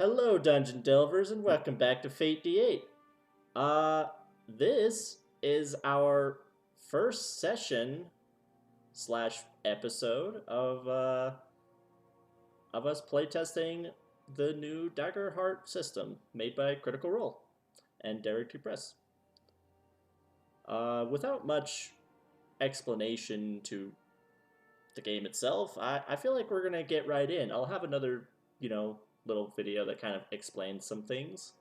Hello, Dungeon Delvers, and welcome back to Fate D8. This is our first session slash episode of us playtesting the new Daggerheart system made by Critical Role and Derek T. Press. Without much explanation to the game itself, I feel like we're gonna get right in. I'll have another, little video that kind of explains some things.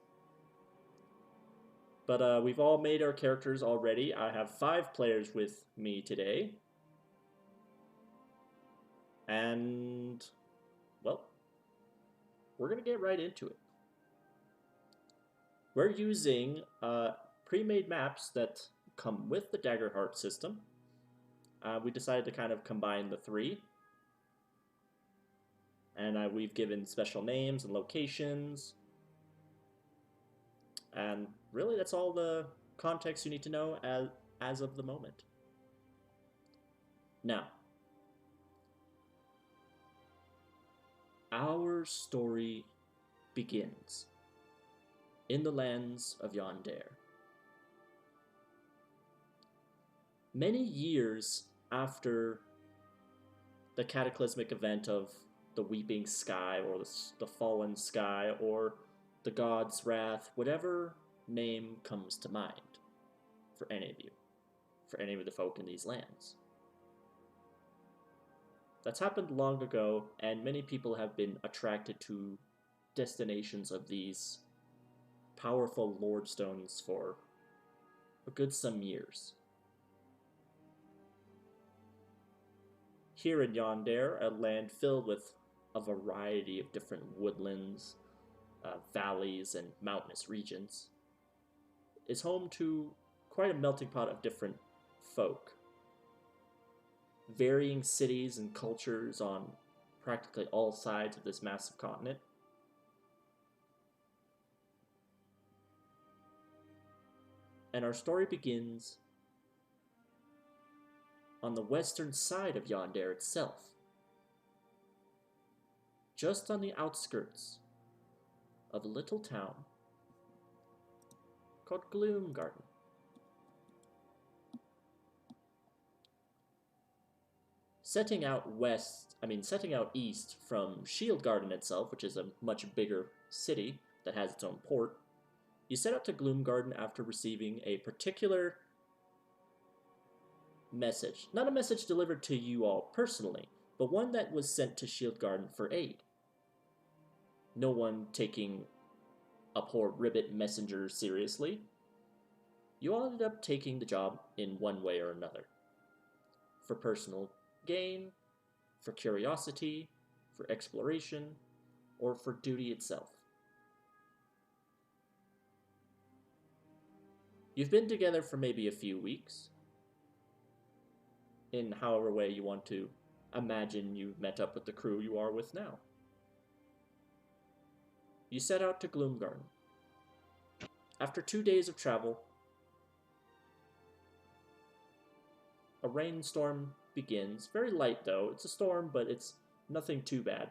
But we've all made our characters already. I have 5 players with me today. And, well, we're going to get right into it. We're using pre-made maps that come with the Daggerheart system. We decided to kind of combine the 3. And we've given special names and locations. And really, that's all the context you need to know as of the moment. Now, our story begins in the lands of Yonder. Many years after the cataclysmic event of the Weeping Sky, or the Fallen Sky, or the God's Wrath, whatever name comes to mind for any of you, for any of the folk in these lands. That's happened long ago, and many people have been attracted to destinations of these powerful lordstones for a good some years. Here in Yonder, a land filled with a variety of different woodlands, valleys, and mountainous regions, is home to quite a melting pot of different folk. Varying cities and cultures on practically all sides of this massive continent. And our story begins on the western side of Yonder itself, just on the outskirts of a little town called Gloomgarden. Setting out east from Shieldgarden itself, which is a much bigger city that has its own port, you set out to Gloomgarden after receiving a particular message. Not a message delivered to you all personally, but one that was sent to Shieldgarden for aid. No one taking a poor ribbit messenger seriously. You all ended up taking the job in one way or another. For personal gain, for curiosity, for exploration, or for duty itself. You've been together for maybe a few weeks, in however way you want to imagine you met up with the crew you are with now. You set out to Gloomgarden. After 2 days of travel, a rainstorm begins. Very light, though. It's a storm, but it's nothing too bad.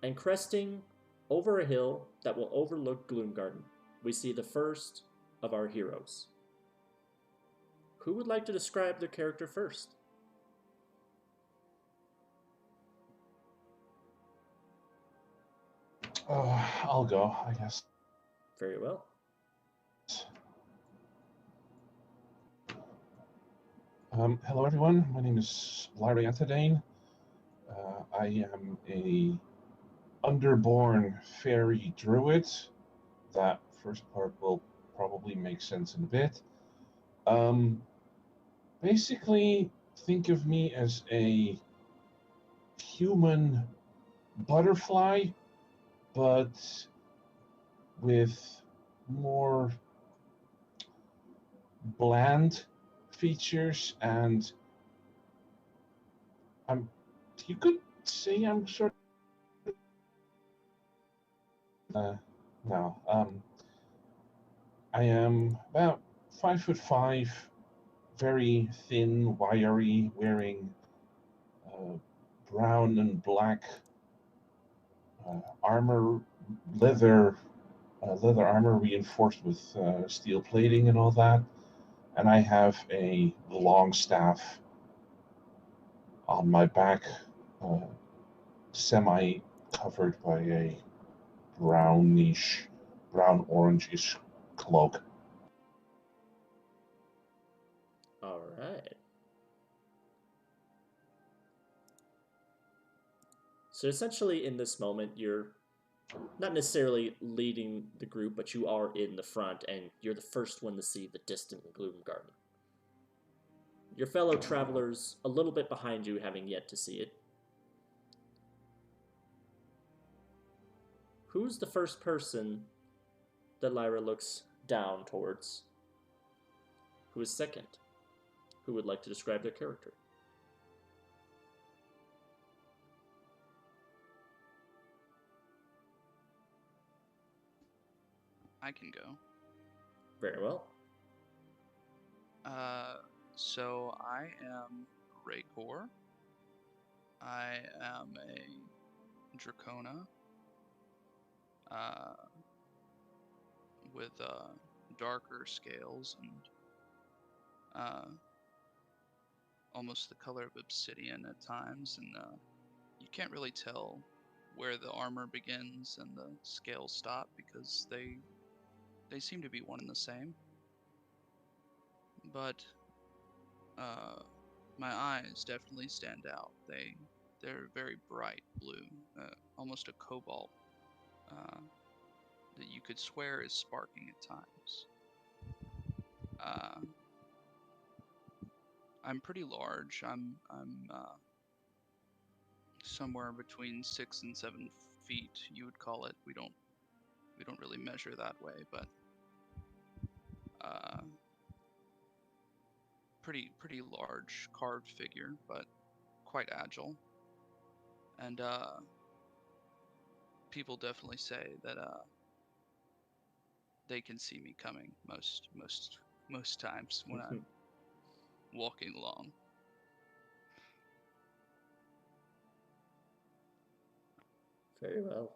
And cresting over a hill that will overlook Gloomgarden, we see the first of our heroes. Who would like to describe their character first? I'll go, I guess. Very well. Hello, everyone. My name is Larry Antadane. I am a underborn fairy druid. That first part will probably make sense in a bit. Basically, think of me as a human butterfly, but with more bland features, and you could say I'm sort of no. I am about 5'5", very thin, wiry, wearing brown and black armor, leather, leather armor reinforced with steel plating and all that. And I have a long staff on my back, uh, semi covered by a brownish, brown orangish cloak. All right. So essentially, in this moment, you're not necessarily leading the group, but you are in the front, and you're the first one to see the distant Gloom Garden. Your fellow travelers, a little bit behind you, having yet to see it. Who's the first person that Lyra looks down towards? Who is second? Who would like to describe their character? I can go. Very well. So I am Raykor. I am a Dracona. With darker scales and almost the color of obsidian at times, and you can't really tell where the armor begins and the scales stop because they seem to be one and the same. But my eyes definitely stand out. They're very bright blue, almost a cobalt, that you could swear is sparking at times. I'm pretty large. I'm somewhere between 6 and 7 feet. You would call it. We don't really measure that way, but pretty large carved figure, but quite agile. And people definitely say that they can see me coming most times when I'm walking along. Very well.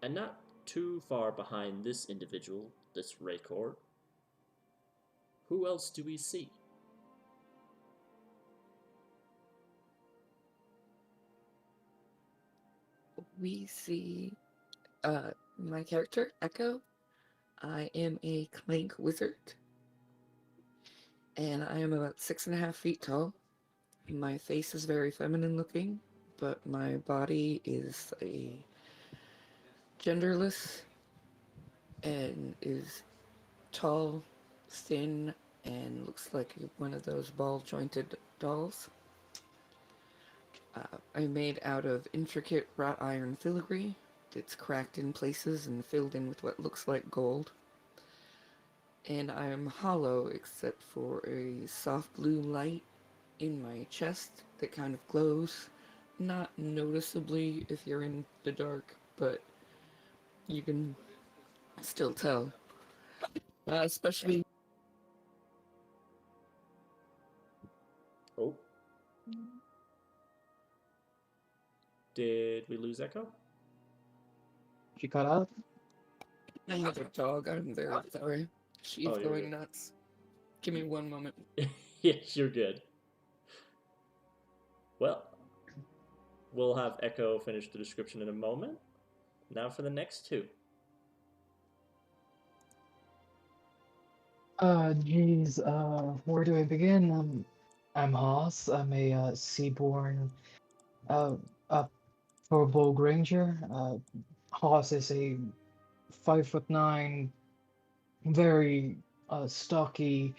And not too far behind this individual, this Raykor, who else do we see? We see my character, Echo. I am a Clank wizard, and I am about 6.5 feet tall. My face is very feminine looking, but my body is a genderless and is tall, thin, and looks like one of those ball-jointed dolls. I'm made out of intricate wrought iron filigree. It's cracked in places and filled in with what looks like gold. And I am hollow except for a soft blue light in my chest that kind of glows. Not noticeably if you're in the dark, but you can still tell. Especially. Oh. Did we lose Echo? She cut out? I have a dog. I'm very sorry. She's Oh, you're going good. nuts. Give me one moment. Yes, you're good. Well, we'll have Echo finish the description in a moment. Now for the next two. Geez, where do I begin? I'm Haas. I'm a seaborn, uh, purple ranger. Haas is a 5'9", very stocky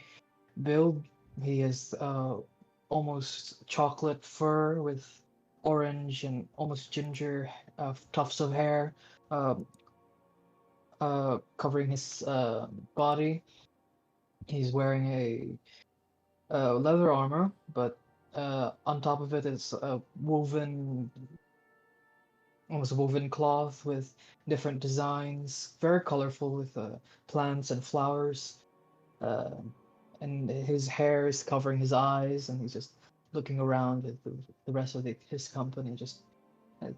build. He has almost chocolate fur with orange and almost ginger tufts of hair covering his body. He's wearing a leather armor, but on top of it is a almost woven cloth with different designs, very colorful with plants and flowers. Uh, and his hair is covering his eyes, and he's just looking around at the rest of his company, just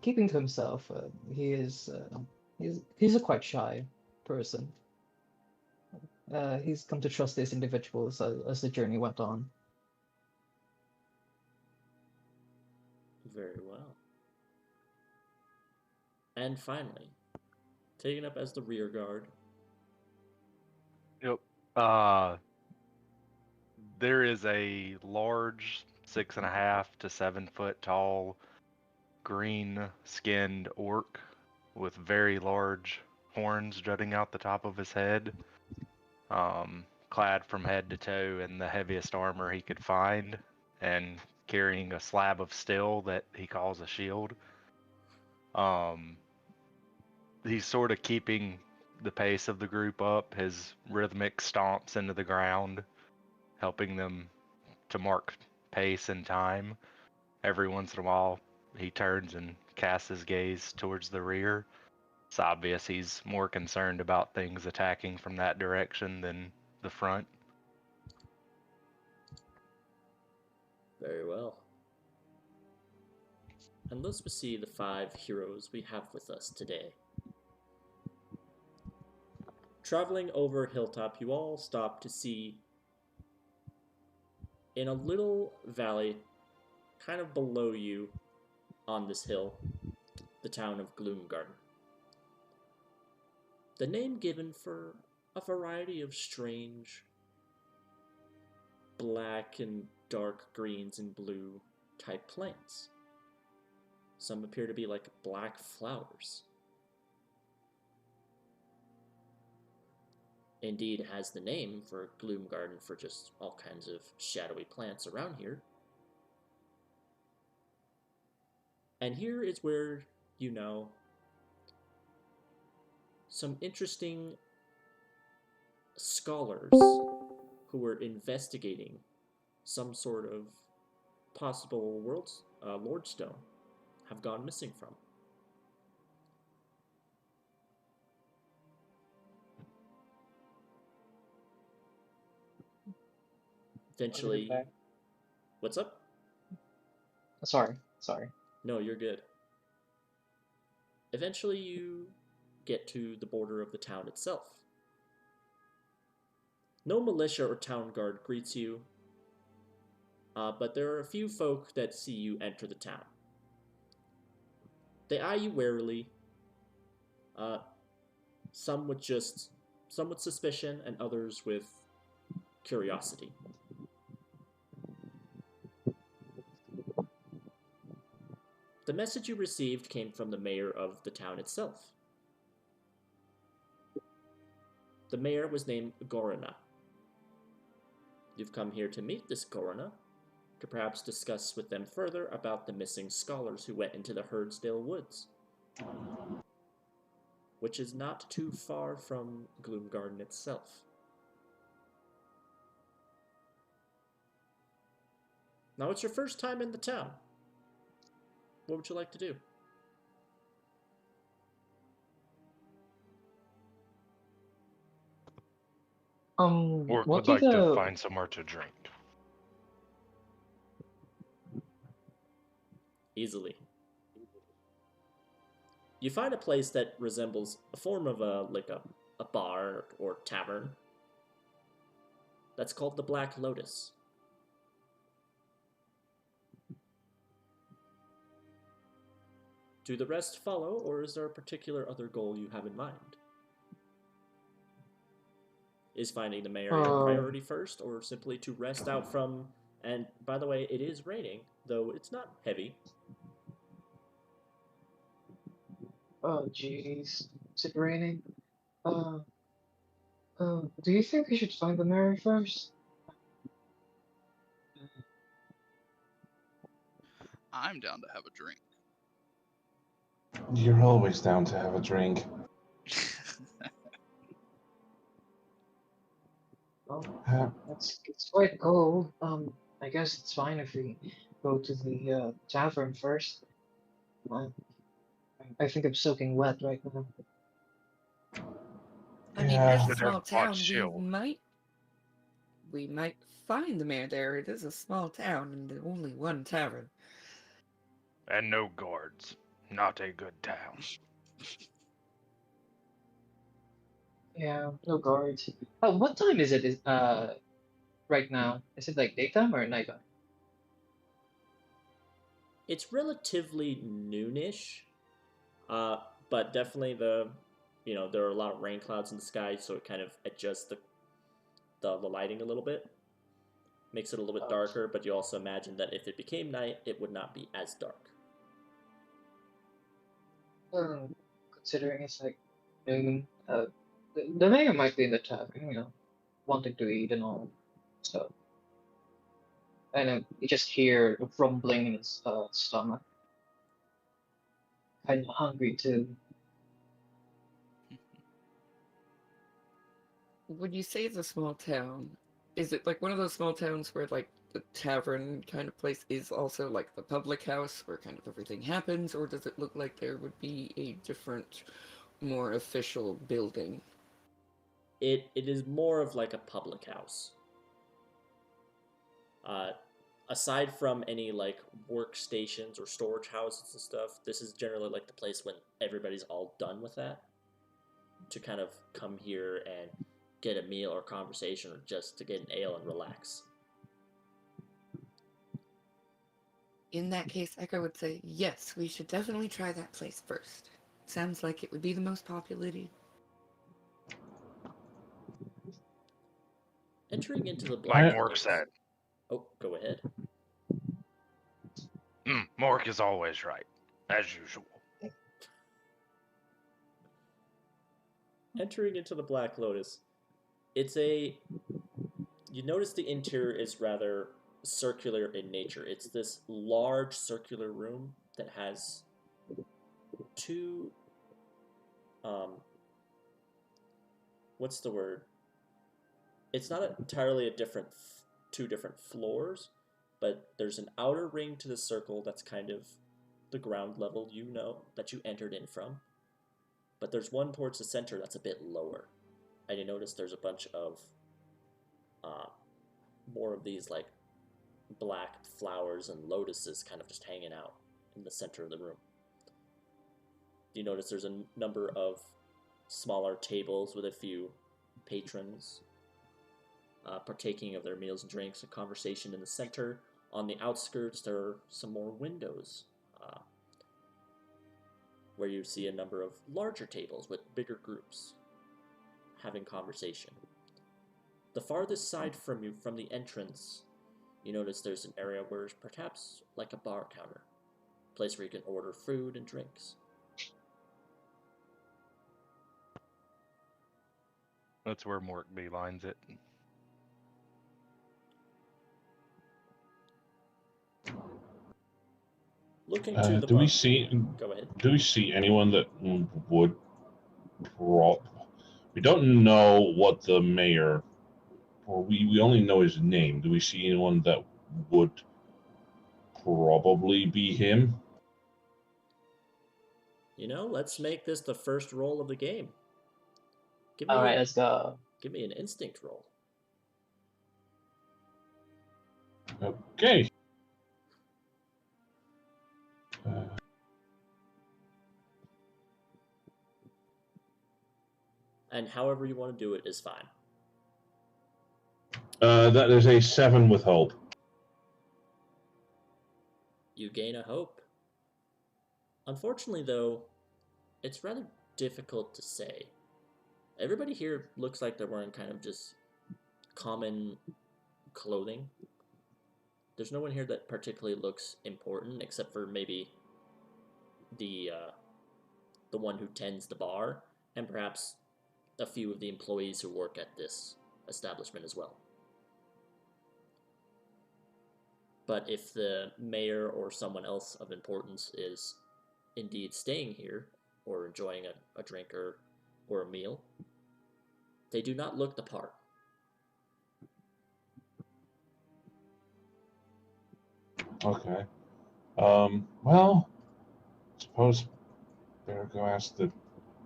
keeping to himself. He's a quite shy person. He's come to trust these individuals as the journey went on. Very well. And finally, taken up as the rear guard. Yep. There is a large 6.5 to 7 foot tall green-skinned orc with very large horns jutting out the top of his head, clad from head to toe in the heaviest armor he could find, and carrying a slab of steel that he calls a shield. He's sort of keeping the pace of the group up, his rhythmic stomps into the ground, helping them to mark pace and time. Every once in a while, he turns and casts his gaze towards the rear. It's obvious he's more concerned about things attacking from that direction than the front. Very well. And thus we see the 5 heroes we have with us today. Traveling over Hilltop, you all stop to see, in a little valley kind of below you on this hill, the town of Gloomgarden. The name given for a variety of strange black and dark greens and blue type plants. Some appear to be like black flowers. Indeed, it has the name for Gloomgarden for just all kinds of shadowy plants around here. And here is where, some interesting scholars who were investigating some sort of possible lordstone have gone missing from. Eventually, what's up? Sorry. No, you're good. Eventually, you get to the border of the town itself. No militia or town guard greets you, but there are a few folk that see you enter the town. They eye you warily, some with suspicion and others with curiosity. The message you received came from the mayor of the town itself. The mayor was named Gorina. You've come here to meet this Gorina, to perhaps discuss with them further about the missing scholars who went into the Herdsdale Woods, which is not too far from Gloomgarden itself. Now, it's your first time in the town. What would you like to do? Orc What would do like to the find somewhere to drink. Easily. You find a place that resembles a form of a bar or tavern. That's called the Black Lotus. Do the rest follow, or is there a particular other goal you have in mind? Is finding the mayor your priority first, or simply to rest out from... And, by the way, it is raining, though it's not heavy. Oh, jeez. Is it raining? Do you think we should find the mayor first? I'm down to have a drink. You're always down to have a drink. Well, it's quite cold. I guess it's fine if we go to the tavern first. I think I'm soaking wet right now. I mean, Yeah. it's a small town. Chill. We might find the mayor there. It is a small town and only one tavern. And no guards. Not a good town. Yeah, no guards. Oh, what time is it? Right now? Is it like daytime or nighttime? It's relatively noonish, but definitely there are a lot of rain clouds in the sky, so it kind of adjusts the lighting a little bit, makes it a little bit Oh, darker. But you also imagine that if it became night, it would not be as dark. considering it's like noon, the mayor might be in the tavern, wanting to eat and all. So, and you just hear a rumbling in his stomach. Kind of hungry too. Would you say it's a small town? Is it like one of those small towns where like the tavern kind of place is also like the public house where kind of everything happens, or does it look like there would be a different, more official building? It is more of like a public house. Uh, Aside from any like workstations or storage houses and stuff, this is generally like the place when everybody's all done with that to kind of come here and get a meal or conversation or just to get an ale and relax. In that case, Echo would say, yes, we should definitely try that place first. Sounds like it would be the most populated. Entering into the Like Black Mork Lotus. said. Oh, go ahead. Mork is always right, as usual. Entering into the Black Lotus, you notice the interior is rather circular in nature. It's this large circular room that has two, what's the word? It's not entirely two different floors, but there's an outer ring to the circle that's kind of the ground level that you entered in from. But there's one towards the center that's a bit lower. And you notice there's a bunch of more of these like black flowers and lotuses kind of just hanging out in the center of the room. You notice there's a number of smaller tables with a few patrons partaking of their meals and drinks, a conversation in the center. On the outskirts, there are some more windows where you see a number of larger tables with bigger groups having conversation. The farthest side from you, from the entrance, you notice there's an area where it's perhaps like a bar counter, a place where you can order food and drinks. That's where Mork beelines it. Looking to the Do bar. we see? Go ahead. Do we see anyone that would? We don't know what the mayor, or we only know his name. Do we see anyone that would probably be him? Let's make this the first roll of the game. All right, let's go. Give me an instinct roll. Okay. And however you want to do it is fine. That is a 7 with hope. You gain a hope. Unfortunately, though, it's rather difficult to say. Everybody here looks like they're wearing kind of just common clothing. There's no one here that particularly looks important, except for maybe the one who tends the bar, and perhaps a few of the employees who work at this establishment as well. But if the mayor or someone else of importance is indeed staying here or enjoying a drink or a meal, they do not look the part. Okay. Well, suppose better go ask the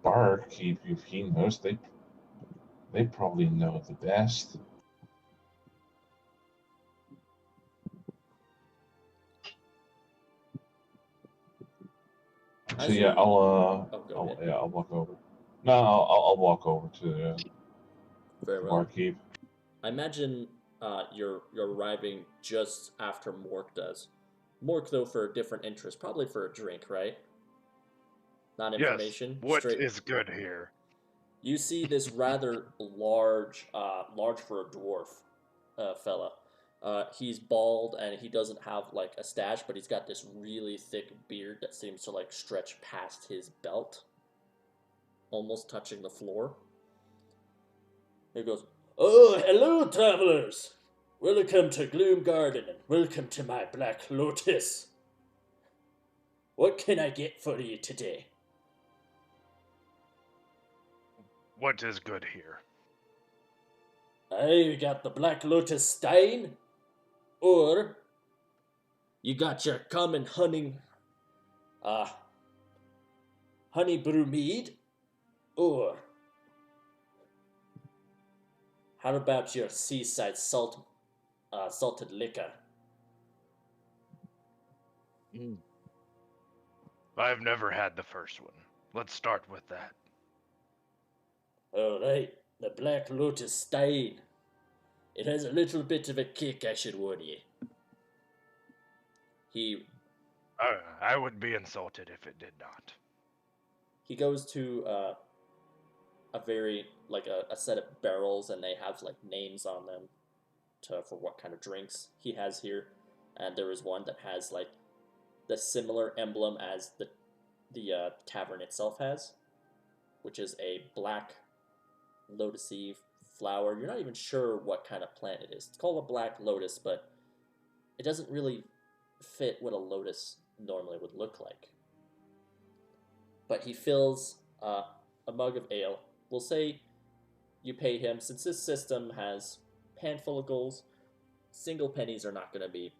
barkeep if he knows. They probably know the best. Actually, yeah, I'll go ahead. yeah, I'll walk over. No, I'll walk over to Very the well. barkeep. I imagine you're arriving just after Mork does. Mork, though, for a different interest, probably for a drink, right? Not information. Yes. What Straight. is good here? You see this rather large, large for a dwarf, fella. He's bald and he doesn't have like a stash, but he's got this really thick beard that seems to like stretch past his belt, almost touching the floor. He goes, "Oh, hello, travelers! Welcome to Gloom Garden and welcome to my Black Lotus. What can I get for you today?" What is good here? You got the Black Lotus Stein, or you got your common honey brew mead, or how about your seaside salted liquor? I've never had the first one. Let's start with that. All right, the Black Lotus Stein. It has a little bit of a kick, I should warn you. I would be insulted if it did not. He goes to a very like a set of barrels, and they have like names on them for what kind of drinks he has here. And there is one that has like the similar emblem as the tavern itself has, which is a black lotusy flower. You're not even sure what kind of plant it is. It's called a black lotus, but it doesn't really fit what a lotus normally would look like. But he fills a mug of ale. We'll say you pay him, since this system has handful of goals, single pennies are not going to be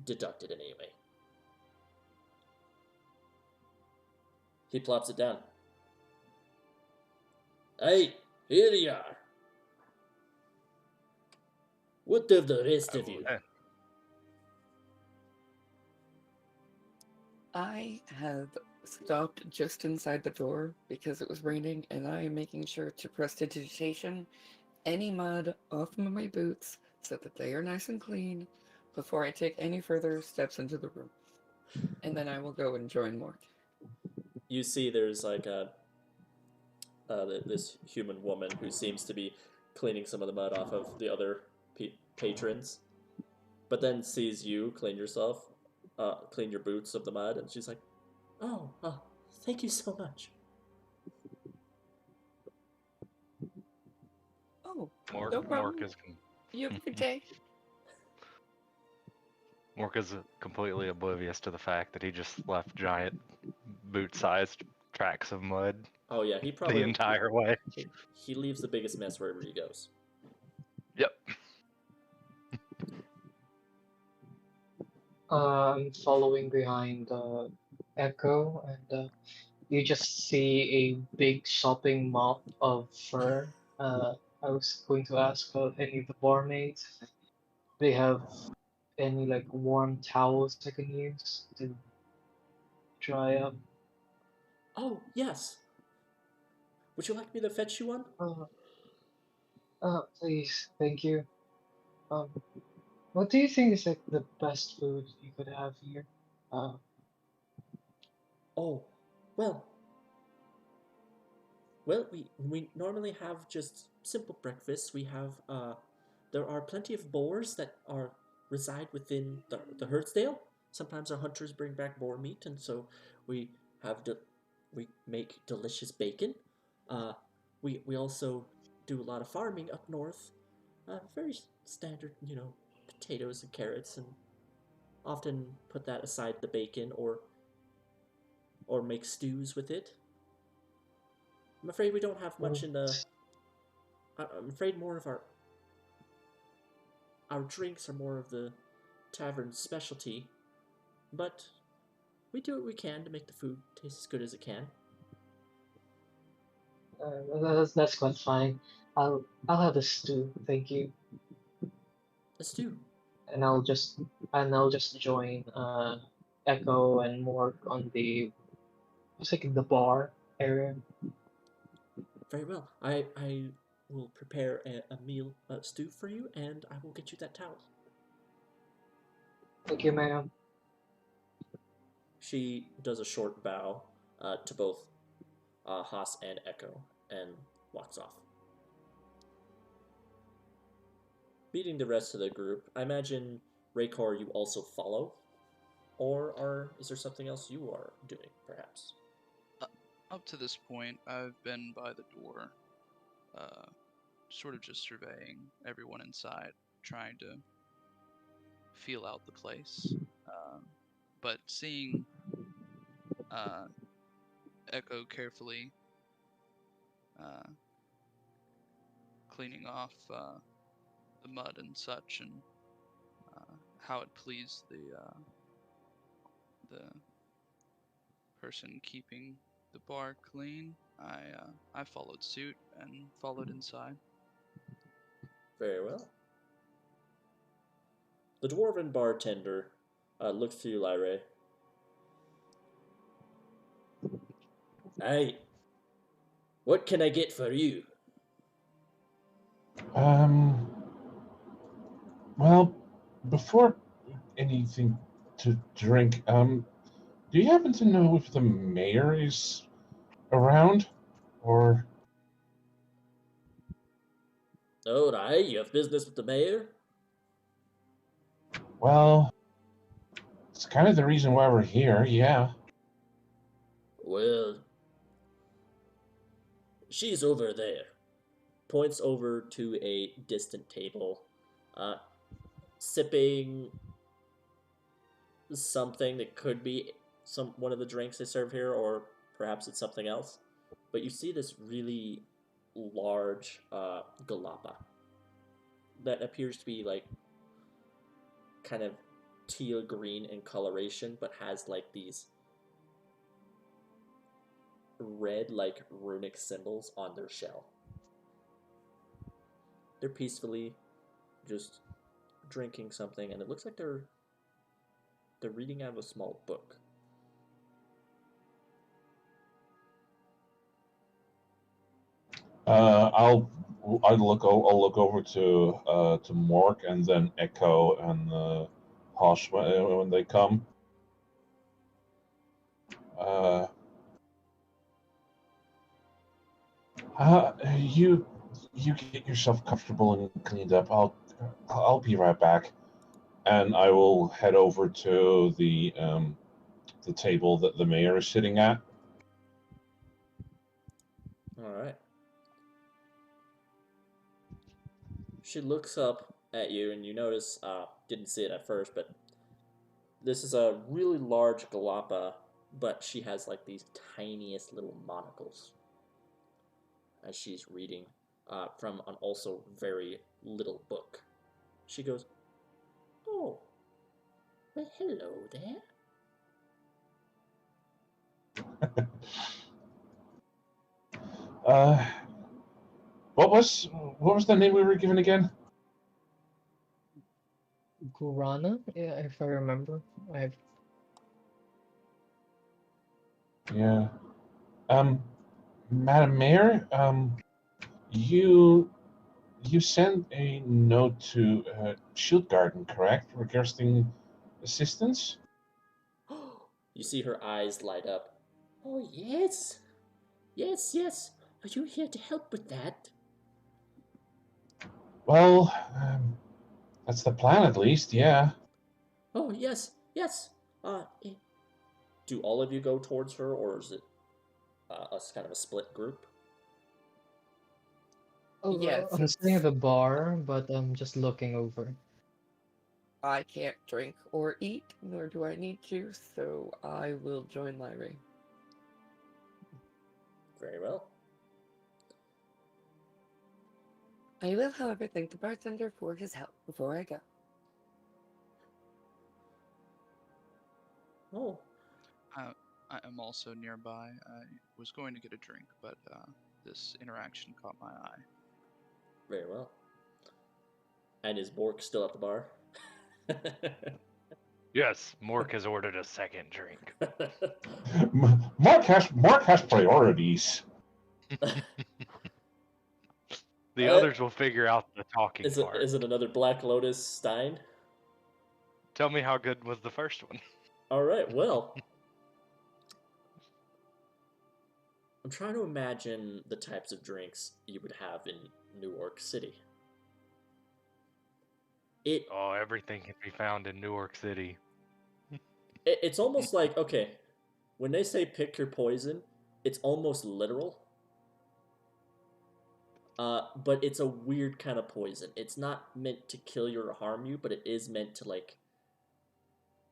deducted in any way. He plops it down. Hey, here you are. What of the rest of you? I have stopped just inside the door because it was raining, and I am making sure to prestidigitation any mud off of my boots so that they are nice and clean before I take any further steps into the room. And then I will go and join Mork. You see there's like this human woman who seems to be cleaning some of the mud off of the other patrons, but then sees you clean your boots of the mud, and she's like, "Oh, thank you so much." Oh, Mork, no problem. Mork is You have a good day. Mork is completely oblivious to the fact that he just left giant boot-sized tracks of mud Oh yeah, he probably the entire way. he leaves the biggest mess wherever he goes. Yep. I'm following behind Echo, and you just see a big shopping mop of fur. I was going to ask any of the barmaids if they have any like warm towels I can use to dry up. Oh yes. Would you like me to fetch you one? Please, thank you. Um, what do you think is like the best food you could have here? Oh, well, we normally have just simple breakfasts. We have there are plenty of boars that reside within the Herdsdale. Sometimes our hunters bring back boar meat, and so we we make delicious bacon. We also do a lot of farming up north. Very standard, potatoes and carrots, and often put that aside the bacon or make stews with it. I'm afraid we don't have much in the. I'm afraid more of our drinks are more of the tavern's specialty, but we do what we can to make the food taste as good as it can. That's quite fine. I'll have a stew, thank you. A stew. And I'll just join Echo and Mork on the It's like in the bar area. Very well. I will prepare a meal stew for you, and I will get you that towel. Thank you, ma'am. She does a short bow to both Haas and Echo and walks off. Meeting the rest of the group, I imagine Raykor you also follow, or is there something else you are doing, perhaps? Up to this point, I've been by the door, sort of just surveying everyone inside, trying to feel out the place. But seeing Echo carefully cleaning off the mud and such, and how it pleased the person keeping the bar clean, I followed suit and followed inside. Very well. The dwarven bartender looks to you, Lyre. Hey, what can I get for you? Well, before anything to drink, do you happen to know if the mayor is around? Or, Oh, right, you have business with the mayor? well, it's kind of the reason why we're here, yeah. Well, she's over there. Points over to a distant table, sipping something that could be one of the drinks they serve here, or perhaps it's something else. But you see this really large galapa that appears to be like kind of teal green in coloration, but has like these red like runic symbols on their shell. They're peacefully just drinking something, and it looks like they're reading out of a small book. I'll look over to Mork and then Echo and Hosh when they come. You get yourself comfortable and cleaned up. I'll be right back, and I will head over to the table that the mayor is sitting at. All right. She looks up at you, and you notice, didn't see it at first, but this is a really large galapa, but she has like these tiniest little monocles as she's reading from an also very little book. She goes, "Oh, well, hello there." uh, what was the name we were given again? Gurana, yeah, if I remember. I've Yeah. Madam Mayor, you sent a note to Shield Garden, correct, regarding assistance? You see her eyes light up. Oh, yes. Yes, yes. Are you here to help with that? Well, that's the plan, at least. Yeah. Oh, yes, yes. Do all of you go towards her, or is it a kind of a split group? Yes, I'm sitting at it's- the bar, but I'm just looking over. I can't drink or eat, nor do I need to, so I will join Lyra. Very well. I will, however, thank the bartender for his help before I go. Oh, I am also nearby. I was going to get a drink, but this interaction caught my eye. very well. And is Bork still at the bar? Yes, Mork has ordered a second drink. Mark has priorities. The others will figure out the talking part. Is it another Black Lotus Stein? Tell me how good was the first one. All right, well, I'm trying to imagine the types of drinks you would have in New York City. Oh, everything can be found in New York City. It's almost like, okay, when they say pick your poison, it's almost literal. But it's a weird kind of poison. It's not meant to kill you or harm you, but it is meant to like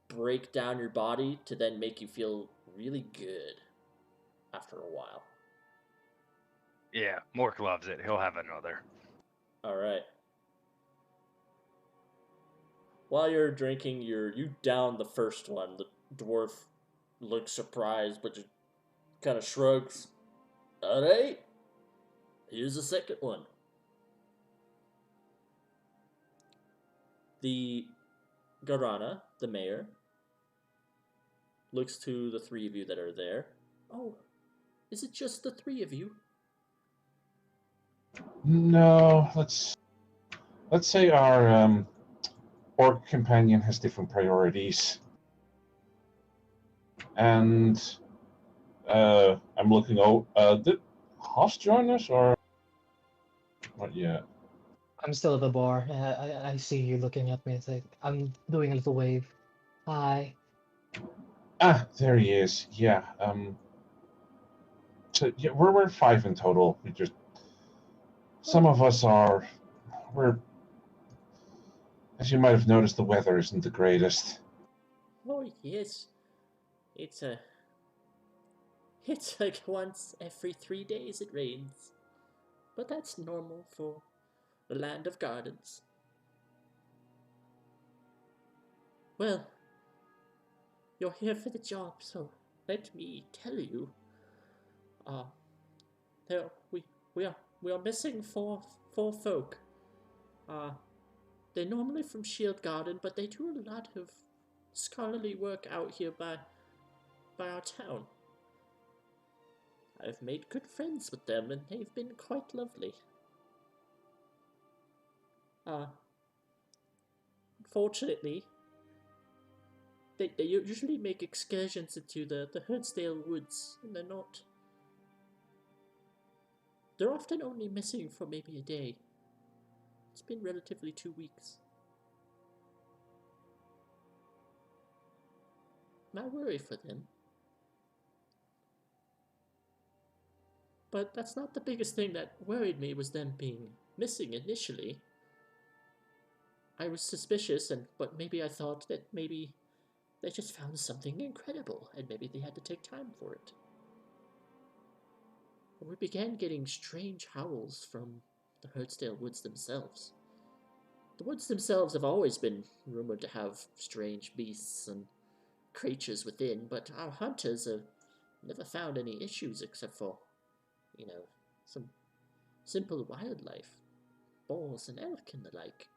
break down your body to then make you feel really good after a while. Yeah, Mork loves it. He'll have another. All right. While you're drinking, you down the first one. The dwarf looks surprised, but just kind of shrugs. All right. Here's the second one. The Garana, the mayor, looks to the three of you that are there. Oh, is it just the three of you? No, let's say our orc companion has different priorities, and I'm looking. Did Hoss join us or not yet? I'm still at the bar. I see you looking at me. It's like I'm doing a little wave. Hi. Ah, there he is. Yeah. So yeah, we're five in total. We just some of us are. We're, as you might have noticed, the weather isn't the greatest. Oh yes, it's it's like once every 3 days it rains, but that's normal for the land of gardens. Well, you're here for the job, so let me tell you. Uh, there we are missing four folk. Uh, they're normally from Shield Garden, but they do a lot of scholarly work out here by our town. I've made good friends with them, and they've been quite lovely. Unfortunately, they usually make excursions into the Herdsdale Woods, and they're often only missing for maybe a day. It's been relatively 2 weeks. And I worry for them. But that's not the biggest thing that worried me was them being missing initially. I was suspicious, but maybe I thought that maybe they just found something incredible, and maybe they had to take time for it. But we began getting strange howls from the Herdsdale Woods themselves. The woods themselves have always been rumored to have strange beasts and creatures within, but our hunters have never found any issues except for, some simple wildlife, boars and elk and the like.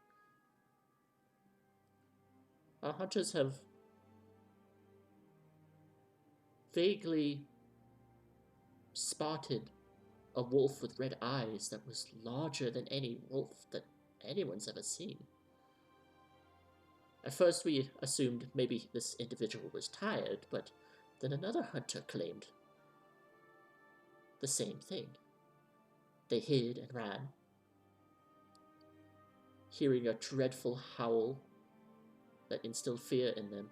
Our hunters have vaguely spotted a wolf with red eyes that was larger than any wolf that anyone's ever seen. At first we assumed maybe this individual was tired, but then another hunter claimed the same thing. They hid and ran, hearing a dreadful howl that instilled fear in them.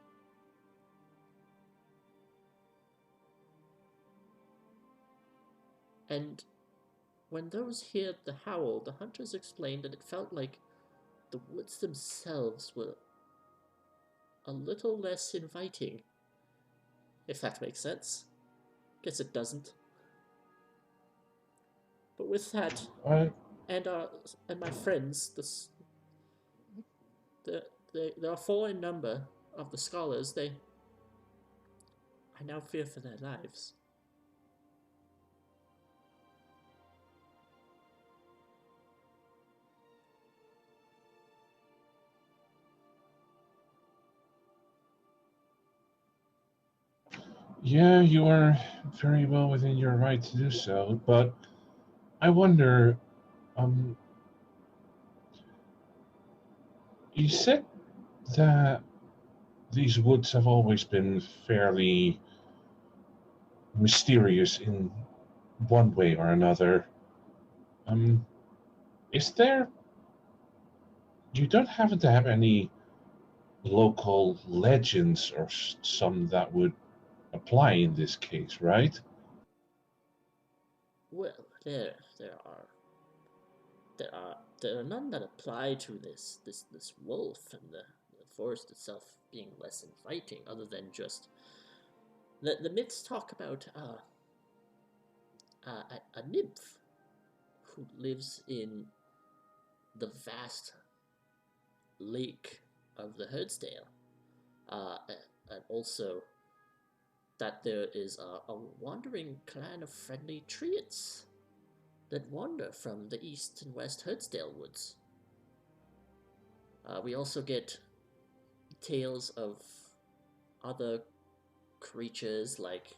And when those heard the howl, the hunters explained that it felt like the woods themselves were a little less inviting, if that makes sense. Guess it doesn't. But with that, and my friends, there are 4 in number of the scholars. I now fear for their lives. Yeah, you are very well within your right to do so, but I wonder, um, you said that these woods have always been fairly mysterious in one way or another. Um, is there, you don't happen to have any local legends or some that would apply in this case, right? Well, there are none that apply to this wolf and the forest itself being less inviting, other than just the myths talk about a nymph who lives in the vast lake of the Herdsdale, and also that there is a wandering clan of friendly treants that wander from the east and west Herdsdale woods. We also get tales of other creatures, like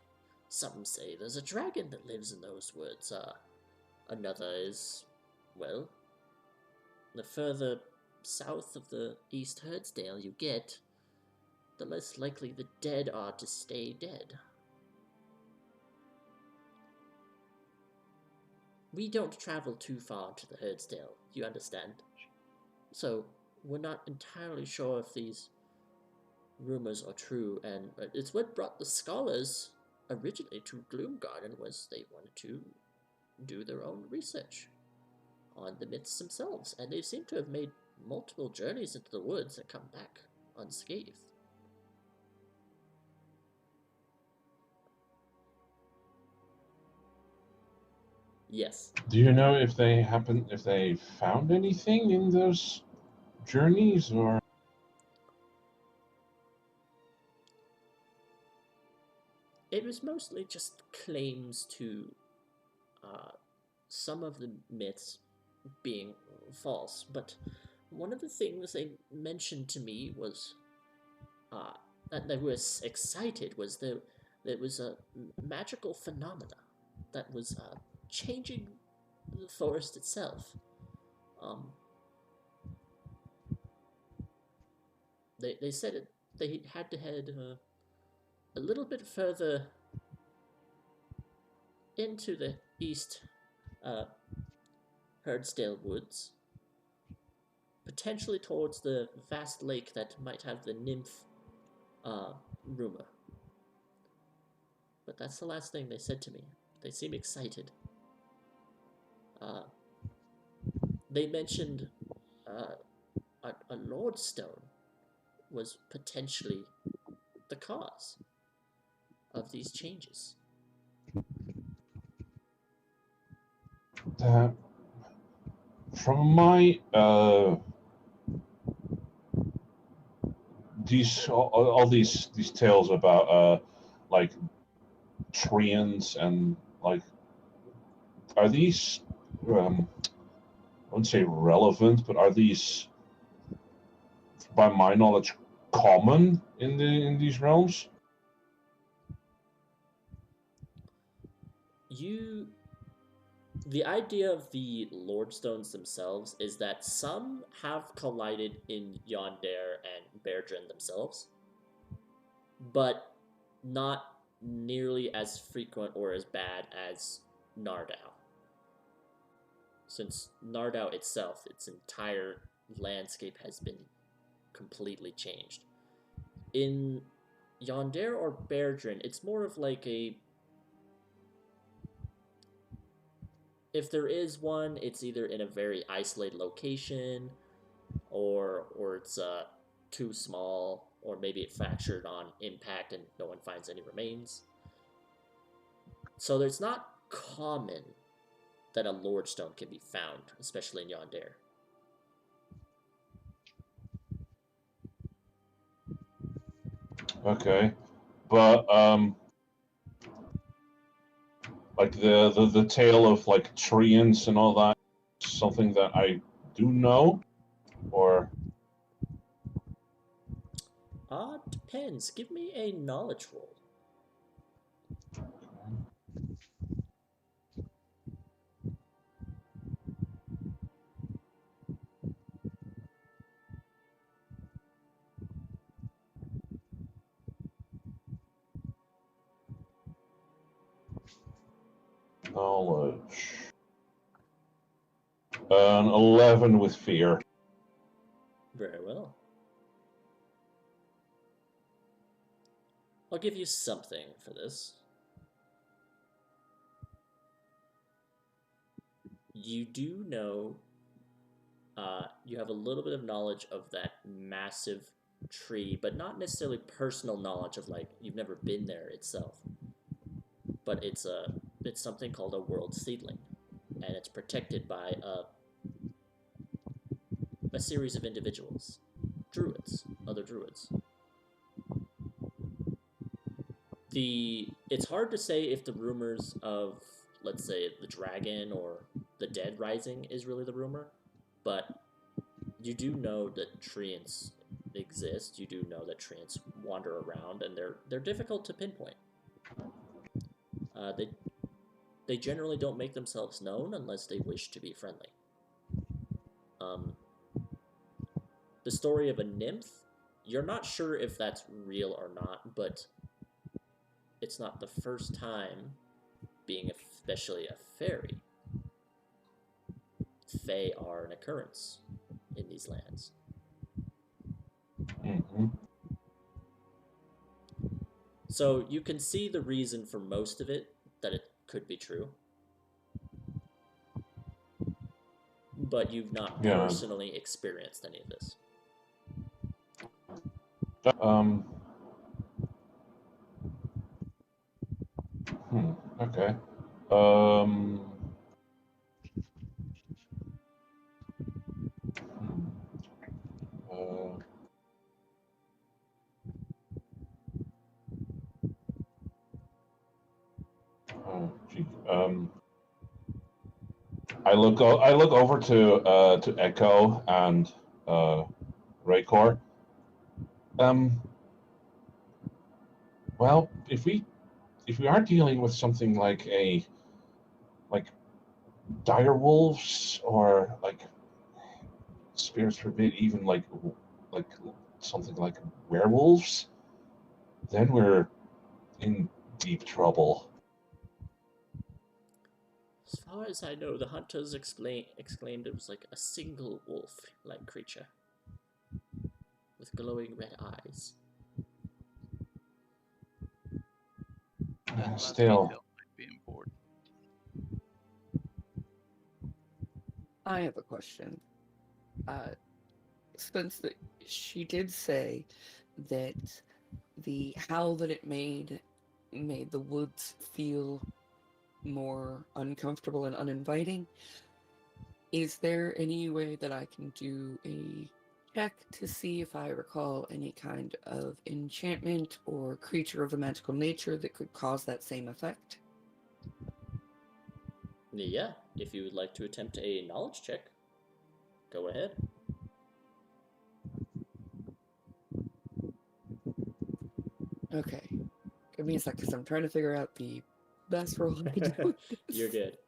some say there's a dragon that lives in those woods. Another is, well, the further south of the East Herdsdale you get, the less likely the dead are to stay dead. We don't travel too far to the Herdsdale, you understand? So, we're not entirely sure if these rumors are true, and it's what brought the scholars originally to Gloomgarden, was they wanted to do their own research on the myths themselves, and they seem to have made multiple journeys into the woods and come back unscathed. Yes. Do you know if they found anything in those journeys, or? It was mostly just claims to some of the myths being false, but one of the things they mentioned to me was that they were excited was there was a magical phenomena that was changing the forest itself. They said they had to head a little bit further into the east Herdsdale woods, potentially towards the vast lake that might have the nymph rumor. But that's the last thing they said to me. They seem excited. They mentioned a lordstone was potentially the cause of these changes. From my all these tales about like treants and like, are these I wouldn't say relevant, but are these, by my knowledge, common in these realms? The idea of the Lordstones themselves is that some have collided in Yonder and Berdrin themselves, but not nearly as frequent or as bad as Nardau. Since Nardau itself, its entire landscape has been completely changed. In Yonder or Berdrin, it's more of like if there is one, it's either in a very isolated location, or it's too small, or maybe it fractured on impact and no one finds any remains. So it's not common that a Lordstone can be found, especially in Yonder. Okay, but like the tale of like treants and all that, something that I do know, or? Depends. Give me a knowledge roll. Knowledge. An 11 with fear. Very well. I'll give you something for this. You do know, you have a little bit of knowledge of that massive tree, but not necessarily personal knowledge of, like, you've never been there itself. But it's something called a world seedling, and it's protected by a series of individuals, other druids. It's hard to say if the rumors of, let's say, the dragon or the dead rising is really the rumor, but you do know that treants exist. You do know that treants wander around, and they're difficult to pinpoint. They generally don't make themselves known unless they wish to be friendly. The story of a nymph, you're not sure if that's real or not, but it's not the first time, being especially a fairy. Fae are an occurrence in these lands. Mm-hmm. So you can see the reason for most of it, that it could be true. But you've not personally experienced any of this. Okay. I look over to Echo and Raycor. Well, if we are dealing with something like dire wolves, or like spirits forbid, even like something like werewolves, then we're in deep trouble. As far as I know, the hunters exclaimed it was like a single wolf-like creature with glowing red eyes. That Still, detail might be important. I have a question. Since she did say that the howl that it made the woods feel more uncomfortable and uninviting, is there any way that I can do a check to see if I recall any kind of enchantment or creature of a magical nature that could cause that same effect? Yeah, if you would like to attempt a knowledge check, go ahead. Okay. Give me a sec, because I'm trying to figure out the best roll I can do with this. You're good.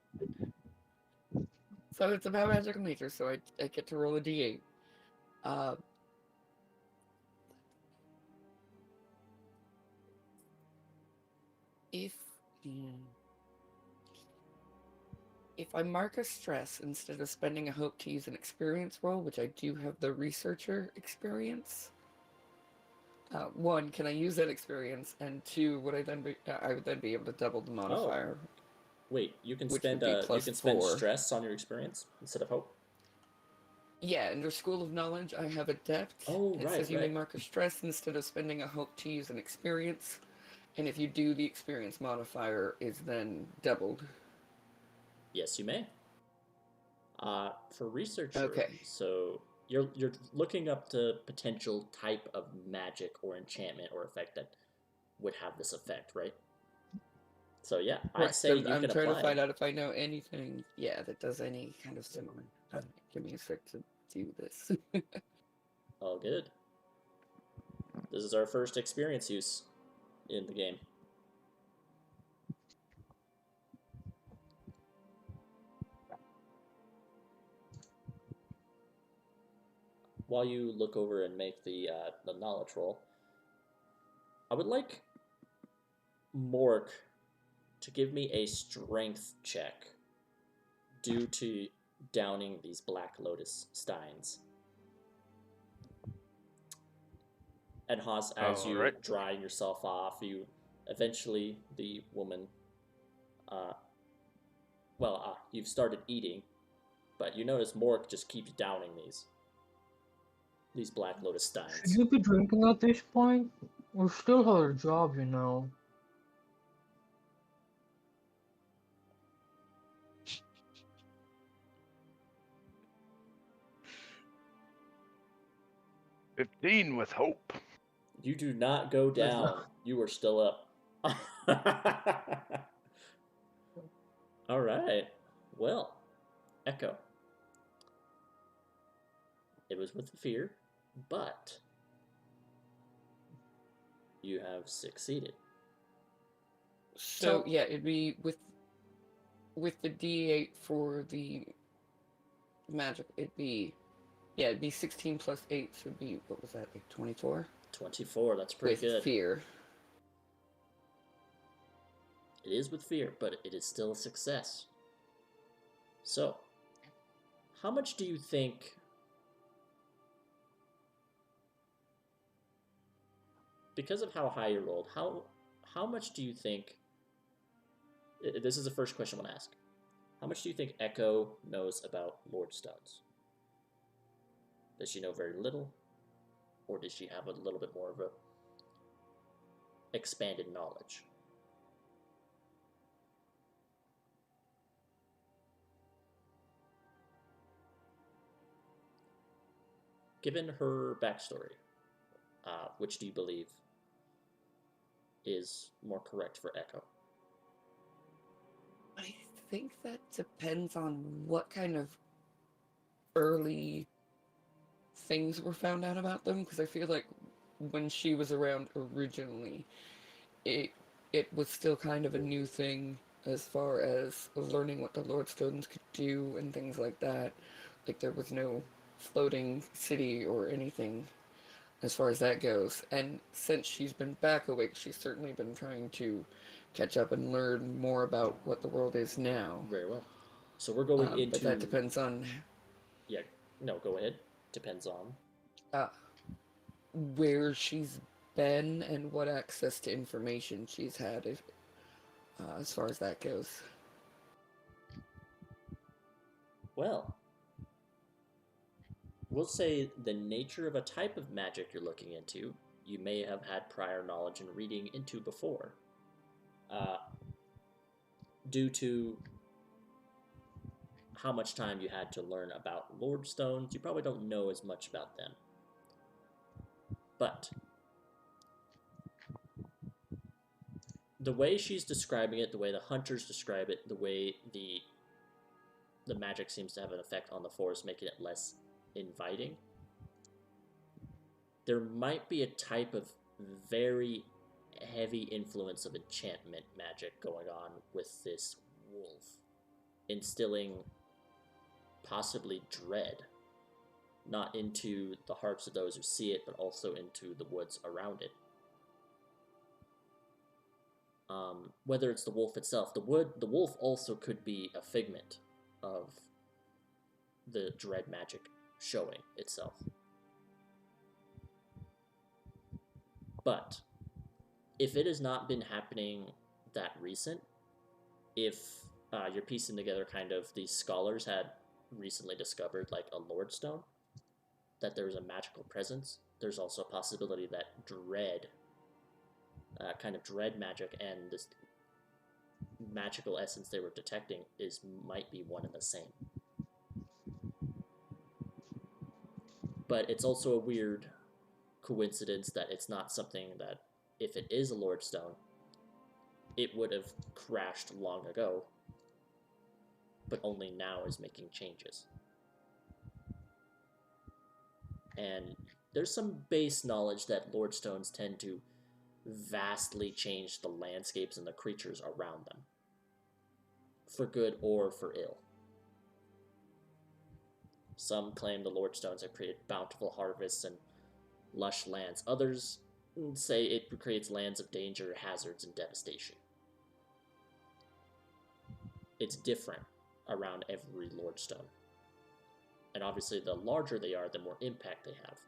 So it's about magical nature, so I get to roll a d8. If I mark a stress instead of spending a hope to use an experience roll, which I do have the researcher experience, one, can I use that experience? And two, would I would then be able to double the modifier? Oh. Wait, you can which spend would be +4. stress on your experience instead of hope? Yeah, under School of Knowledge, I have Adept. Oh, it says you may mark a stress instead of spending a hope to use an experience. And if you do, the experience modifier is then doubled. Yes, you may. For researcher, okay. So you're looking up the potential type of magic or enchantment or effect that would have this effect, right? So yeah, I'd say you can apply. I'm trying to find out if I know anything, that does any kind of similar. Give me a sec to do this. All good. This is our first experience use in the game. While you look over and make the knowledge roll, I would like Mork to give me a strength check due to downing these Black Lotus steins. And Haas, as All you right. dry yourself off, you eventually, the woman, you've started eating, but you notice Mork just keeps downing these Black Lotus Should steins. you be drinking at this point? We still have a job, you know. "15 with hope." You do not go down. You are still up. All right. Well, Echo. It was with fear, but you have succeeded. So yeah, it'd be with the D8 for the magic. It'd be 16 plus 8, so it'd be, what was that, like 24? 24, that's pretty with good. fear. It is with fear, but it is still a success. So, how much do you think... Because of how high you rolled, how much do you think... This is the first question I want to ask. How much do you think Echo knows about Lord Stones? Does she know very little? Or does she have a little bit more of a expanded knowledge? Given her backstory, which do you believe is more correct for Echo? I think that depends on what kind of early things were found out about them, because I feel like when she was around originally, it was still kind of a new thing as far as learning what the Lordstones could do and things like that. Like, there was no floating city or anything as far as that goes. And since she's been back awake, she's certainly been trying to catch up and learn more about what the world is now. Very well. So we're going into... But that depends on... Yeah, no, go ahead. Depends on... where she's been and what access to information she's had, as far as that goes. Well, we'll say the nature of a type of magic you're looking into, you may have had prior knowledge and reading into before. Due to how much time you had to learn about Lordstones, you probably don't know as much about them. But the way she's describing it, the way the hunters describe it, the way the magic seems to have an effect on the forest, making it less inviting, there might be a type of very heavy influence of enchantment magic going on with this wolf, instilling possibly dread, not into the hearts of those who see it, but also into the woods around it. Whether it's the wolf itself, the wolf also could be a figment of the dread magic showing itself. But if it has not been happening that recent, if you're piecing together kind of these scholars had recently discovered like a Lordstone, that there was a magical presence, there's also a possibility that dread, kind of dread magic, and this magical essence they were detecting might be one and the same. But it's also a weird coincidence that it's not something that, if it is a Lordstone, it would have crashed long ago, but only now is making changes. And there's some base knowledge that Lordstones tend to vastly change the landscapes and the creatures around them, for good or for ill. Some claim the Lordstones have created bountiful harvests and lush lands. Others say it creates lands of danger, hazards, and devastation. it's different around every Lordstone. And obviously, the larger they are, the more impact they have.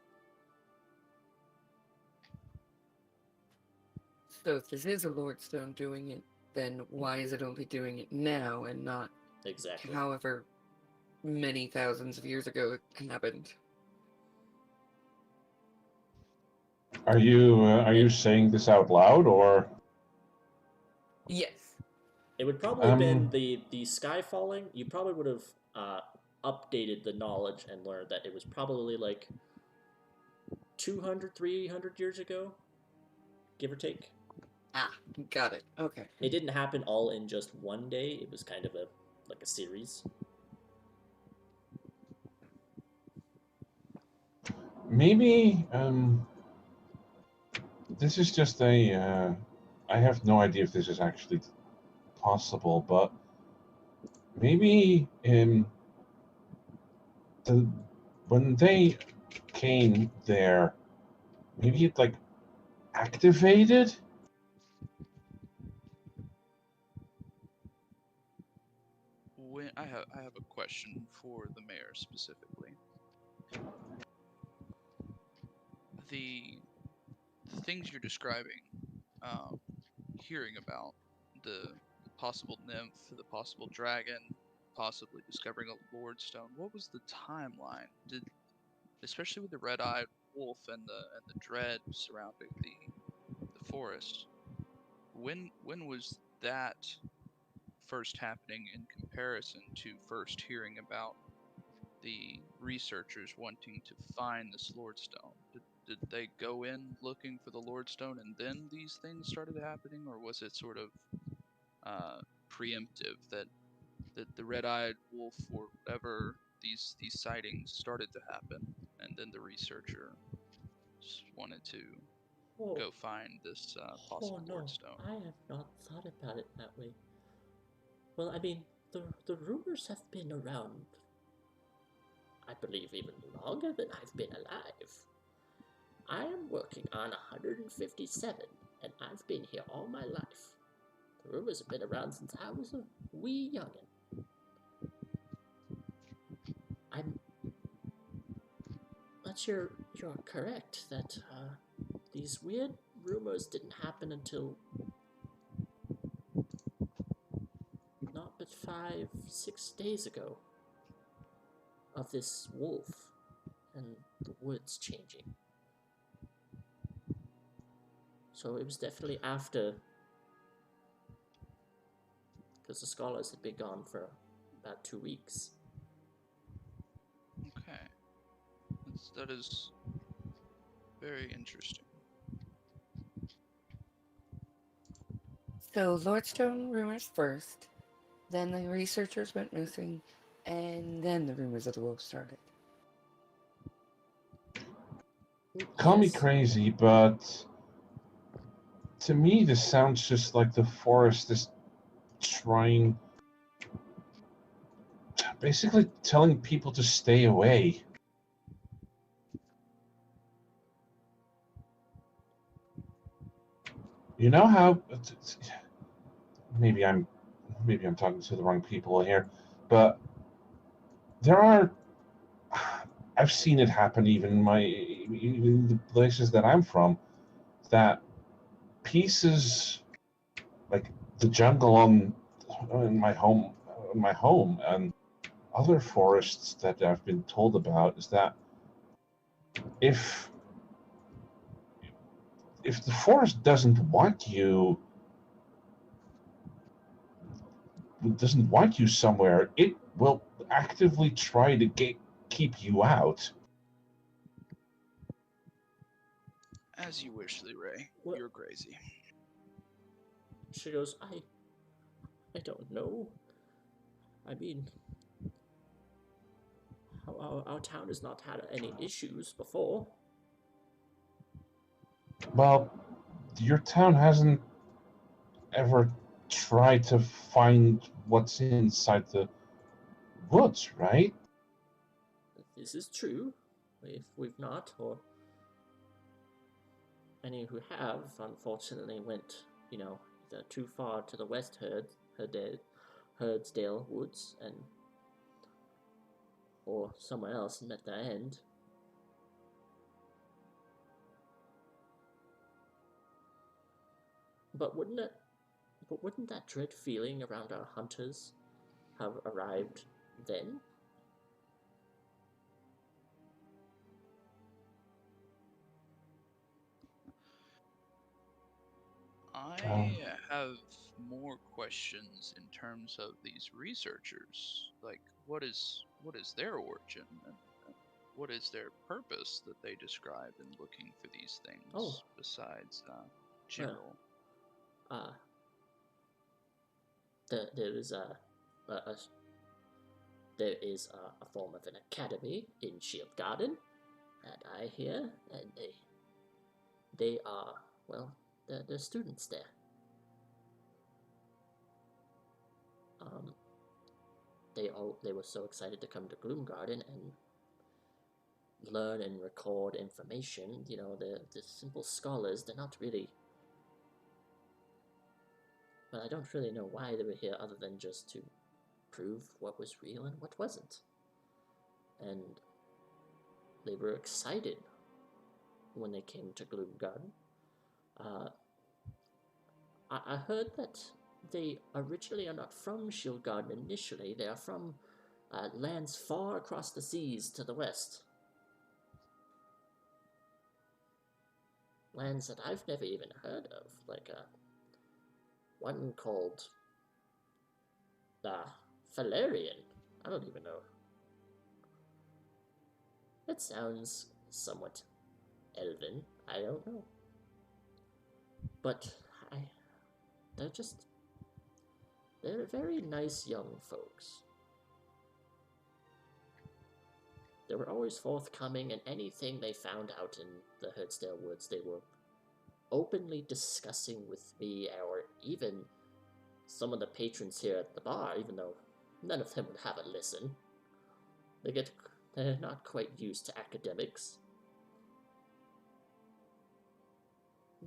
So if this is a Lordstone doing it, then why is it only doing it now and not Exactly. however many thousands of years ago it happened? Are you saying this out loud, or? Yes. It would probably have been the sky falling. You probably would have updated the knowledge and learned that it was probably like 200, 300 years ago, give or take. Ah, got it. Okay. It didn't happen all in just one day. It was kind of a series. Maybe this is just a. I have no idea if this is actually possible, but maybe when they came there, maybe it like activated. When I have a question for the mayor specifically. The things you're describing, hearing about the possible nymph, the possible dragon, possibly discovering a lordstone. What was the timeline? Especially with the red-eyed wolf and the dread surrounding the forest. When was that first happening in comparison to first hearing about the researchers wanting to find this lordstone? Did they go in looking for the lordstone and then these things started happening, or was it sort of preemptive that the red-eyed wolf or whatever these sightings started to happen, and then the researcher wanted to go find this possible lordstone? I have not thought about it that way. Well, I mean, the rumors have been around, I believe, even longer than I've been alive. I am working on 157, and I've been here all my life. The rumors have been around since I was a wee youngin'. I'm not you're correct that these weird rumors didn't happen until not but 5-6 days ago of this wolf and the woods changing. So it was definitely after, because the scholars had been gone for about 2 weeks. Okay, that is very interesting. So Lordstone rumors first, then the researchers went missing, and then the rumors of the wolf started. Call me Yes. crazy, but to me, this sounds just like the forest is trying, basically telling people to stay away. You know how maybe I'm talking to the wrong people here, but there are. I've seen it happen even in the places that I'm from, that pieces like the jungle in my home and other forests that I've been told about is that if the forest doesn't want you somewhere, it will actively try to keep you out. As you wish, Ray. What? You're crazy. She goes, I don't know. I mean, our town has not had any issues before. Well, your town hasn't ever tried to find what's inside the woods, right? This is true. If we've not, or any who have, unfortunately went, either too far to the west herd dead, Herdsdale Woods or somewhere else at the end. But wouldn't that dread feeling around our hunters have arrived then? I have more questions in terms of these researchers. Like, what is their origin, and what is their purpose that they describe in looking for these things? Besides general. There is a form of an academy in Shield Garden that I hear, and they are, well, they're students there. They were so excited to come to Gloom Garden and learn and record information. You know, the simple scholars, they're not really. But I don't really know why they were here other than just to prove what was real and what wasn't. And they were excited when they came to Gloom Garden. I heard that they originally are not from Shield Garden initially. They are from lands far across the seas to the west. Lands that I've never even heard of, like one called Valerian. I don't even know. It sounds somewhat elven. I don't know. But they're very nice young folks. They were always forthcoming, and anything they found out in the Herdsdale Woods, they were openly discussing with me, or even some of the patrons here at the bar, even though none of them would have a listen. They're not quite used to academics.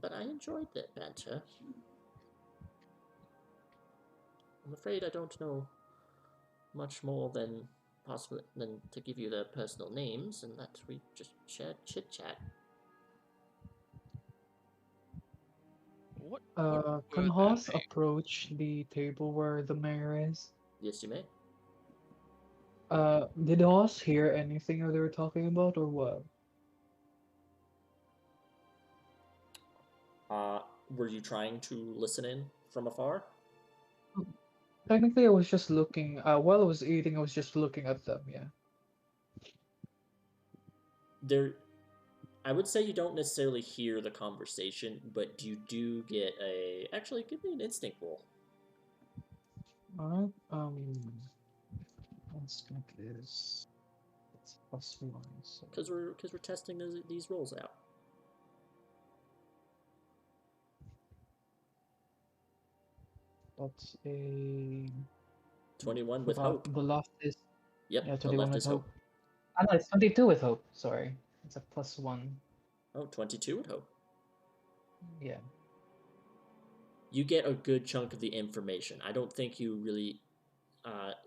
But I enjoyed their banter. I'm afraid I don't know much more than to give you their personal names, and that we just chit-chat. What Can were Hoss the names? approach the table where the mayor is? Yes, you may. Did Hoss hear anything they were talking about, or what? Were you trying to listen in from afar? Technically, I was just looking. While I was eating, I was just looking at them. Yeah. I would say you don't necessarily hear the conversation, but you do get a. Actually, give me an instinct roll. Alright. Instinct is it's +1. So Because we're testing these rolls out. that's a 21 with hope. The left is Yep, yeah, the 21 left with is hope. Ah, no, it's 22 with hope. Sorry, it's a +1. Oh, 22 with hope. Yeah. You get a good chunk of the information. I don't think you really,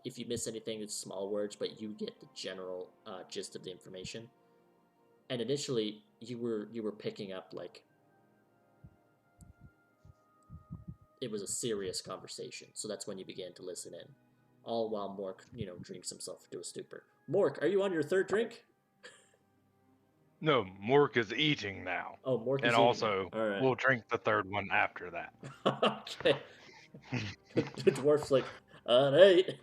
if you miss anything, it's small words, but you get the general gist of the information. And initially, you were picking up like it was a serious conversation, so that's when you began to listen in. All while Mork, drinks himself into a stupor. Mork, are you on your third drink? No, Mork is eating now. Oh, Mork is and eating. also, All right. we'll drink the third one after that. Okay. The dwarf's like, alright.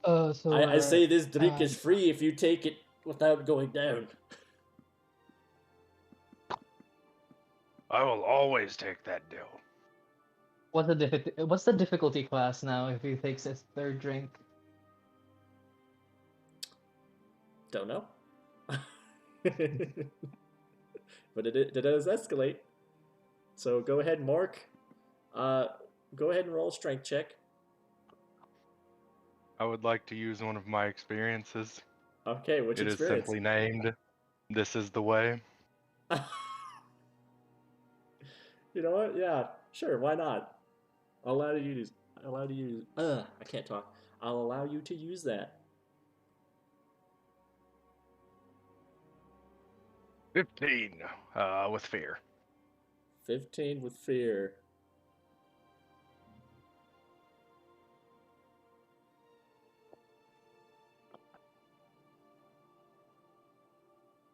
So I say this drink is free if you take it without going down. I will always take that deal. what's the difficulty class now if he takes his third drink? Don't know. But it does escalate. So go ahead, Mork. Go ahead and roll a strength check. I would like to use one of my experiences. Okay, which It experience? is simply named This is the Way. You know what? Yeah, sure. Why not? I'll allow you to use. I allow you to use. I can't talk. I'll allow you to use that. 15 with fear. 15 with fear.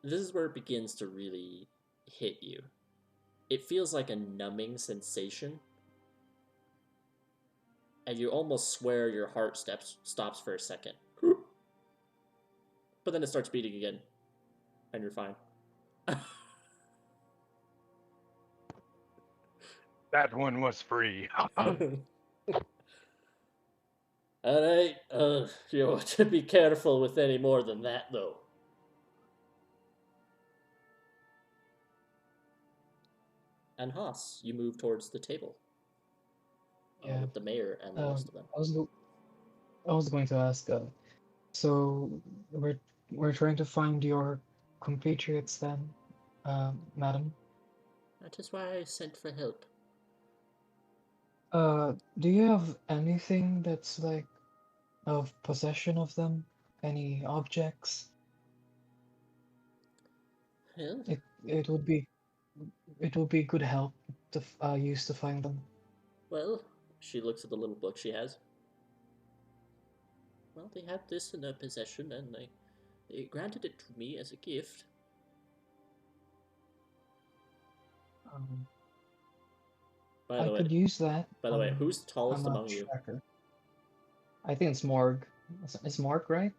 This is where it begins to really hit you. It feels like a numbing sensation, and you almost swear your heart stops for a second. But then it starts beating again, and you're fine. That one was free. Alright, you want to be careful with any more than that, though. And Haas, you move towards the table. Yeah. With the mayor and the rest of them. I was going to ask. So we're trying to find your compatriots then, madam. That is why I sent for help. Do you have anything that's like of possession of them? Any objects? Well, It would be good help to use to find them. well, she looks at the little book she has. Well, they had this in their possession, and they granted it to me as a gift. By the I way, could use that. By the way, who's tallest I'm a among you? tracker. I think it's Morg. It's Morg, right?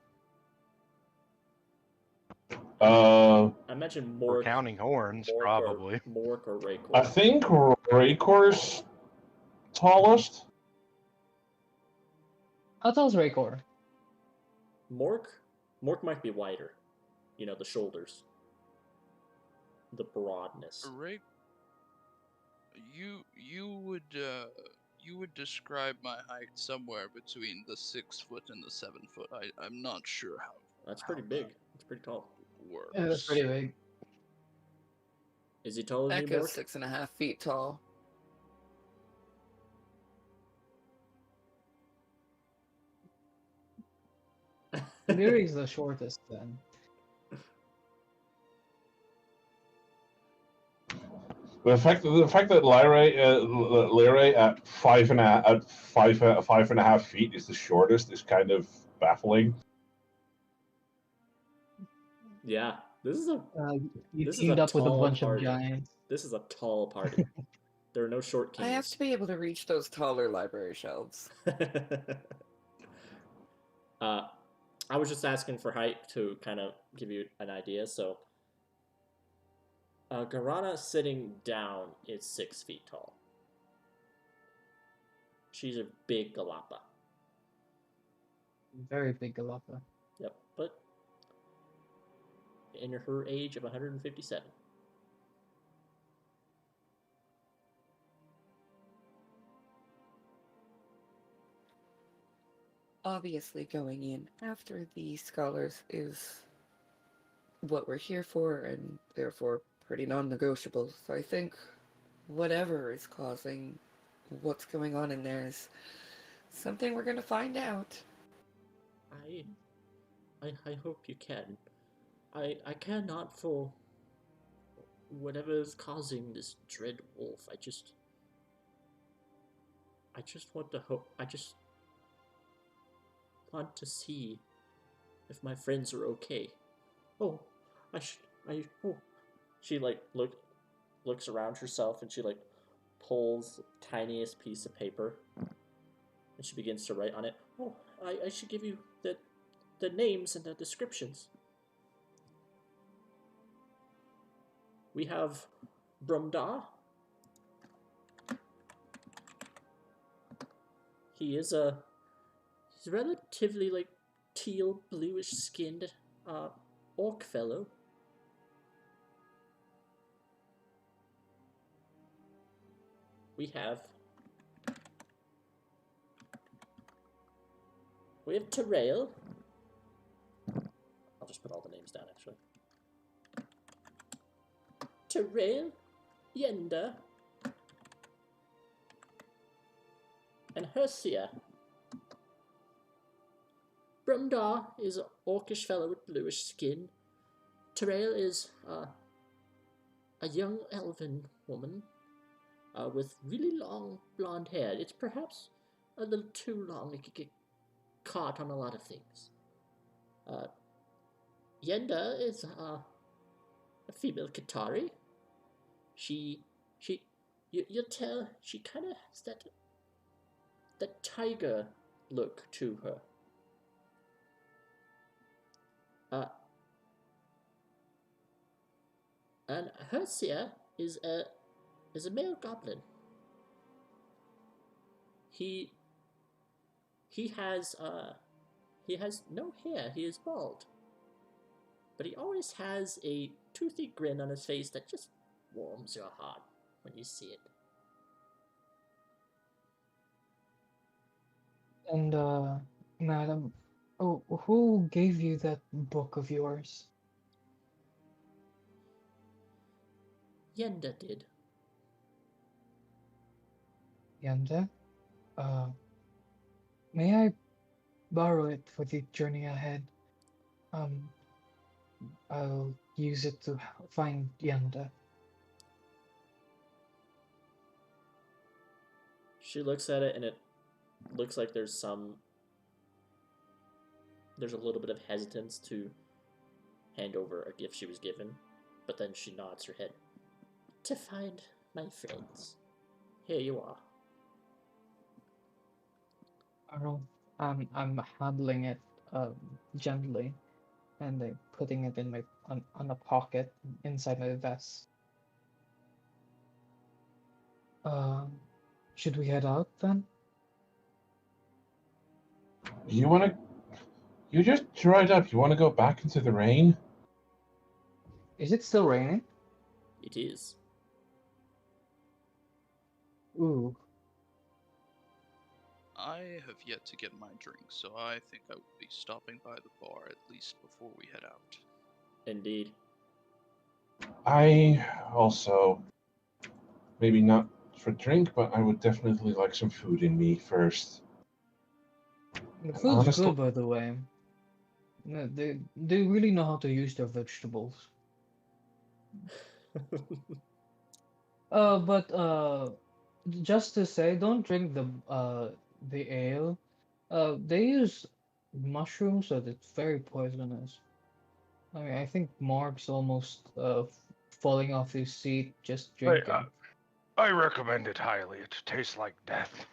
Uh, I mentioned We're Mork. counting horns, probably. Mork or Raycor. I think Raycor's tallest. How tall is Raycor? Mork might be wider. You know, the shoulders. The broadness. Ray, you would describe my height somewhere between the 6 foot and the 7 foot. I'm not sure how. That's pretty big. That's pretty tall. Works. Yeah, that's pretty big. Is he taller than you, Echo's Mork? 6.5 feet tall. Leary's the shortest then. The fact that Lyra at five and a half feet is the shortest is kind of baffling. Yeah, this is a You This is teamed a up with a tall bunch party. of giants. This is a tall party. There are no short kings. I have to be able to reach those taller library shelves. I was just asking for height to kind of give you an idea. So, Garana sitting down is 6 feet tall. She's a big Galapa. Very big Galapa. Yep, but in her age of 157. Obviously, going in after the scholars is what we're here for, and therefore pretty non-negotiable. So I think whatever is causing what's going on in there is something we're gonna find out. I hope you can. I cannot for whatever is causing this dread wolf. I just want to hope. I just want to see if my friends are okay. Oh, oh. She looks around herself and she pulls the tiniest piece of paper and she begins to write on it. Oh, I should give you the names and the descriptions. We have Brumda. He's relatively teal bluish skinned orc fellow. We have Terrail. I'll just put all the names down actually. Terrail, Yenda, And Hersia. Brumdar is an orcish fellow with bluish skin. Terrail is a young elven woman with really long blonde hair. It's perhaps a little too long. It could get caught on a lot of things. Yenda is a female Qatari. She, you tell she kind of has that tiger look to her. And Hersia is a male goblin. He has no hair. He is bald, but he always has a toothy grin on his face that just warms your heart when you see it. And madam, oh, who gave you that book of yours? Yenda did. Yanda? May I borrow it for the journey ahead? I'll use it to find Yanda. She looks at it, and it looks like there's a little bit of hesitance to hand over a gift she was given, but then she nods her head. To find my friends. Here you are. I'm handling it gently, and I'm putting it in my on a pocket inside my vest. Should we head out then? You just dried up. You want to go back into the rain? Is it still raining? It is. Ooh. I have yet to get my drink, so I think I will be stopping by the bar at least before we head out. Indeed. I also, maybe not for drink, but I would definitely like some food in me first. The And food's honestly, good, by the way. No, they really know how to use their vegetables. But just to say, don't drink the ale. They use mushrooms, so it's very poisonous. I mean, I think Mark's almost falling off his seat just drinking. I recommend it highly. It tastes like death.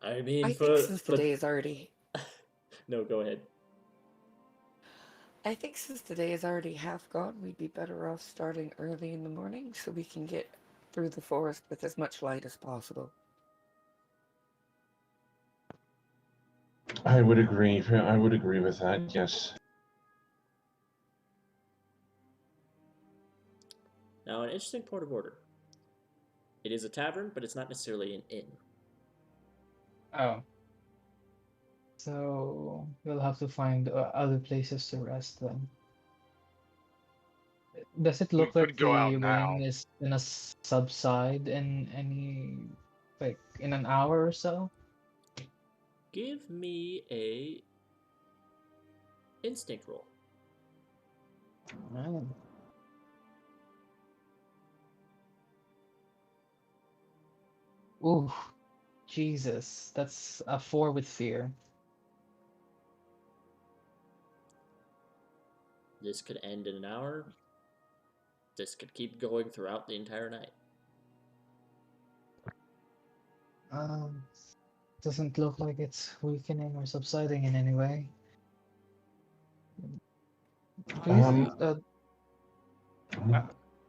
I mean, I think since the day is already No, go ahead. I think since the day is already half gone, we'd be better off starting early in the morning so we can get through the forest with as much light as possible. I would agree. I would agree with that. Yes. Now, an interesting point of order. It is a tavern, but it's not necessarily an inn. Oh. So we'll have to find other places to rest then. Does it We look could like go out the now. rain is gonna subside in like in an hour or so? Give me a instinct roll. Man. Ooh, Jesus, that's a 4 with fear. This could end in an hour. This could keep going throughout the entire night. Doesn't look like it's weakening or subsiding in any way. Do you think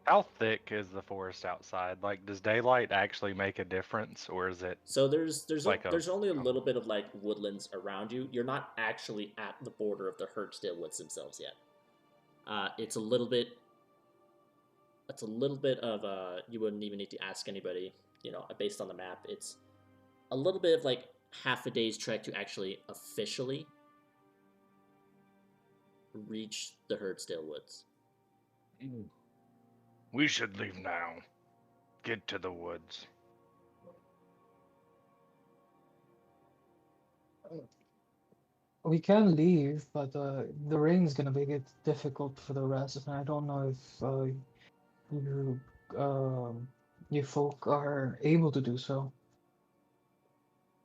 How thick is the forest outside? Like, does daylight actually make a difference, or is it? So there's Like there's only a little bit of like woodlands around you. You're not actually at the border of the Hertzdale Woods themselves yet. It's a little bit. It's a little bit of you wouldn't even need to ask anybody. Based on the map, it's a little bit of like half a day's trek to actually officially reach the Hertzdale Woods. We should leave now. Get to the woods. We can leave, but the rain's gonna make it difficult for the rest, and I don't know if you you folk are able to do so.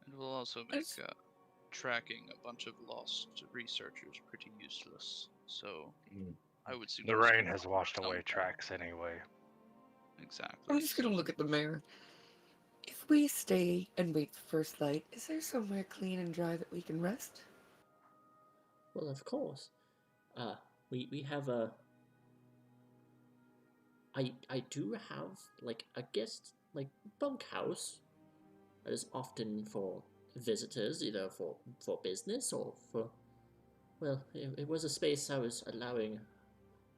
It will also make tracking a bunch of lost researchers pretty useless. So I would suggest The rain we has find washed away some- tracks anyway. Exactly. I'm just gonna look at the mayor. If we stay and wait for first light, is there somewhere clean and dry that we can rest? Well, of course. We have a. I do have like a guest bunkhouse that is often for visitors, either for business or for. Well, it was a space I was allowing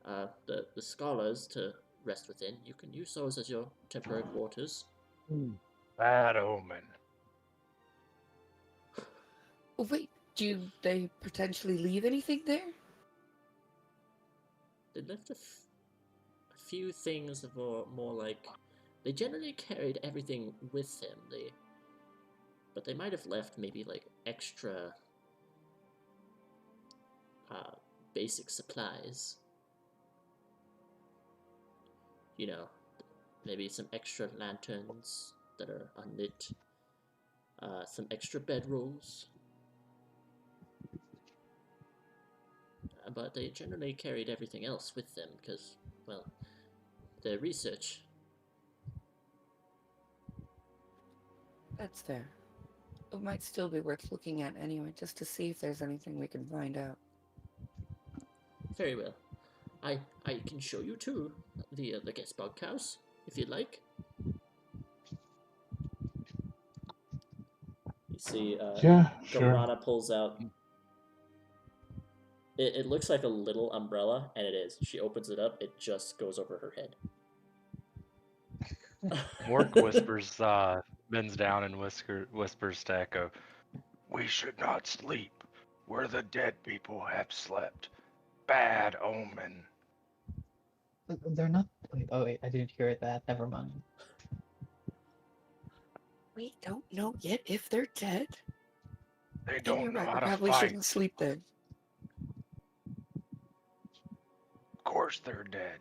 the scholars to rest within. You can use those as your temporary quarters. Bad omen. Oh, wait, do they potentially leave anything there? They left a few things that were more like. They generally carried everything with them. But they might have left maybe like extra basic supplies. You know, maybe some extra lanterns that are unlit, some extra bedrolls. But they generally carried everything else with them because, well, their research. That's fair. It might still be worth looking at anyway, just to see if there's anything we can find out. Very well. I can show you too the guest bunkhouse if you'd like. You see, Yeah, sure. Garana pulls out. It looks like a little umbrella, and it is. She opens it up. It just goes over her head. Mork whispers, bends down and whispers to Echo, "We should not sleep where the dead people have slept. Bad omen." They're not. Wait, oh wait, I didn't hear that. Never mind. We don't know yet if they're dead. They And don't you're know right, how we to probably fight. shouldn't sleep there. Of course they're dead.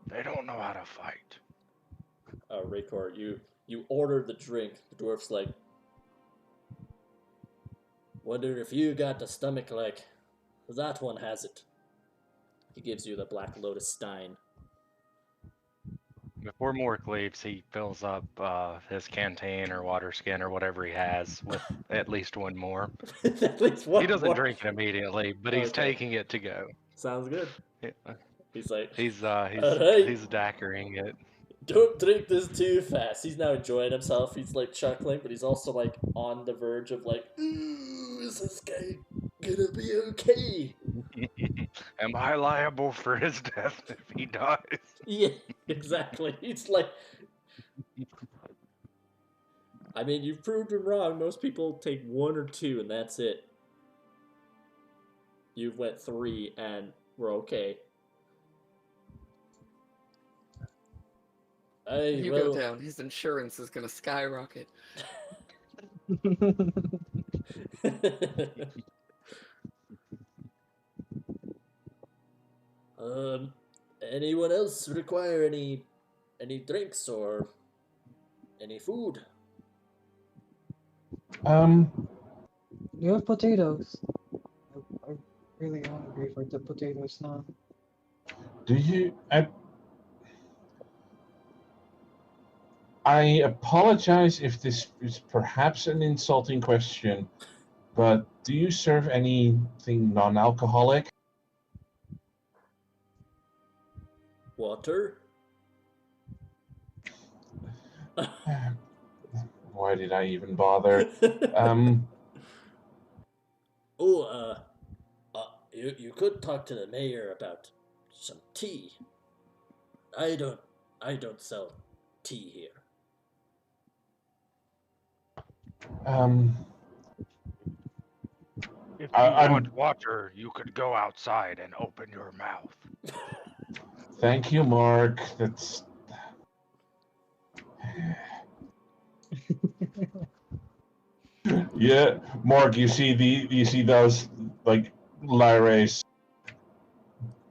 They don't know how to fight. Raycor, you order the drink. The dwarf's like, wonder if you got the stomach like that one has it. He gives you the Black Lotus Stein. Before Mork leaves, he fills up his canteen or water skin or whatever he has with at least one more. At least one He doesn't more. drink it immediately, but he's Okay. taking it to go. Sounds good. Yeah. He's like, He's Alright. he's daggering it. Don't drink this too fast. He's now enjoying himself. He's like chuckling, but he's also like on the verge of like, ooh, is this guy gonna be okay? Am I liable for his death if he dies? Yeah, exactly. It's like, I mean, you've proved him wrong. Most people take one or two, and that's it. You've went 3, and we're okay. If you go down, his insurance is gonna skyrocket. Anyone else require any drinks or any food? You have potatoes. I'm really hungry for the potatoes now. Do you? I apologize if this is perhaps an insulting question, but do you serve anything non-alcoholic? Water? Why did I even bother? You could talk to the mayor about some tea. I don't sell tea here. If you want water, you could go outside and open your mouth. Thank you, Mark. That's. Yeah, Mark. You see those like Lyra's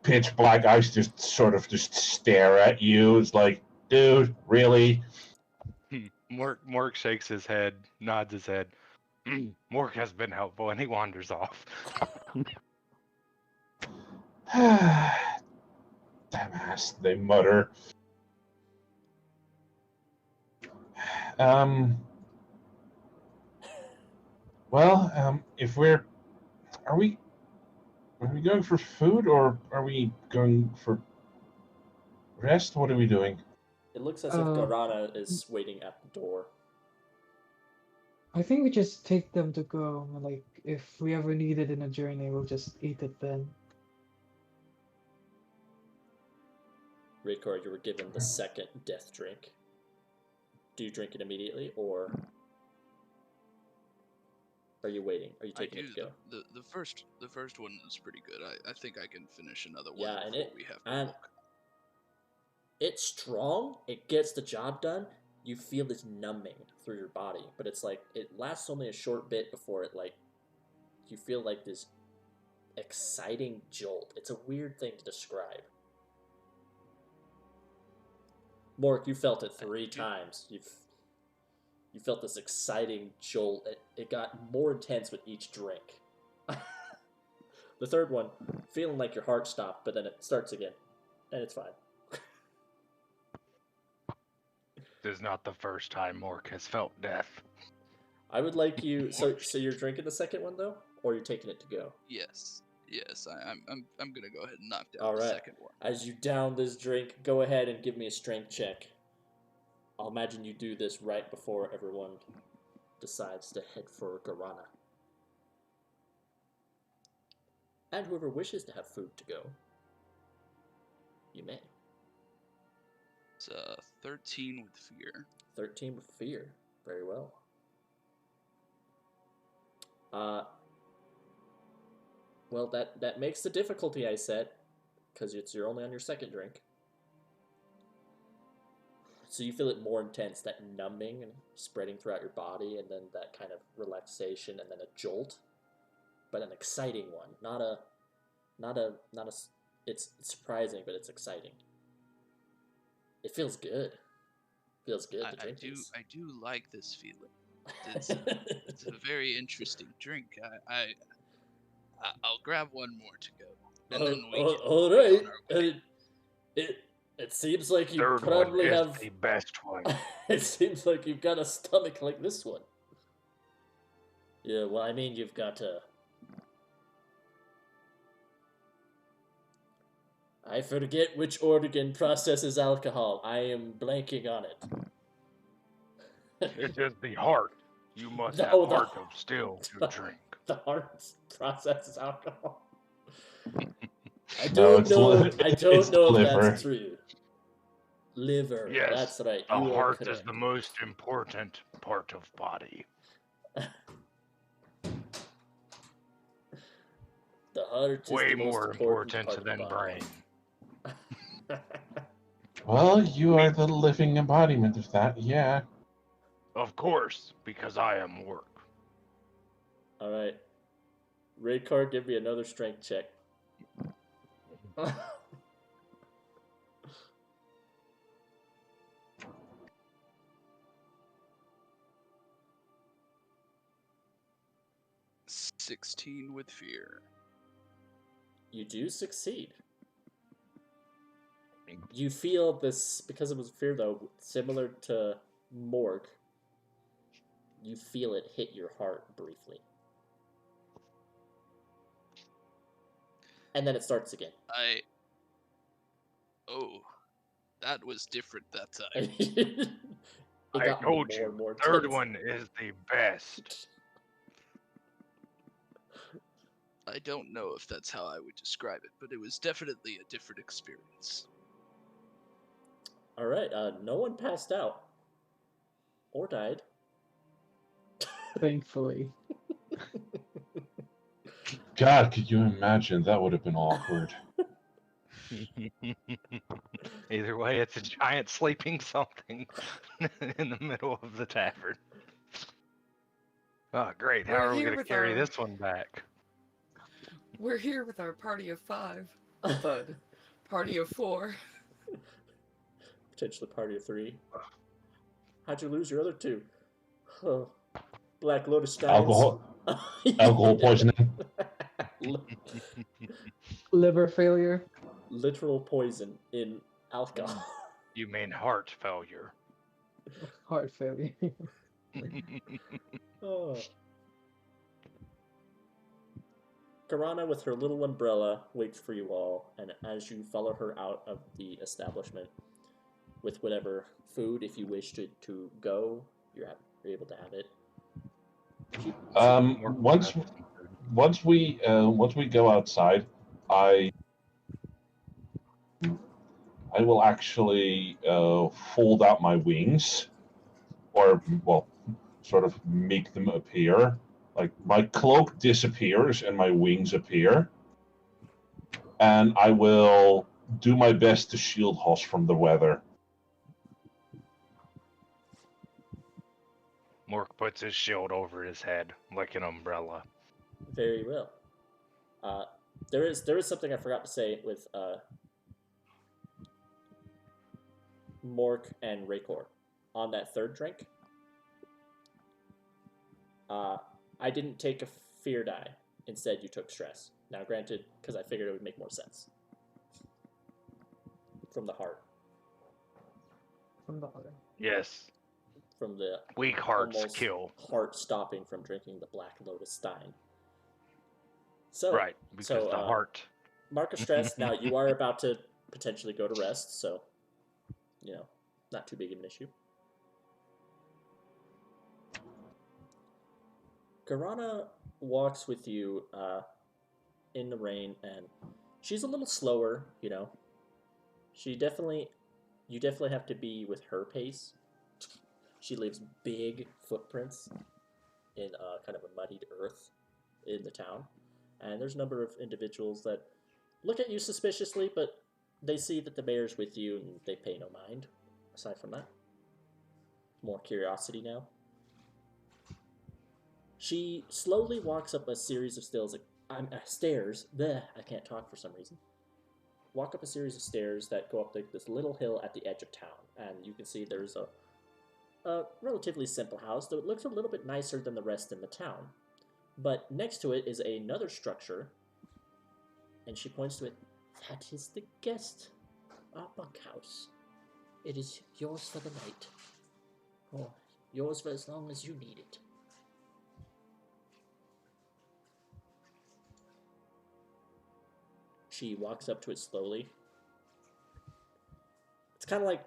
pitch black eyes just sort of just stare at you. It's like, dude, really? Mork shakes his head, nods his head. Mork has been helpful, and he wanders off. Dumbass, they mutter. If are we going for food or are we going for rest? What are we doing? It looks as if Garana is waiting at the door. I think we just take them to go. Like, if we ever need it in a journey, we'll just eat it then. Raycor, you were given the second death drink. Do you drink it immediately, or are you waiting? Are you taking it to go? The first one is pretty good. I think I can finish another one Yeah, before we have to walk. It's strong. It gets the job done. You feel this numbing through your body, but it's like it lasts only a short bit before it you feel like this exciting jolt. It's a weird thing to describe. Mork, you felt it 3 times. You felt this exciting jolt. It got more intense with each drink. The third one, feeling like your heart stopped, but then it starts again, and it's fine. This is not the first time Mork has felt death. I would like you. So you're drinking the second one though, or you're taking it to go? Yes. I'm gonna go ahead and knock down the second one. As you down this drink, go ahead and give me a strength check. I'll imagine you do this right before everyone decides to head for Garana. And whoever wishes to have food to go, you may. It's 13 with fear. 13 with fear. Very well. Well, that makes the difficulty I set, because you're only on your second drink. So you feel it more intense, that numbing and spreading throughout your body, and then that kind of relaxation, and then a jolt, but an exciting one, not a. It's surprising, but it's exciting. It feels good. Feels good to drink this. I do like this feeling. It's a very interesting drink. I'll grab one more to go, and then we can all be right. on our way. It seems like you Third probably one is have the best one. It seems like you've got a stomach like this one. Yeah, well, I mean, you've got a. I forget which organ processes alcohol. I am blanking on it. It is the heart. You must have heart of steel to drink. The heart processes alcohol. I don't know if that's true. Liver. Yes, that's right. The heart is the most important part of body. The heart is way the most more important part than brain. Well, you are the living embodiment of that, yeah. Of course, because I am work. All right. Raycard, give me another strength check. $16 with fear. You do succeed. You feel this, because it was fear though, similar to Morg. You feel it hit your heart briefly. And then it starts again. That was different that time. I told you, third one is the best. I don't know if that's how I would describe it, but it was definitely a different experience. All right, no one passed out. Or died. Thankfully. God, could you imagine? That would have been awkward. Either way, it's a giant sleeping something in the middle of the tavern. Oh, great. How We're are we here going to with carry our- this one back? We're here with our party of 5, but party of 4. Potentially party of 3. How'd you lose your other 2? Oh, Black Lotus Steins. Alcohol poisoning. Liver failure. Literal poison in alcohol. You mean heart failure. Heart failure. Oh. Karana, with her little umbrella, waits for you all, and as you follow her out of the establishment, with whatever food, if you wish to go, you're able to have it. Once we go outside, I will actually fold out my wings, or well, sort of make them appear. Like my cloak disappears and my wings appear, and I will do my best to shield Hoss from the weather. Mork puts his shield over his head like an umbrella. Very well. There is something I forgot to say with Mork and Raycor on that third drink. I didn't take a fear die. Instead, you took stress. Now, granted, because I figured it would make more sense. From the heart. From the other. Yes. From the weak hearts almost kill. Heart stopping from drinking the Black Lotus Stein. So, right, because the heart. Mark of stress. Now, you are about to potentially go to rest, so, not too big of an issue. Garana walks with you in the rain, and she's a little slower, You definitely have to be with her pace. She leaves big footprints in kind of a muddied earth in the town. And there's a number of individuals that look at you suspiciously, but they see that the mayor's with you, and they pay no mind. Aside from that, more curiosity now. She slowly walks up a series of stairs. I can't talk for some reason. Walk up a series of stairs that go up this little hill at the edge of town, and you can see there's a relatively simple house, though it looks a little bit nicer than the rest in the town. But next to it is another structure, and she points to it. That is the guest, our bunkhouse. It is yours for the night, or yours for as long as you need it. She walks up to it slowly. It's kind of like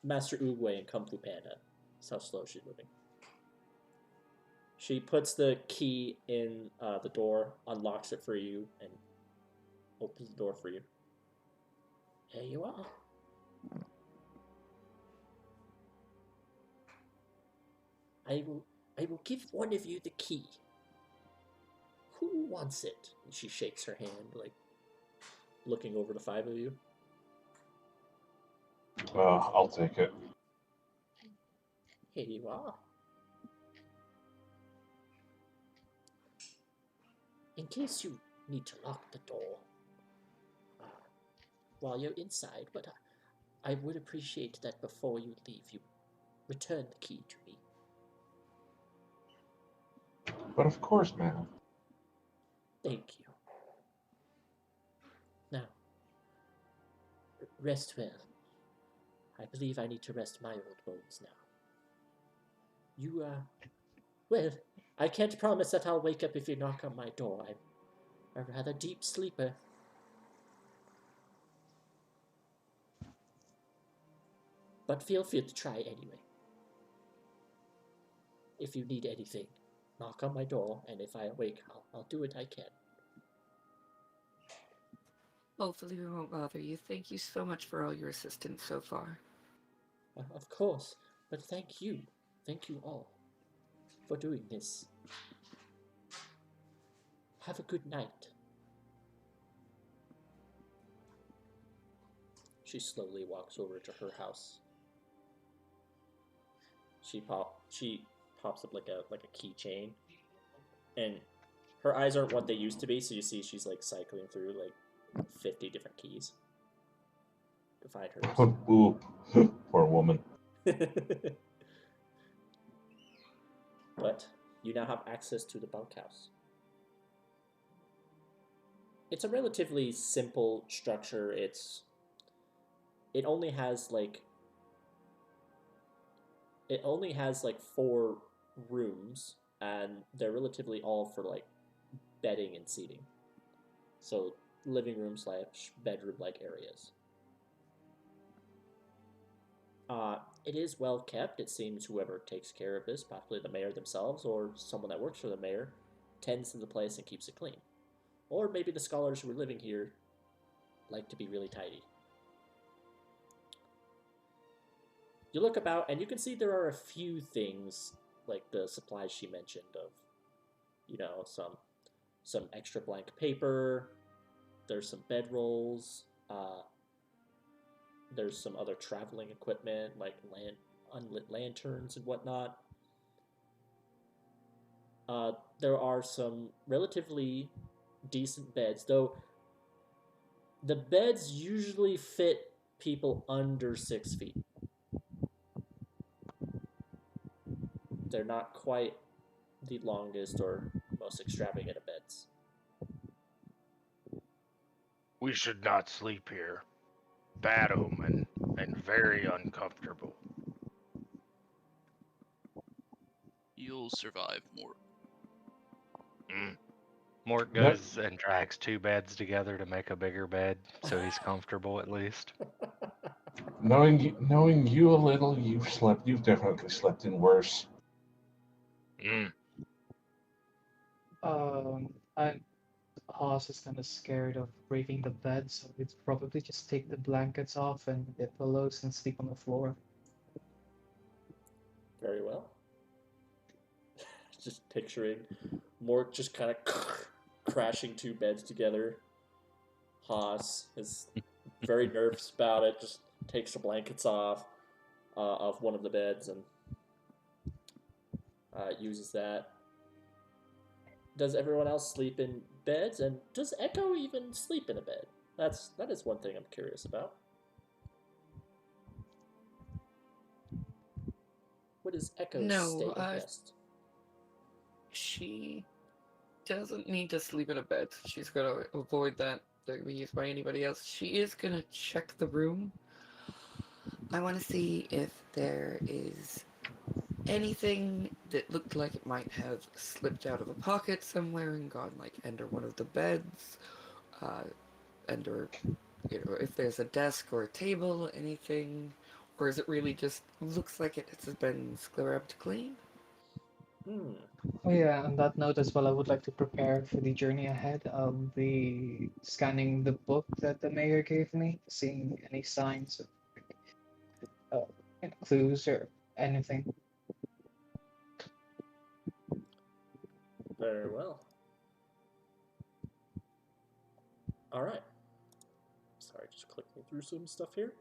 Master Oogway in Kung Fu Panda. That's how slow she's moving. She puts the key in the door, unlocks it for you, and opens the door for you. Here you are. I will give one of you the key. Who wants it? And she shakes her hand, looking over the 5 of you. I'll take it. Here you are. In case you need to lock the door while you're inside, but I would appreciate that before you leave, you return the key to me. But of course, ma'am. Thank you. Now, rest well. I believe I need to rest my old bones now. You, well, I can't promise that I'll wake up if you knock on my door. I'm a rather deep sleeper. But feel free to try anyway. If you need anything, knock on my door, and if I awake, I'll do what I can. Hopefully we won't bother you. Thank you so much for all your assistance so far. Of course, but thank you. Thank you all for doing this. Have a good night. She slowly walks over to her house. She pops up like a keychain, and her eyes aren't what they used to be. So you see, she's like cycling through like 50 different keys to find hers. Ooh, poor woman. But you now have access to the bunkhouse. It's a relatively simple structure. It only has like 4 rooms, and they're relatively all for like bedding and seating. So living room / bedroom like areas. It is well kept. It seems whoever takes care of this, possibly the mayor themselves or someone that works for the mayor, tends to the place and keeps it clean. Or maybe the scholars who are living here like to be really tidy. You look about and you can see there are a few things like the supplies she mentioned of, some extra blank paper. There's some bedrolls. There's some other traveling equipment like unlit lanterns and whatnot. There are some relatively decent beds, though the beds usually fit people under 6 feet. They're not quite the longest or most extravagant of beds. We should not sleep here. Bad omen and very uncomfortable. You'll survive more. Mort goes and drags 2 beds together to make a bigger bed, so he's comfortable at least. Knowing you a little, you've definitely slept in worse. And Haas is kind of scared of breaking the bed, so we'd probably just take the blankets off and the pillows and sleep on the floor. Very well. Just picturing Mort just kind of crashing 2 beds together. Haas is very nervous about it, just takes the blankets off of one of the beds and uses that. Does everyone else sleep in beds? And does Echo even sleep in a bed? That is one thing I'm curious about. What is Echo's state of rest? She doesn't need to sleep in a bed. She's gonna avoid that be used by anybody else. She is gonna check the room. I want to see if there is anything that looked like it might have slipped out of a pocket somewhere and gone like under one of the beds, under, if there's a desk or a table, anything, or is it really just looks like it has been scrubbed clean? Oh yeah, on that note as well, I would like to prepare for the journey ahead. The scanning the book that the mayor gave me, seeing any signs of clues or anything. Very well. All right. Sorry, just clicking through some stuff here.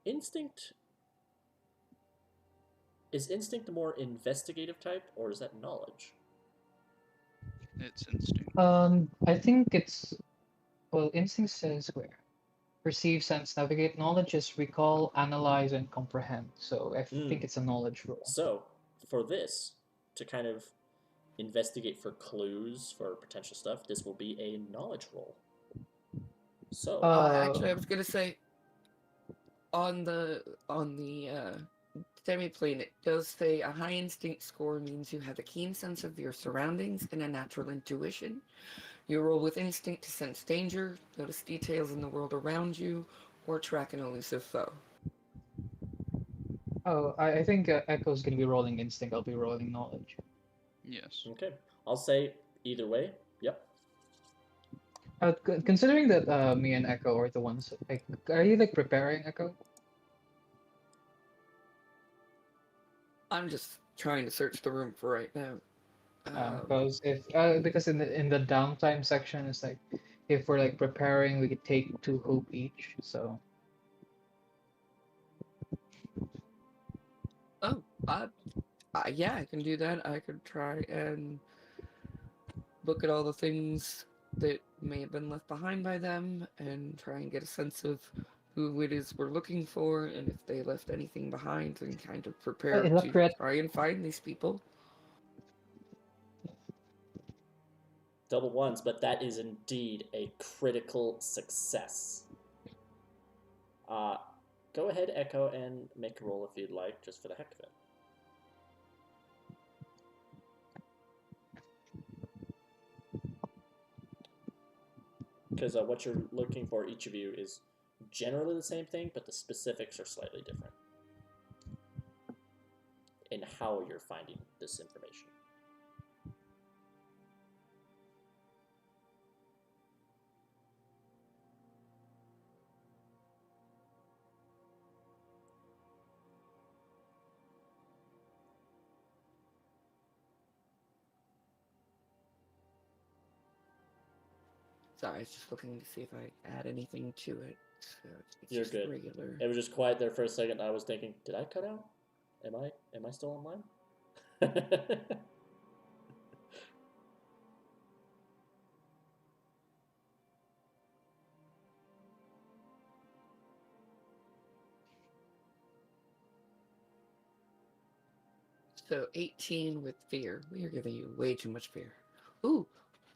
Instinct. Is instinct the more investigative type, or is that knowledge? It's instinct. I think it's, well, instinct says where? Perceive, sense, navigate. Knowledge is recall, analyze, and comprehend. So I think it's a knowledge roll. So, for this, to kind of investigate for clues for potential stuff, this will be a knowledge roll. So, actually, I was gonna say, on the semi-plane, it does say a high instinct score means you have a keen sense of your surroundings and a natural intuition. You roll with instinct to sense danger, notice details in the world around you, or track an elusive foe. Oh, I think Echo's gonna be rolling instinct. I'll be rolling knowledge. Yes. Okay. I'll say either way. Yep. Considering that me and Echo are the ones, like, are you like preparing Echo? I'm just trying to search the room for right now. Because because in the downtime section, it's like if we're like preparing, we could take 2 hope each. So Oh, yeah, I can do that. I could try and look at all the things that may have been left behind by them and try and get a sense of who it is we're looking for and if they left anything behind and kind of prepare to Illiterate. try and find these people. Double ones, but that is indeed a critical success. Go ahead, Echo, and make a roll if you'd like, just for the heck of it. Because what you're looking for, each of you, is generally the same thing, but the specifics are slightly different in how you're finding this information. Sorry, I was just looking to see if I add anything to it. So it's You're just good. regular. It was just quiet there for a second. I was thinking, did I cut out? Am I still online? So 18 with fear. We are giving you way too much fear. Ooh,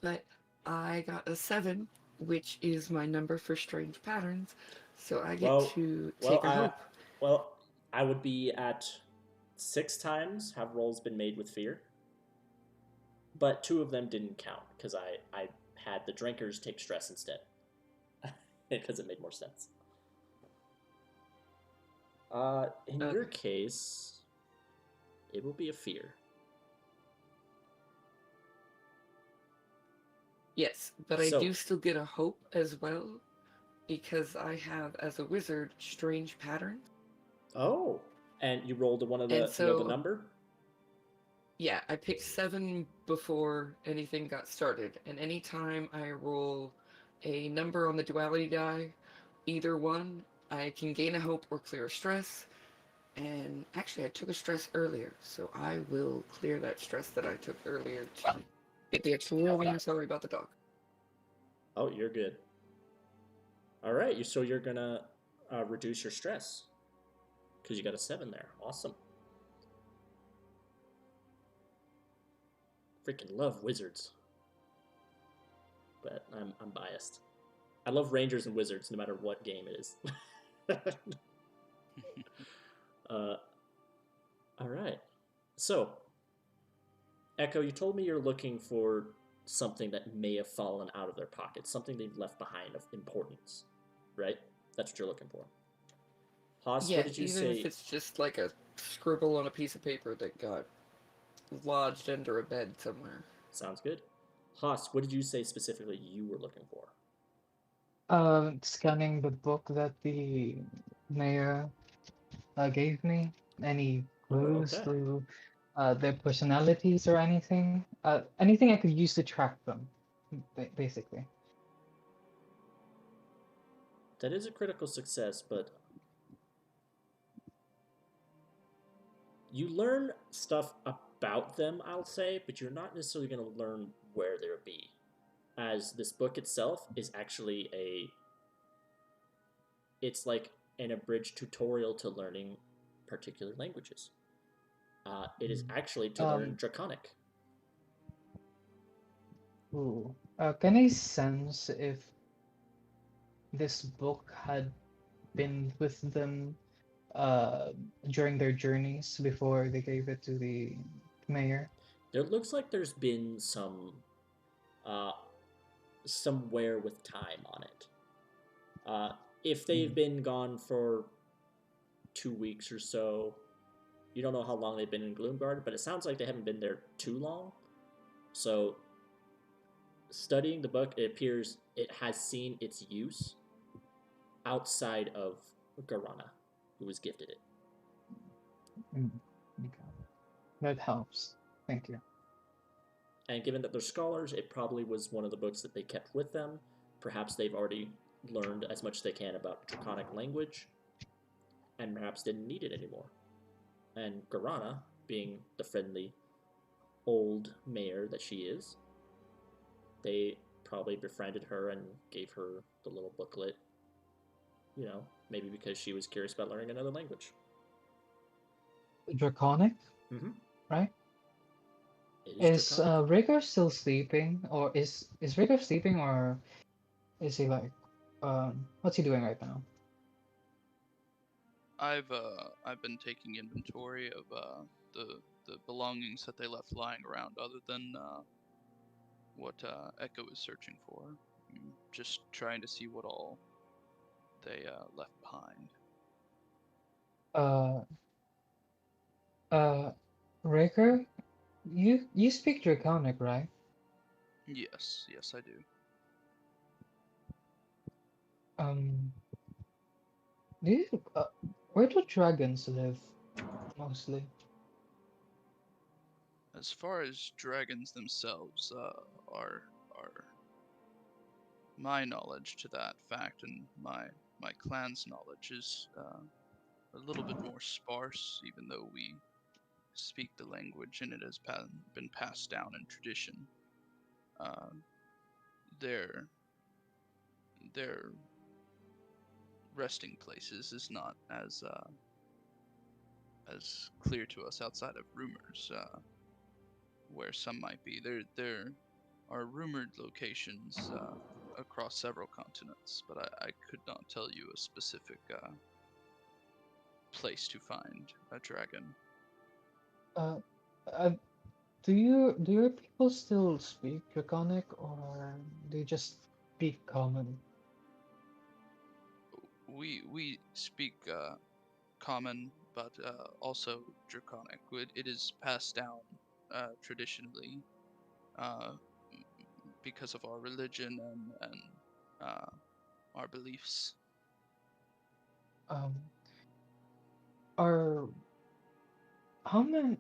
but I got a 7, which is my number for strange patterns. So I get to take a hope. I would be at 6 times have rolls been made with fear, but 2 of them didn't count because I had the drinkers take stress instead because it made more sense. In your case, it will be a fear. Yes, but I do still get a hope as well because I have, as a wizard, strange patterns. Oh, and you rolled one of the, And so, you know, the number? Yeah, I picked 7 before anything got started, and anytime I roll a number on the duality die, either one, I can gain a hope or clear a stress. And actually, I took a stress earlier, so I will clear that stress that I took earlier to get the extra roll. I'm sorry about the dog. Oh, you're good. All right, so you're gonna reduce your stress because you got a 7 there. Awesome. Freaking love wizards, but I'm biased. I love rangers and wizards no matter what game it is. All right. So, Echo, you told me you're looking for something that may have fallen out of their pockets, something they've left behind of importance, right? That's what you're looking for. Haas, Yeah, what did you even say? if it's just like a scribble on a piece of paper that got lodged under a bed somewhere. Sounds good. Haas, what did you say specifically you were looking for? Scanning the book that the mayor gave me. Any clues Okay. to their personalities or anything? Anything I could use to track them, basically. That is a critical success, but you learn stuff about them, I'll say, but you're not necessarily going to learn where they'll be. As this book itself is actually it's like an abridged tutorial to learning particular languages. It is actually to learn Draconic. Ooh. Can I sense if this book had been with them during their journeys before they gave it to the mayor? There looks like there's been some wear with time on it. If they've been gone for 2 weeks or so, you don't know how long they've been in Gloomguard, but it sounds like they haven't been there too long. So, studying the book, it appears it has seen its use outside of Garana, who was gifted it. Okay. That helps. Thank you. And given that they're scholars, it probably was one of the books that they kept with them. Perhaps they've already learned as much as they can about Draconic language, and perhaps didn't need it anymore. And Garana, being the friendly old mayor that she is, they probably befriended her and gave her the little booklet, maybe because she was curious about learning another language. Draconic, Mm-hmm. right? It is Is Draconic. Rigor still sleeping, or is Rigor sleeping, or is he like, what's he doing right now? I've been taking inventory of the belongings that they left lying around, other than what Echo is searching for. Just trying to see what all they left behind. Uh, Rigor, you speak Draconic, right? Yes, I do. Do you, where do dragons live mostly? As far as dragons themselves are my knowledge to that fact, and my clan's knowledge is a little bit more sparse, even though we speak the language and it has been passed down in tradition. Their resting places is not as clear to us outside of rumors, where some might be. There are rumored locations across several continents, but I could not tell you a specific place to find a dragon. Uh, uh, do your people still speak Draconic, or do you just speak Common? We speak common, but also draconic. It is passed down traditionally uh, because of our religion and our beliefs. Um, are how many?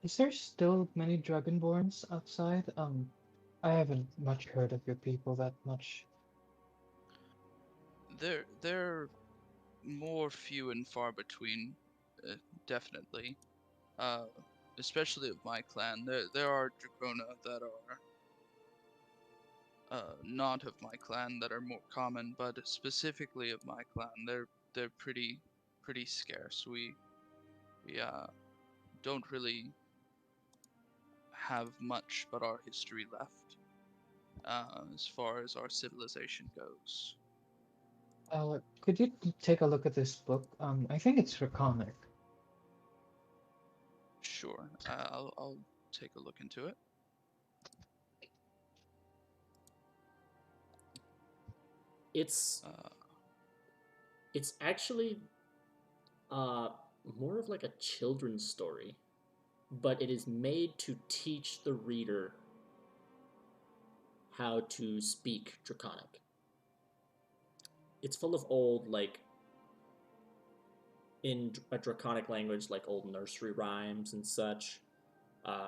Is there still many Dragonborns outside? I haven't much heard of your people that much. They're more few and far between, definitely. Uh, Especially of my clan. There are Dracona that are not of my clan that are more common, but specifically of my clan, they're pretty scarce. We don't really have much but our history left, as far as our civilization goes. Could you take a look at this book? I think it's Draconic. Sure, I'll take a look into it. It's Uh, it's actually uh, more of like a children's story, but it is made to teach the reader how to speak Draconic. It's full of old, like, in a Draconic language, like old nursery rhymes and such. Uh,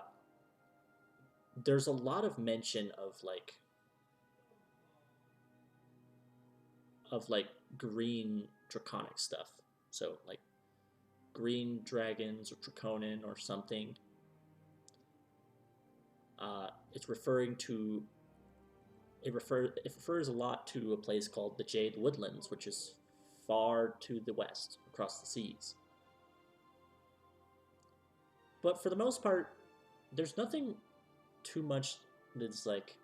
there's a lot of mention of green Draconic stuff. So, like, green dragons or Draconin or something. It's referring to it refers a lot to a place called the Jade Woodlands, which is far to the west across the seas. But for the most part, there's nothing too much that's like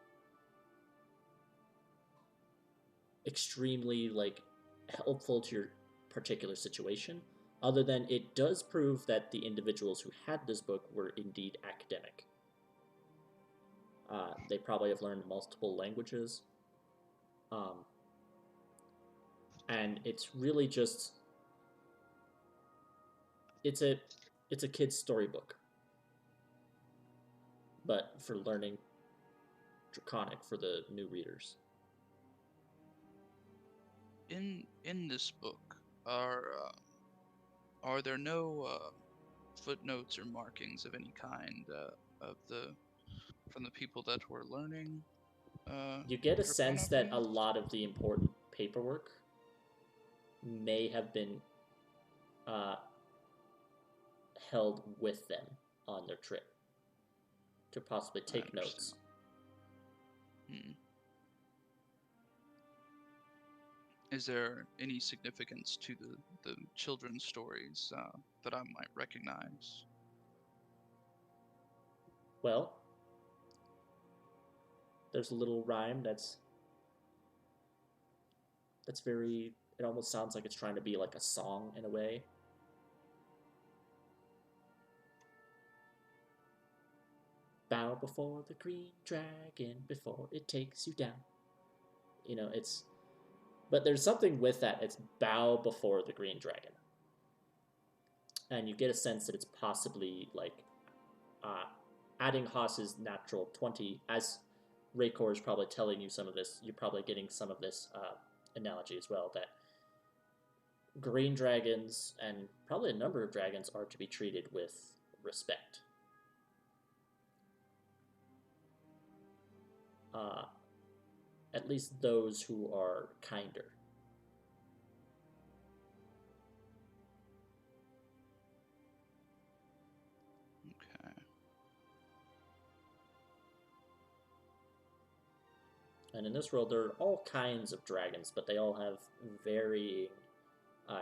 extremely like helpful to your particular situation, other than it does prove that the individuals who had this book were indeed academic. They probably have learned multiple languages. Um, and it's really just it's a it's a kid's storybook, but for learning Draconic for the new readers. in this book, are there no footnotes or markings of any kind of the from the people that were learning. You get a sense that a lot of the important paperwork may have been held with them on their trip to possibly take notes. Is there any significance to the children's stories that I might recognize? Well, there's a little rhyme that's very, it almost sounds like it's trying to be like a song in a way. Bow before the green dragon before it takes you down. You know, it's, but there's something with that. It's bow before the green dragon. And you get a sense that it's possibly like adding Haas's natural 20, as Raycor is probably telling you some of this, you're probably getting some of this analogy as well, that green dragons, and probably a number of dragons, are to be treated with respect. At least those who are kinder. Okay. And in this world, there are all kinds of dragons, but they all have varying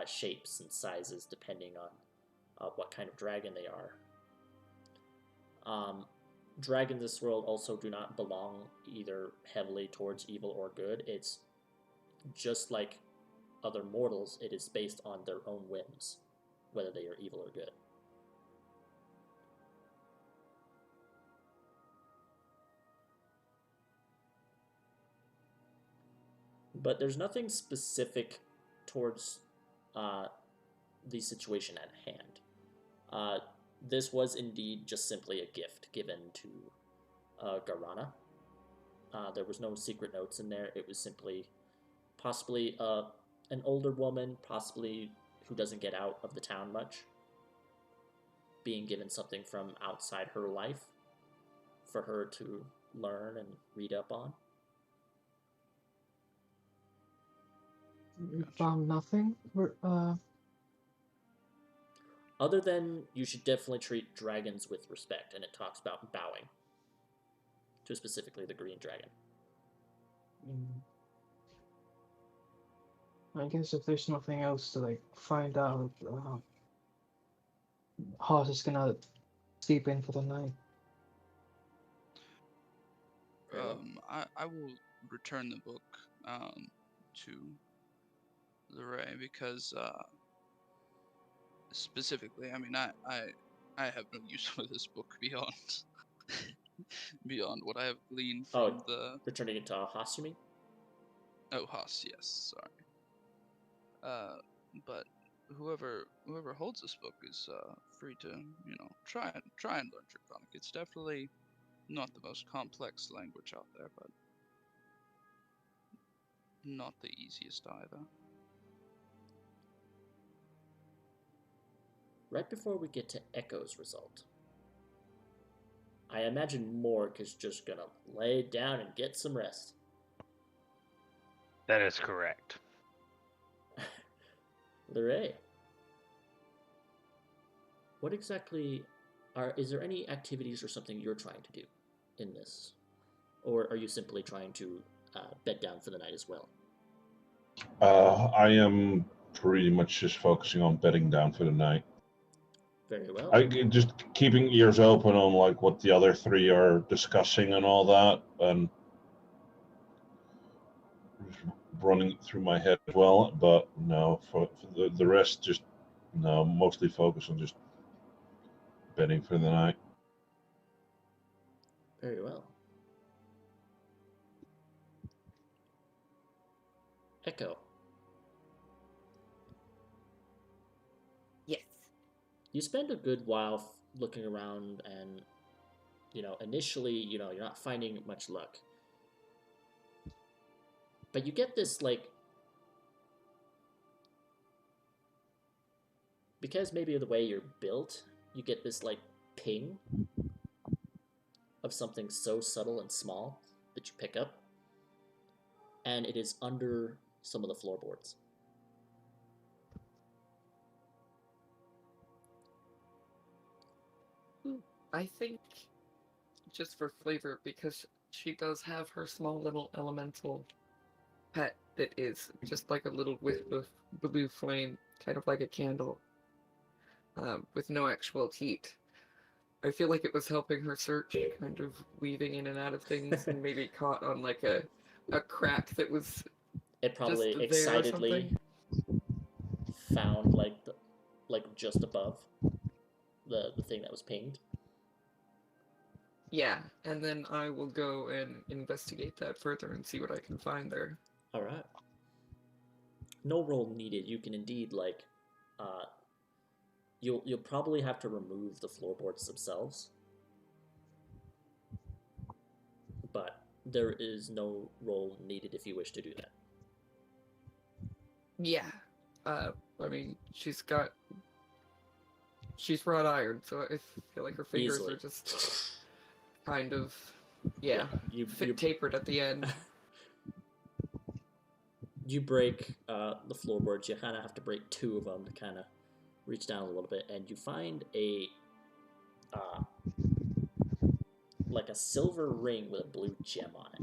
shapes and sizes depending on what kind of dragon they are. Dragons in this world also do not belong either heavily towards evil or good. It's just like other mortals, it is based on their own whims, whether they are evil or good. But there's nothing specific towards the situation at hand. This was indeed just simply a gift given to Garana. There was no secret notes in there. It was simply possibly an older woman, possibly who doesn't get out of the town much, being given something from outside her life for her to learn and read up on. You found nothing? Other than you should definitely treat dragons with respect, and it talks about bowing to specifically the green dragon. I guess if there's nothing else to like find out, Haas is gonna sleep in for the night. I will return the book to Luray because specifically, I mean, I have no use for this book beyond beyond what I have gleaned from the. Returning it to Haas, you mean? Oh, Haas, yes, sorry. But whoever holds this book is free to try and learn Draconic. It's definitely not the most complex language out there, but not the easiest either. Right before we get to Echo's result, I imagine Morg is just gonna lay down and get some rest. That is correct. Luray, what exactly is there any activities or something you're trying to do in this? Or are you simply trying to bed down for the night as well? I am pretty much just focusing on bedding down for the night. Very well. I just keeping ears open on like what the other three are discussing and all that, and running through my head as well. But no, for the rest, just no, mostly focus on just bedding for the night. Very well. Echo. Yes. You spend a good while looking around, and initially, you're not finding much luck. But you get this, like, because maybe of the way you're built, you get this, like, ping of something so subtle and small that you pick up, and it is under some of the floorboards. I think, just for flavor, because she does have her small little elemental pet that is just like a little wisp of blue flame, kind of like a candle, with no actual heat. I feel like it was helping her search, kind of weaving in and out of things, and maybe caught on like a crack that was It probably just there or excitedly something. found like just above the thing that was pinged. Yeah, and then I will go and investigate that further and see what I can find there. All right. No roll needed. You can indeed you'll probably have to remove the floorboards themselves, but there is no roll needed if you wish to do that. Yeah, I mean, she's wrought iron, so I feel like her fingers Easily. are just kind of, yeah, you tapered at the end. You break the floorboards. You kind of have to break two of them to kind of reach down a little bit, and you find a like a silver ring with a blue gem on it.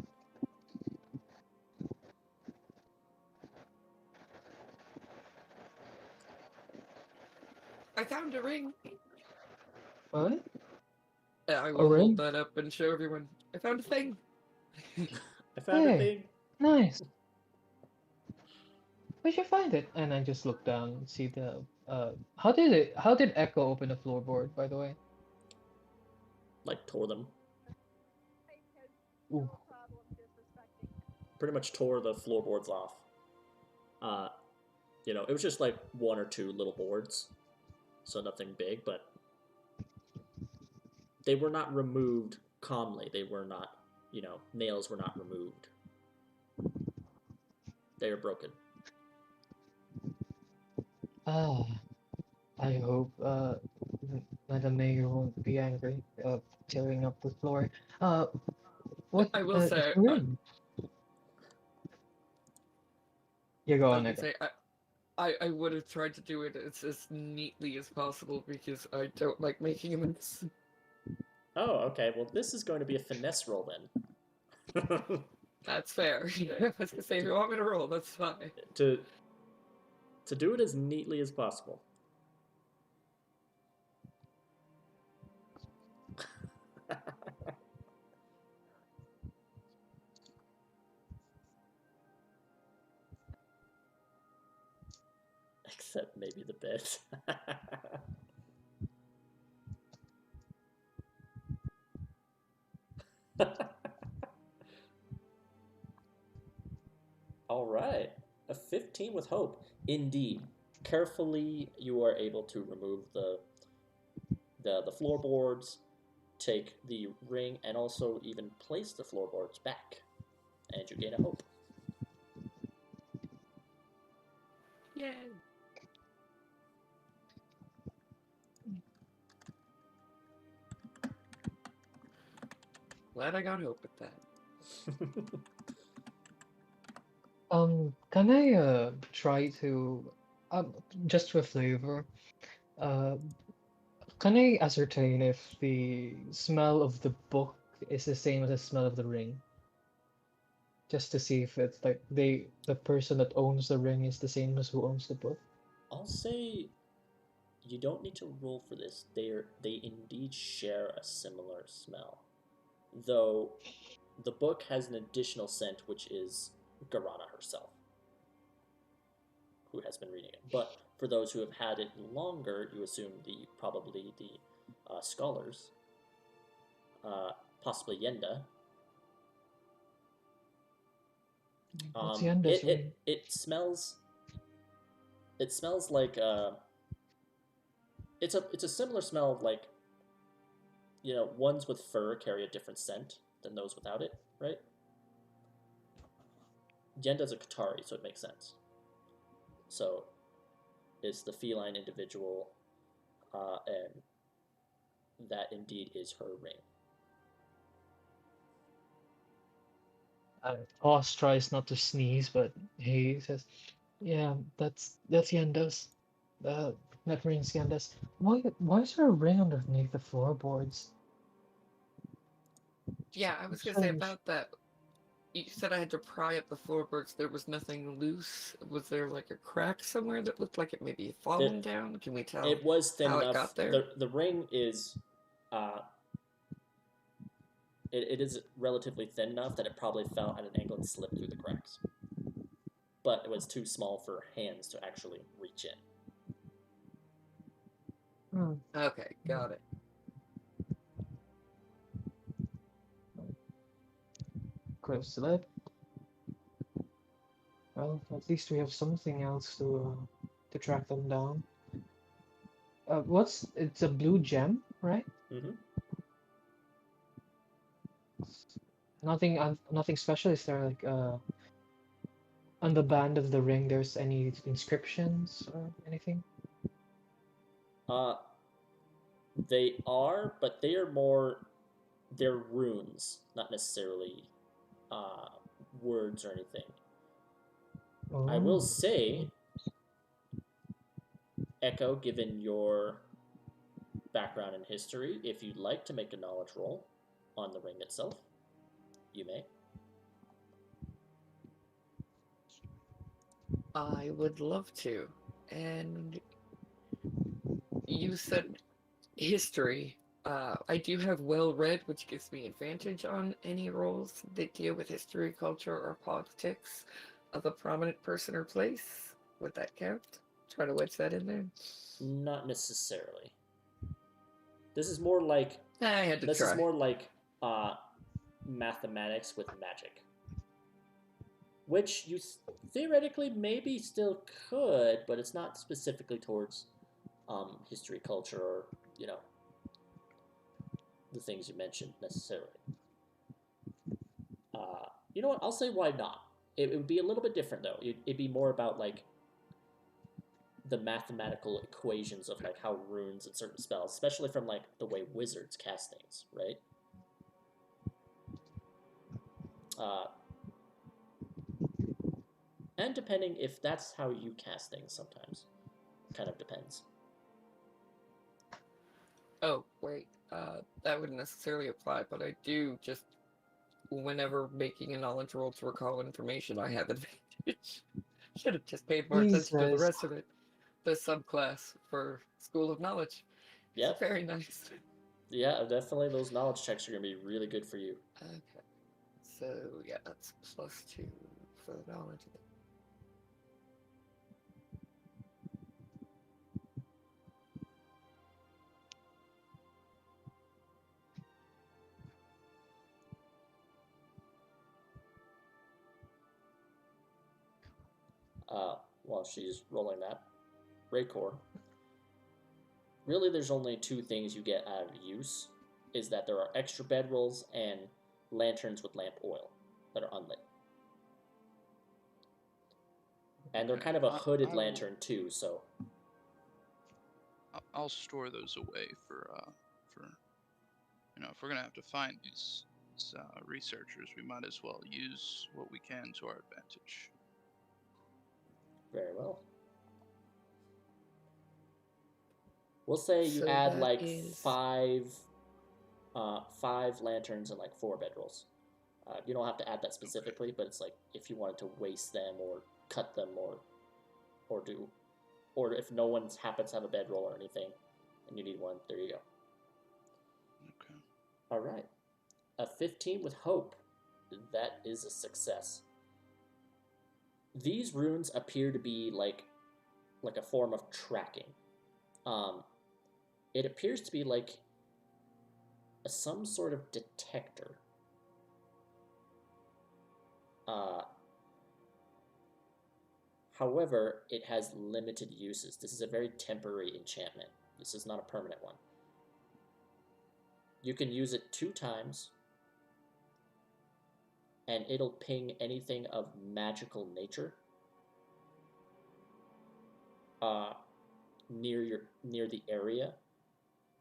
I found a ring. What? I will ring? hold that up and show everyone. I found a thing. I found a Hey. thing. Nice. Where'd you find it? And I just look down and see the how did Echo open the floorboard, by the way? Like tore them. Ooh. Pretty much tore the floorboards off. It was just like one or two little boards, so nothing big, but they were not removed calmly. They were not, nails were not removed. They are broken. I hope Madam Mayor won't be angry tearing up the floor. What I will is say, the ring? You go I on, can Echo. say I would have tried to do it as neatly as possible because I don't like making a mess. Oh, okay. Well, this is going to be a finesse roll then. That's fair. I was gonna say, if you want me to roll, that's fine. to do it as neatly as possible. Except maybe the bed. All right. A 15 with hope. Indeed. Carefully, you are able to remove the floorboards, take the ring, and also even place the floorboards back. And you gain a hope. Yay! Glad I got hope with that. Can I try to just for flavor, can I ascertain if the smell of the book is the same as the smell of the ring? Just to see if it's like the person that owns the ring is the same as who owns the book. I'll say you don't need to roll for this. They indeed share a similar smell. Though the book has an additional scent, which is Garana herself, who has been reading it. But for those who have had it longer, you assume probably the scholars, possibly Yenda. What's Yenda's ring? It smells. It smells like it's a similar smell of like, ones with fur carry a different scent than those without it, right? Yenda's a Qatari, so it makes sense. So, it's the feline individual, and that indeed is her ring. Oz tries not to sneeze, but he says, "Yeah, that's Yenda's. That ring's Yenda's. Why is there a ring underneath the floorboards? Yeah, I was It's gonna say strange." about that. You said I had to pry up the floorboards. There was nothing loose. Was there like a crack somewhere that looked like it may be fallen down? Can we tell It was thin how it enough. got there? The ring is, it is relatively thin enough that it probably fell at an angle and slipped through the cracks. But it was too small for hands to actually reach in. Hmm. Okay, got it. Close to that. Well, at least we have something else to track them down. It's a blue gem, right? Mm-hmm. Nothing special. Is there like on the band of the ring? There's any inscriptions or anything? They are, but they are more, they're runes, not necessarily words or anything. I will Oh, say, Echo, given your background in history, if you'd like to make a knowledge roll on the ring itself, you may. I would love to. And you said history. I do have well read, which gives me advantage on any roles that deal with history, culture, or politics of a prominent person or place. Would that count? Try to wedge that in there. Not necessarily. This is more like I had to this try. is more like mathematics with magic, which you theoretically maybe still could, but it's not specifically towards history, culture, or the things you mentioned necessarily. You know what? I'll say why not. It would be a little bit different though. It'd be more about like the mathematical equations of like how runes and certain spells, especially from like the way wizards cast things, right? And depending if that's how you cast things, sometimes kind of depends. Oh, wait. That wouldn't necessarily apply, but I do just, whenever making a knowledge roll to recall information, I have advantage. Should have just paid more attention to the Jesus. rest of it. The subclass for School of Knowledge. It's Yep. very nice. Yeah, definitely those knowledge checks are going to be really good for you. Okay. So, yeah, that's +2 for the knowledge. While she's rolling that, Raycor. Really, there's only two things you get out of use, is that there are extra bedrolls and lanterns with lamp oil that are unlit. And they're kind of a hooded lantern too, so. I'll store those away for if we're gonna have to find these researchers, we might as well use what we can to our advantage. Very well. We'll say you So add that like is- five lanterns and like 4 bedrolls. You don't have to add that specifically, but it's like if you wanted to waste them or cut them or if no one happens to have a bedroll or anything, and you need one, there you go. Okay. All right, a 15 with hope. That is a success. These runes appear to be like a form of tracking. It appears to be like some sort of detector. However, it has limited uses. This is a very temporary enchantment. This is not a permanent one. You can use it 2 times, and it'll ping anything of magical nature near the area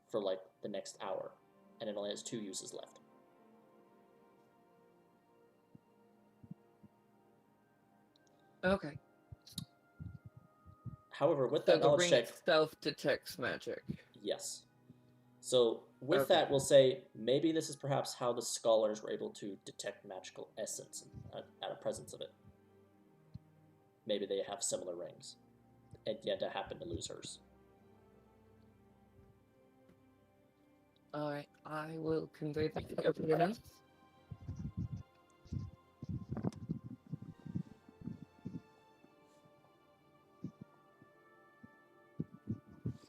for like the next hour, and it only has 2 uses left. Okay. However, with So that the knowledge ring check, itself detects magic. yes. So with Okay. that, we'll say maybe this is perhaps how the scholars were able to detect magical essence at a presence of it. Maybe they have similar rings, and yet I happen to lose hers. Alright, I will convey that to everyone else.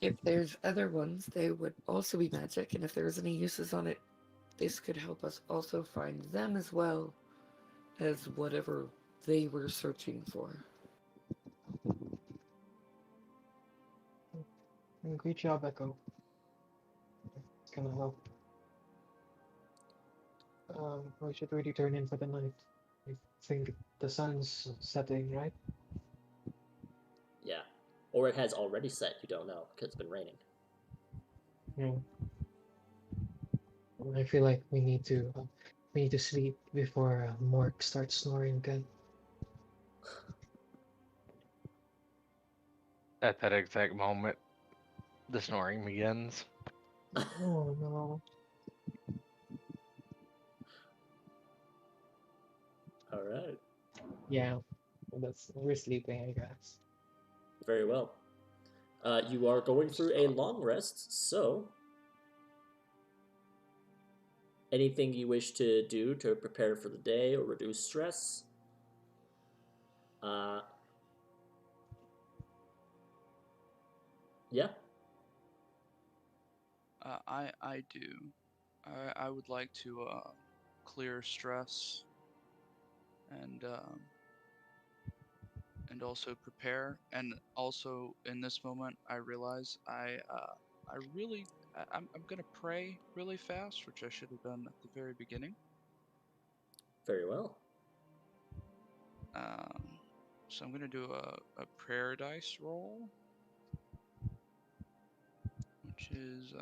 If there's other ones, they would also be magic, and if there's any uses on it, this could help us also find them as well as whatever they were searching for. Great job, Echo. It's gonna help. We should really turn in for the night. I think the sun's setting, right? Yeah. Or it has already set, you don't know, because it's been raining. Yeah. I feel like we need to sleep before Mork starts snoring again. At that exact moment, the snoring begins. Oh no. All right. Yeah, we're sleeping, I guess. Very well. You are going through a long rest, so anything you wish to do to prepare for the day or reduce stress? Yeah. I do. I would like to clear stress and also prepare. And also in this moment, I realize I'm gonna pray really fast, which I should have done at the very beginning. Very well. So I'm gonna do a prayer dice roll, which is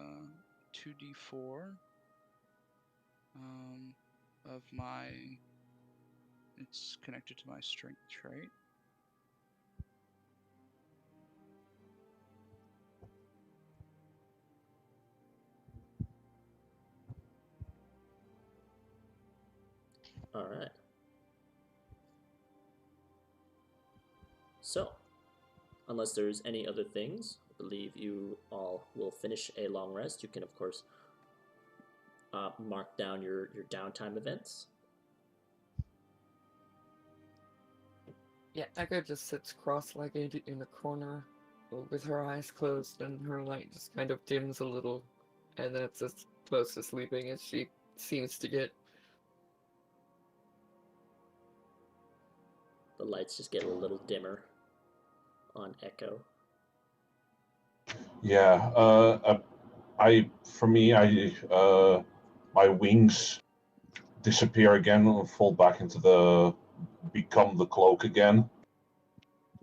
2d4 of my. It's connected to my strength trait. All right. So, unless there's any other things, I believe you all will finish a long rest. You can, of course, mark down your downtime events. Yeah, Echo just sits cross-legged in a corner with her eyes closed, and her light just kind of dims a little, and that's as close to sleeping as she seems to get. The lights just get a little dimmer on Echo. Yeah. My wings disappear again and fall back into become the cloak again.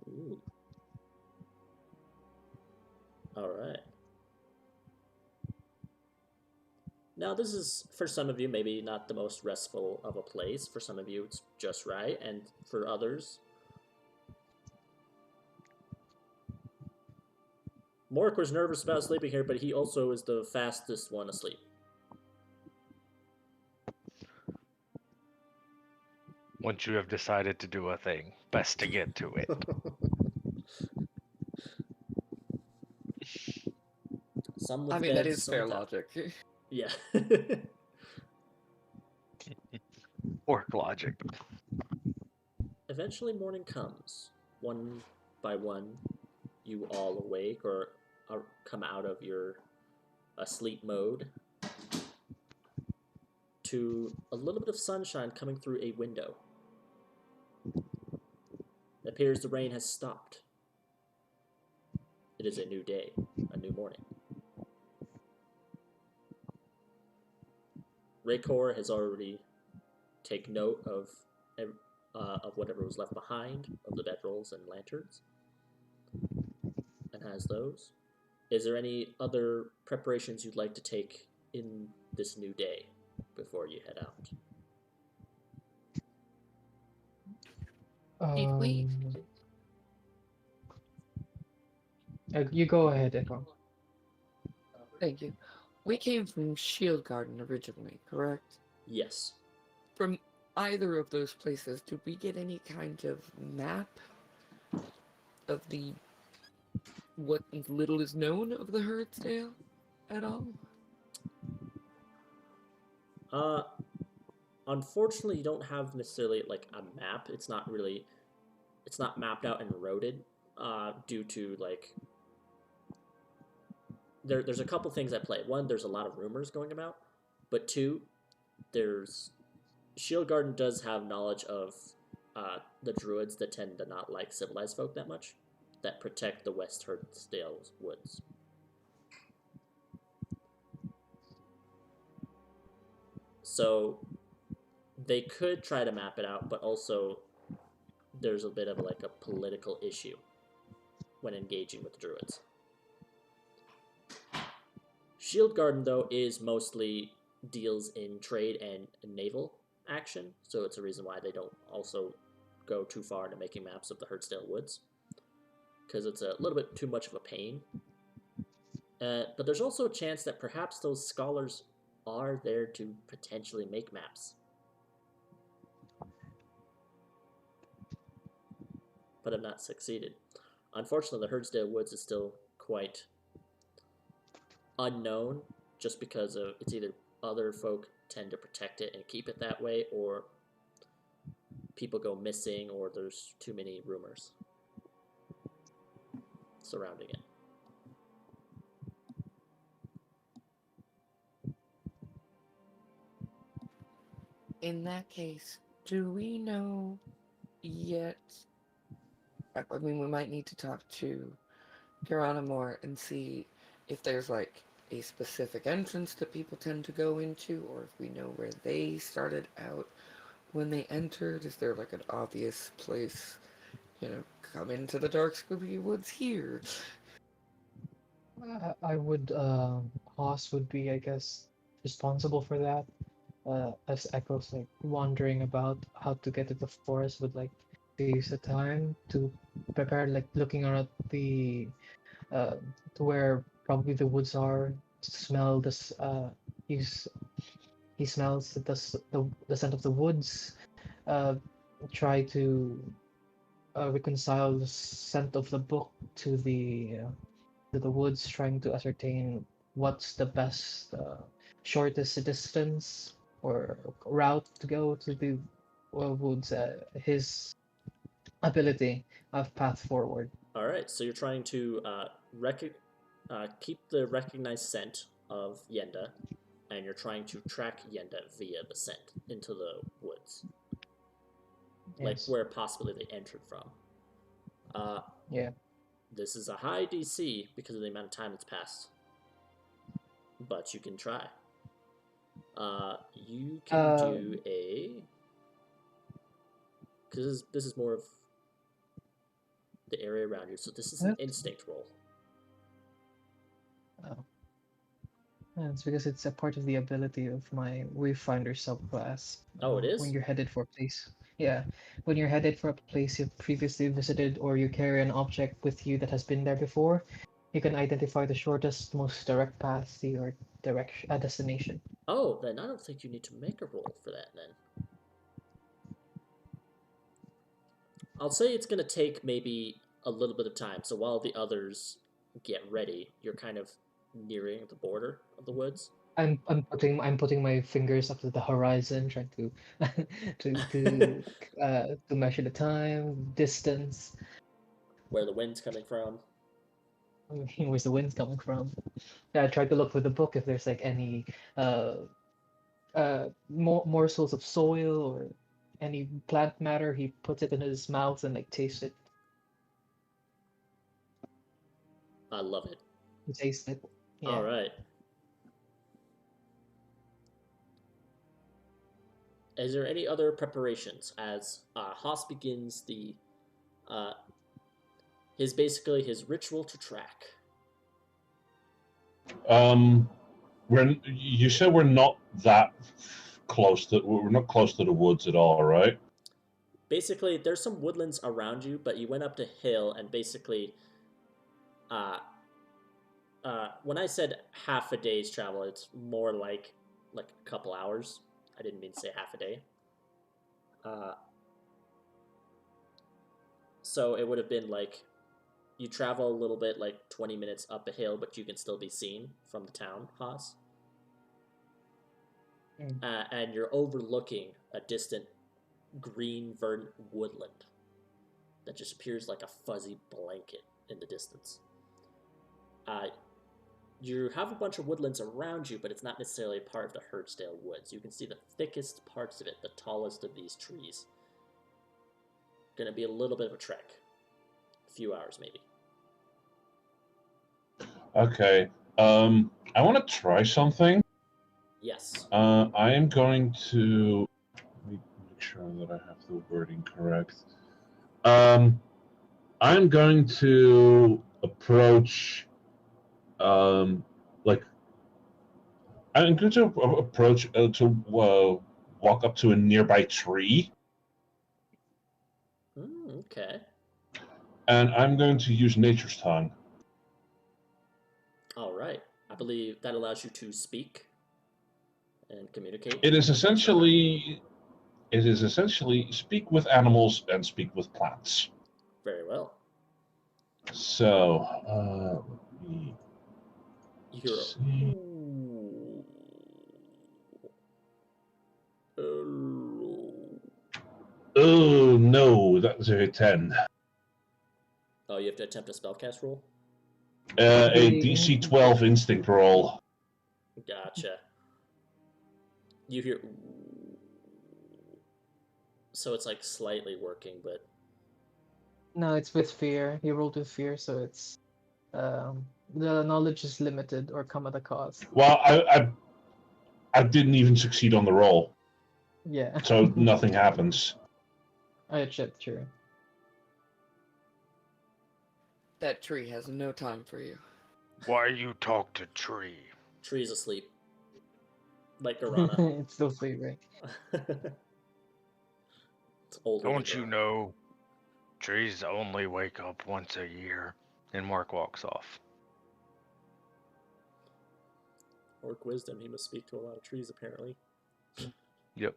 Ooh. All right. Now, this is, for some of you, maybe not the most restful of a place. For some of you, it's just right. And for others, Mork was nervous about sleeping here, but he also is the fastest one asleep. Once you have decided to do a thing, best to get to it. Some with I mean, that beds, is some fair without. logic. Yeah. Orc logic. Eventually, morning comes. One by one, you all awake or come out of your asleep mode to a little bit of sunshine coming through a window. It appears the rain has stopped. It is a new day, a new morning. Raycor has already taken note of whatever was left behind, of the bedrolls and lanterns, and has those. Is there any other preparations you'd like to take in this new day before you head out? Did we? You go ahead, Ekon. Thank you. We came from Shield Garden originally, correct? Yes. From either of those places, did we get any kind of map of the what little is known of the Herdsdale at all? Unfortunately, you don't have necessarily like a map. It's not mapped out and roaded, due to like there's a couple things at play. One, there's a lot of rumors going about, but two, there's Shield Garden does have knowledge of the druids that tend to not like civilized folk that much, that protect the West Herdsdale woods. So they could try to map it out, but also there's a bit of like a political issue when engaging with the druids. Shield Garden, though, is mostly deals in trade and naval action, so it's a reason why they don't also go too far into making maps of the Herdsdale Woods, because it's a little bit too much of a pain. But there's also a chance that perhaps those scholars are there to potentially make maps. But have not succeeded. Unfortunately, the Herdsdale Woods is still quite unknown, just because of it's either other folk tend to protect it and keep it that way, or people go missing, or there's too many rumors surrounding it. In that case, do we know yet? I mean, we might need to talk to Geronimo and see if there's like a specific entrance that people tend to go into, or if we know where they started out when they entered. Is there like an obvious place, come into the dark spooky woods here? I would, Haas would be, I guess, responsible for that. As Echo's like wandering about how to get to the forest would like use the time to prepare, like looking around the to where probably the woods are, to smell this. He smells the scent of the woods. Uh, Try to reconcile the scent of the book to the woods, trying to ascertain what's the best shortest distance or route to go to the woods. His ability of path forward. All right, so you're trying to keep the recognized scent of Yenda, and you're trying to track Yenda via the scent into the woods, like Yes. where possibly they entered from. Yeah. This is a high DC because of the amount of time that's passed, but you can try. You can do a, because this is more of the area around you, so this is an instinct roll. Oh. It's because it's a part of the ability of my Wayfinder subclass. Oh, it is? When you're headed for a place. Yeah, when you're headed for a place you've previously visited, or you carry an object with you that has been there before, you can identify the shortest, most direct path to your destination. Oh, then I don't think you need to make a roll for that then. I'll say it's going to take maybe a little bit of time. So while the others get ready, you're kind of nearing the border of the woods. I'm putting my fingers up to the horizon, trying to to measure the time, distance. Where the wind's coming from. Where's the wind coming from? Yeah, I tried to look for the book if there's like any morsels of soil or any plant matter. He puts it in his mouth and like tastes it. I love it. He tastes it. Yeah. All right. Is there any other preparations as Haas begins the his ritual to track? You said we're not close to the woods at all, right? basically, there's some woodlands around you, but you went up the hill and basically, when I said half a day's travel, it's more like a couple hours. I didn't mean to say half a day. So it would have been like you travel a little bit, like 20 minutes up a hill, but you can still be seen from the town, Haas. And you're overlooking a distant green verdant woodland that just appears like a fuzzy blanket in the distance. You have a bunch of woodlands around you, but it's not necessarily part of the Herdsdale Woods. You can see the thickest parts of it, the tallest of these trees. Gonna be a little bit of a trek. A few hours, maybe. Okay. I want to try something. Yes. I am going to let me make sure that I have the wording correct. I'm going to approach, like I'm going to approach walk up to a nearby tree, Okay. and I'm going to use Nature's Tongue. All right. I believe that allows you to speak and communicate. It is essentially speak with animals and speak with plants. Very well. So, let me You're see. Oh no, that was a 10. Oh, you have to attempt a spellcast roll? A DC 12 instinct roll. Gotcha. You hear... So it's like slightly working, but... No, it's with fear. He rolled with fear, so it's the knowledge is limited or come at a cost. Well, I didn't even succeed on the roll, Yeah. so nothing happens. I checked, true. That tree has no time for you. Why you talk to tree? Tree's asleep. Like Garana. It's still sleeping. It's older Don't than you Garana. know? Trees only wake up once a year. And Mark walks off. Orc wisdom, he must speak to a lot of trees, apparently. Yep.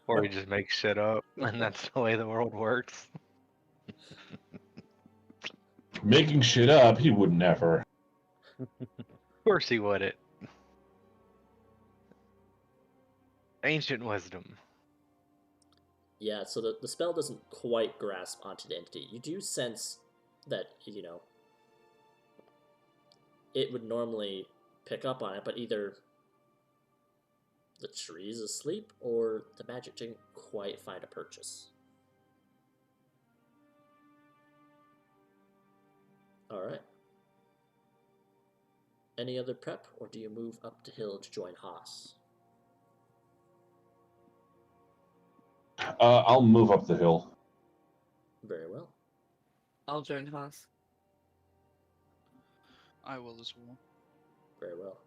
Or he just makes shit up, and that's the way the world works. Making shit up, he would never. Of course he wouldn't. Ancient wisdom. Yeah, so the spell doesn't quite grasp onto the entity. You do sense that, it would normally pick up on it, but either the tree's asleep or the magic didn't quite find a purchase. Alright. Any other prep, or do you move up the hill to join Haas? I'll move up the hill. Very well. I'll join Haas. I will as well. Very well.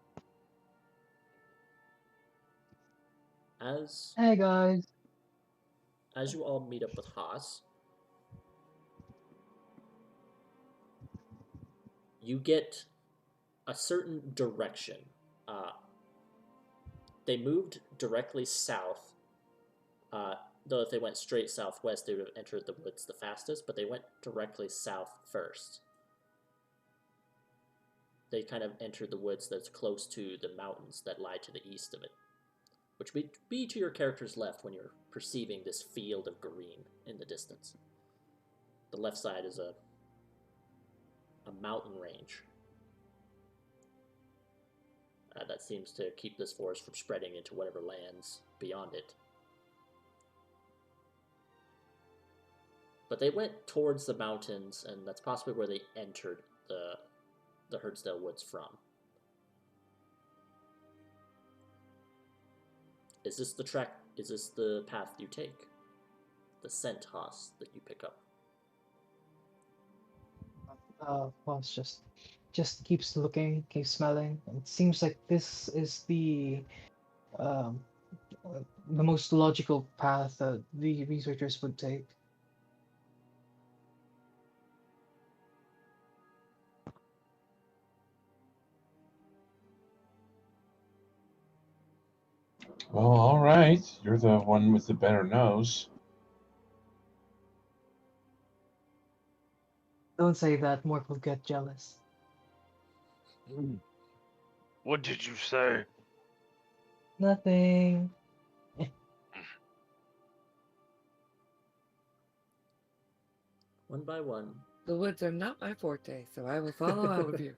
As Hey guys. you all meet up with Haas, you get a certain direction. They moved directly south. Though if they went straight southwest, they would have entered the woods the fastest, but they went directly south first. They kind of entered the woods that's close to the mountains that lie to the east of it, which would be to your character's left when you're perceiving this field of green in the distance. The left side is a mountain range that seems to keep this forest from spreading into whatever lands beyond it. But they went towards the mountains, and that's possibly where they entered the Herdsdale Woods from. Is this the track? Is this the path you take? The scent, Haas, that you pick up? Well, it's just keeps looking, keeps smelling. It seems like this is the the most logical path that the researchers would take. Well, all right. You're the one with the better nose. Don't say that, Mork will get jealous. What did you say? Nothing. One by one. The woods are not my forte, so I will follow all of you.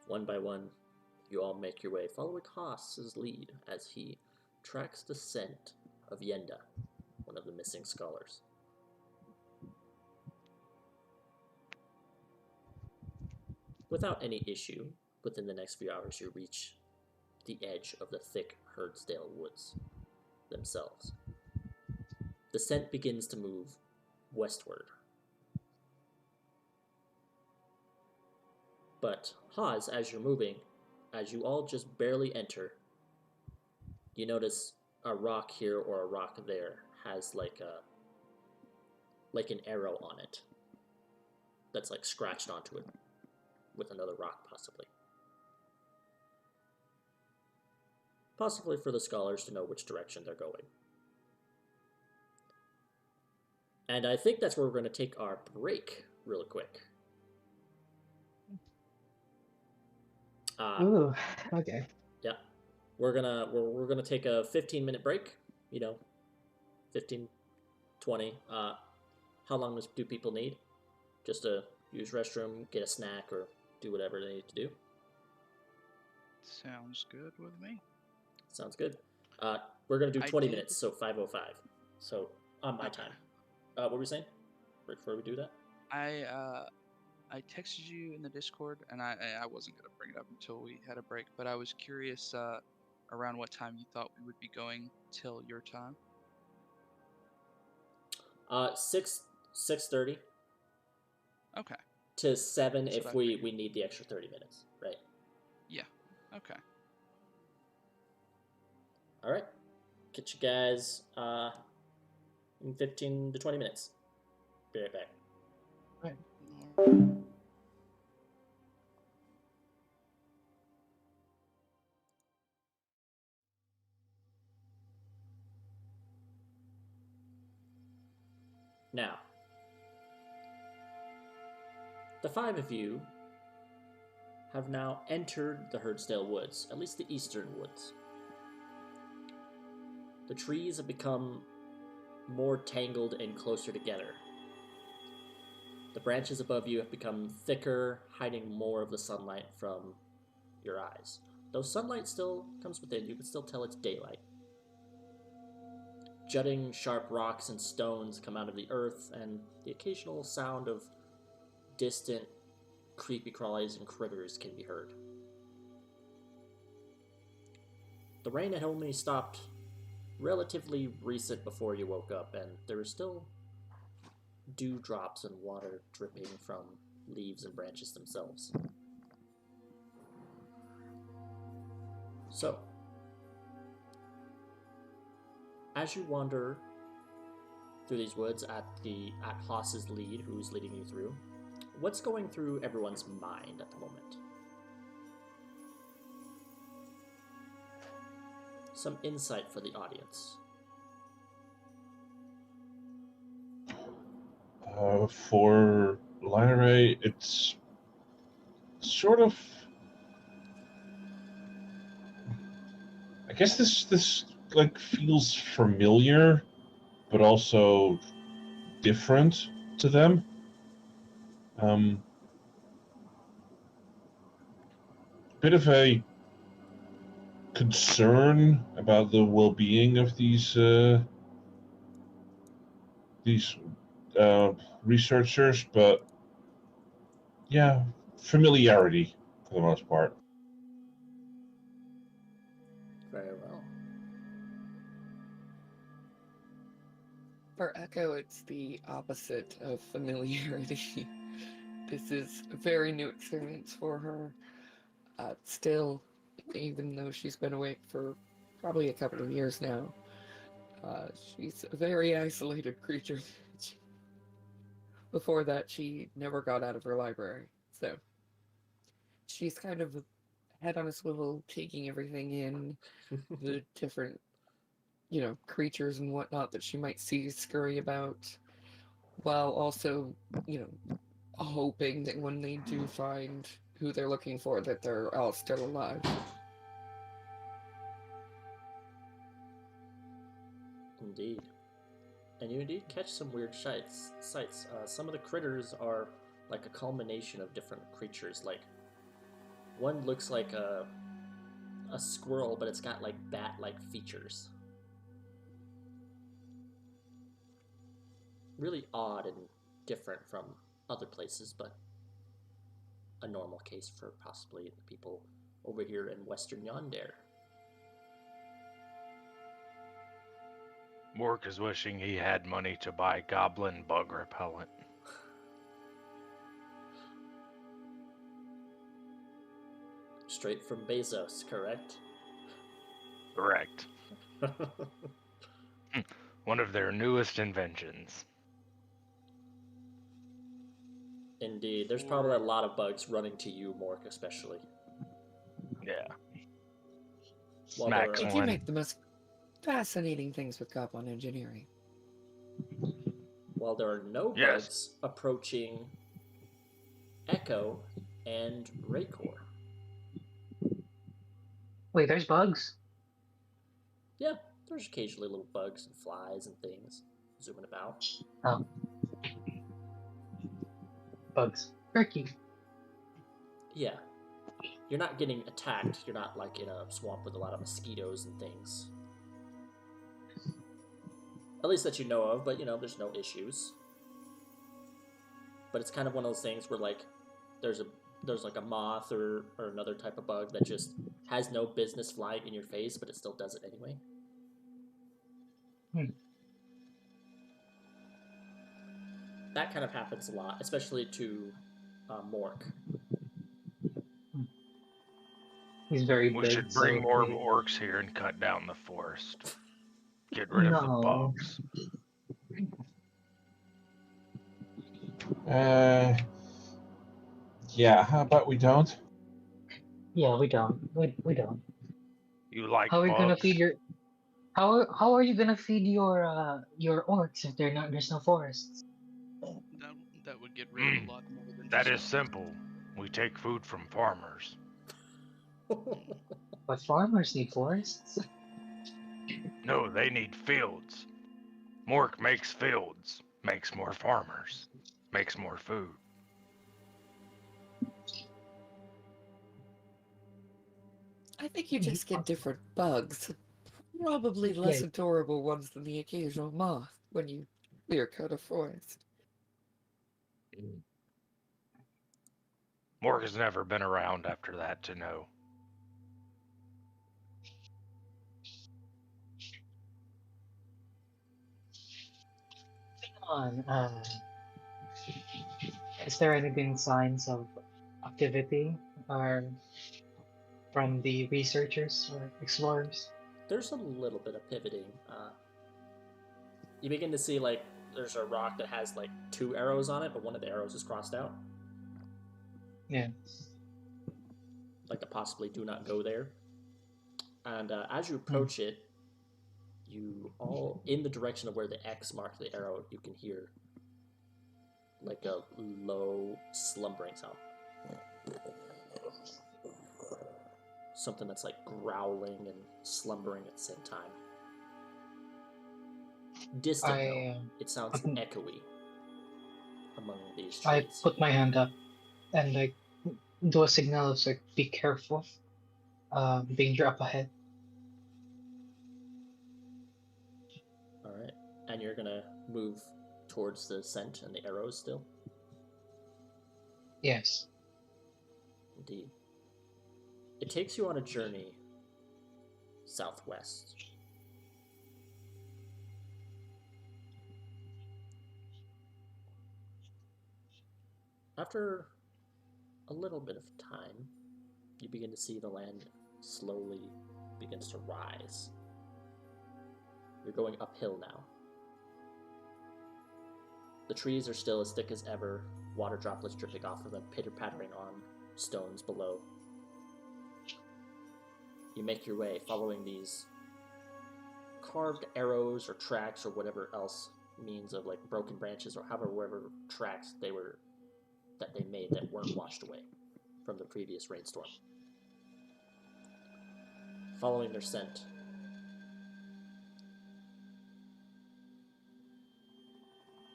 One by one, you all make your way, following Haas's lead as he tracks the scent of Yenda, one of the missing scholars. Without any issue, within the next few hours, you reach the edge of the thick Herdsdale woods themselves. The scent begins to move westward. But Haas, as you're moving, as you all just barely enter, you notice a rock here or a rock there has like an arrow on it that's like scratched onto it with another rock possibly. Possibly for the scholars to know which direction they're going. And I think that's where we're going to take our break real quick. Ooh, okay. Yeah. We're gonna take a 15-minute break, 15, 20. How long do people need? Just to use restroom, get a snack, or do whatever they need to do? Sounds good with me. Sounds good. We're gonna do 20 did- minutes, so 5:05. So on my time. What were we saying? Before we do that? I texted you in the Discord, and I wasn't gonna bring it up until we had a break, but I was curious around what time you thought we would be going till your time. 6:30 Okay. to 7 That's if what I we figured. need the extra 30 minutes, right? Yeah. Okay. All right. Catch you guys in 15 to 20 minutes. Be right back. Now, the five of you have now entered the Herdsdale Woods, at least the eastern woods. The trees have become more tangled and closer together. The branches above you have become thicker, hiding more of the sunlight from your eyes. Though sunlight still comes within, you can still tell it's daylight. Jutting sharp rocks and stones come out of the earth, and the occasional sound of distant creepy crawlies and critters can be heard. The rain had only stopped relatively recent before you woke up, and there were still dewdrops and water dripping from leaves and branches themselves. So, as you wander through these woods at Haas's lead, who's leading you through, what's going through everyone's mind at the moment? Some insight for the audience. For Lyra, it's sort of. I guess this like feels familiar, but also different to them. Bit of a concern about the well-being of these researchers, but yeah, familiarity for the most part. Very well. For Echo, it's the opposite of familiarity. This is a very new experience for her. Still, even though she's been awake for probably a couple of years now. She's a very isolated creature. Before that, she never got out of her library. So she's kind of head on a swivel, taking everything in, the different, creatures and whatnot that she might see scurry about, while also, hoping that when they do find who they're looking for, that they're all still alive. Indeed. And you indeed catch some weird sights. Some of the critters are like a culmination of different creatures. Like, one looks like a squirrel, but it's got like bat-like features. Really odd and different from other places, but a normal case for possibly the people over here in Western Yonder. Mork is wishing he had money to buy goblin bug repellent. Straight from Bezos, correct? Correct. One of their newest inventions. Indeed. There's probably a lot of bugs running to you, Mork, especially. Yeah. While Smacks they're, They one. make the most fascinating things with goblin engineering. while there are no Yes. bugs approaching Echo and Raycor. Wait, there's bugs? Yeah, there's occasionally little bugs and flies and things zooming about. Oh. Bugs. Turkey. Yeah. You're not getting attacked. You're not like in a swamp with a lot of mosquitoes and things. At least that you know of, but there's no issues. But it's kind of one of those things where like there's like a moth or another type of bug that just has no business flying in your face, but it still does it anyway. That kind of happens a lot, especially to Mork. He's very We big. should bring more maybe- orcs here and cut down the forest. Get rid of the No. bugs. Yeah, how about we don't? Yeah, we don't. We don't. You like How are you gonna bugs? feed your how are you gonna feed your orcs if there's no forests? That would get rid of a lot more than That just is simple. We take food from farmers. But farmers need forests. No, they need fields. Mork makes fields, makes more farmers, makes more food. I think you just get different bugs. Probably less Yeah. adorable ones than the occasional moth when you clear cut a forest. Mork has never been around after that to know. On is there anything signs of activity or from the researchers or explorers? There's a little bit of pivoting. You begin to see like there's a rock that has like 2 arrows on it, but one of the arrows is crossed out. Yeah. Like a possibly do not go there. And as you approach it, you all in the direction of where the X marked the arrow, you can hear like a low slumbering sound. Something that's like growling and slumbering at the same time. Distant though. It sounds echoey among these trees. I put my hand up and like do a signal of like be careful. Danger up ahead. Alright. And you're gonna move towards the scent and the arrows still? Yes. Indeed. It takes you on a journey southwest. After a little bit of time, you begin to see the land slowly begins to rise. You're going uphill now. The trees are still as thick as ever, water droplets dripping off of them, pitter-pattering on stones below. You make your way, following these carved arrows or tracks or whatever else means of like broken branches or whatever tracks they made that weren't washed away from the previous rainstorm. Following their scent,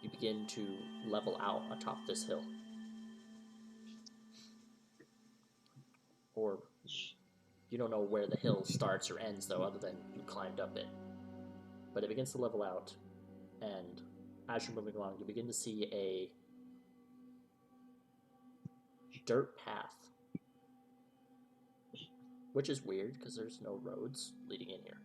you begin to level out atop this hill. Or you don't know where the hill starts or ends, though, other than you climbed up it. But it begins to level out, and as you're moving along, you begin to see a dirt path. Which is weird, because there's no roads leading in here.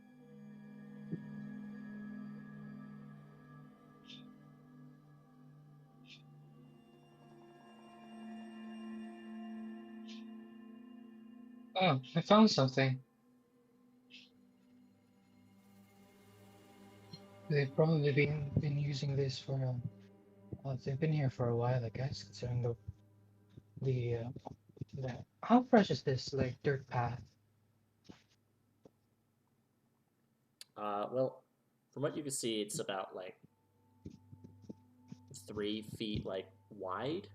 Oh, I found something. They've probably been using this for they've been here for a while, I guess, considering the how fresh is this like dirt path? Well, from what you can see, it's about like 3 feet wide.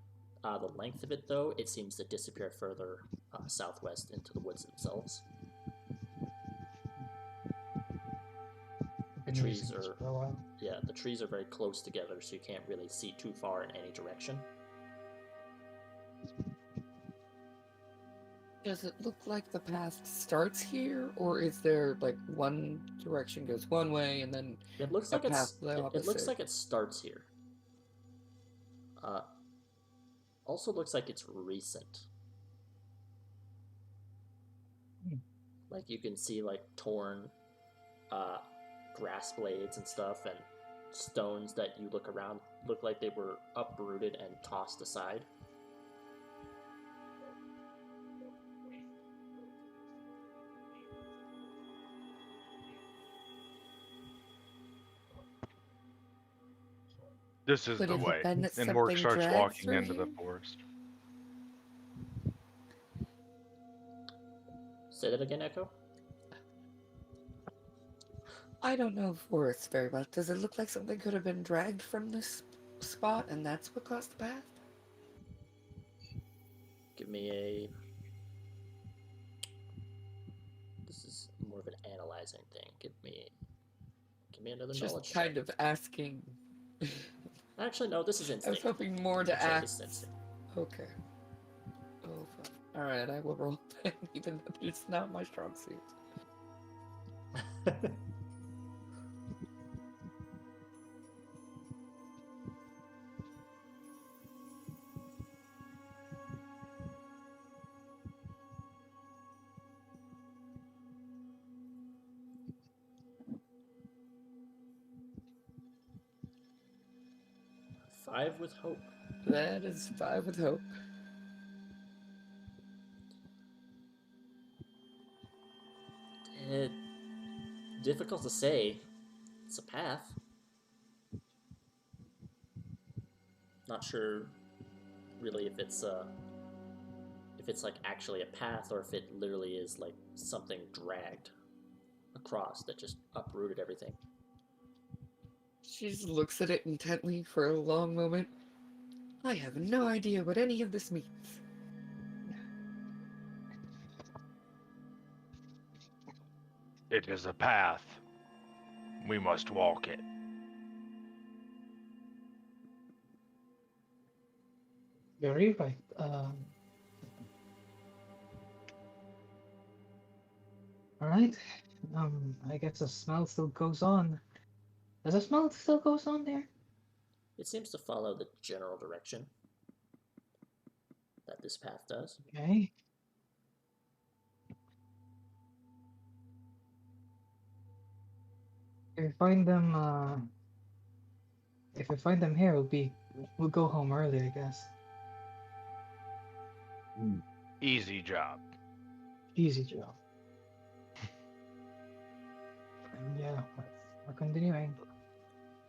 The length of it, though, it seems to disappear further southwest into the woods themselves. The Been trees using this are for a while. the trees are very close together, so you can't really see too far in any direction. Does it look like the path starts here, or is there like one direction goes one way and then It looks a like path the opposite? it looks like it starts here. Also looks like it's recent. Like you can see like torn grass blades and stuff, and stones that you look around look like they were uprooted and tossed aside. This is Could the it have way. been that And Mork something starts dragged walking through into the here? forest. Say that again, Echo? I don't know forests very well. Does it look like something could have been dragged from this spot and that's what caused the path? Give me a... This is more of an analyzing thing. Give me another knowledge Just kind check. of asking. Actually, no, this is I was instinct. hoping more to Actually, this ask. is instinct. Okay. Oh, fuck. Alright, I will roll that, even though it's not my strong suit. Five with hope. That is 5 with hope. Difficult to say. It's a path. Not sure, really, if it's like actually a path or if it literally is like something dragged across that just uprooted everything. She just looks at it intently for a long moment. I have no idea what any of this means. It is a path. We must walk it. Very right. All right. I guess the smell still goes on. Does the smell still goes on there? It seems to follow the general direction that this path does. Okay. If we find them, if we find them here, we'll go home early, I guess. Easy job. Easy job. And yeah, we're continuing.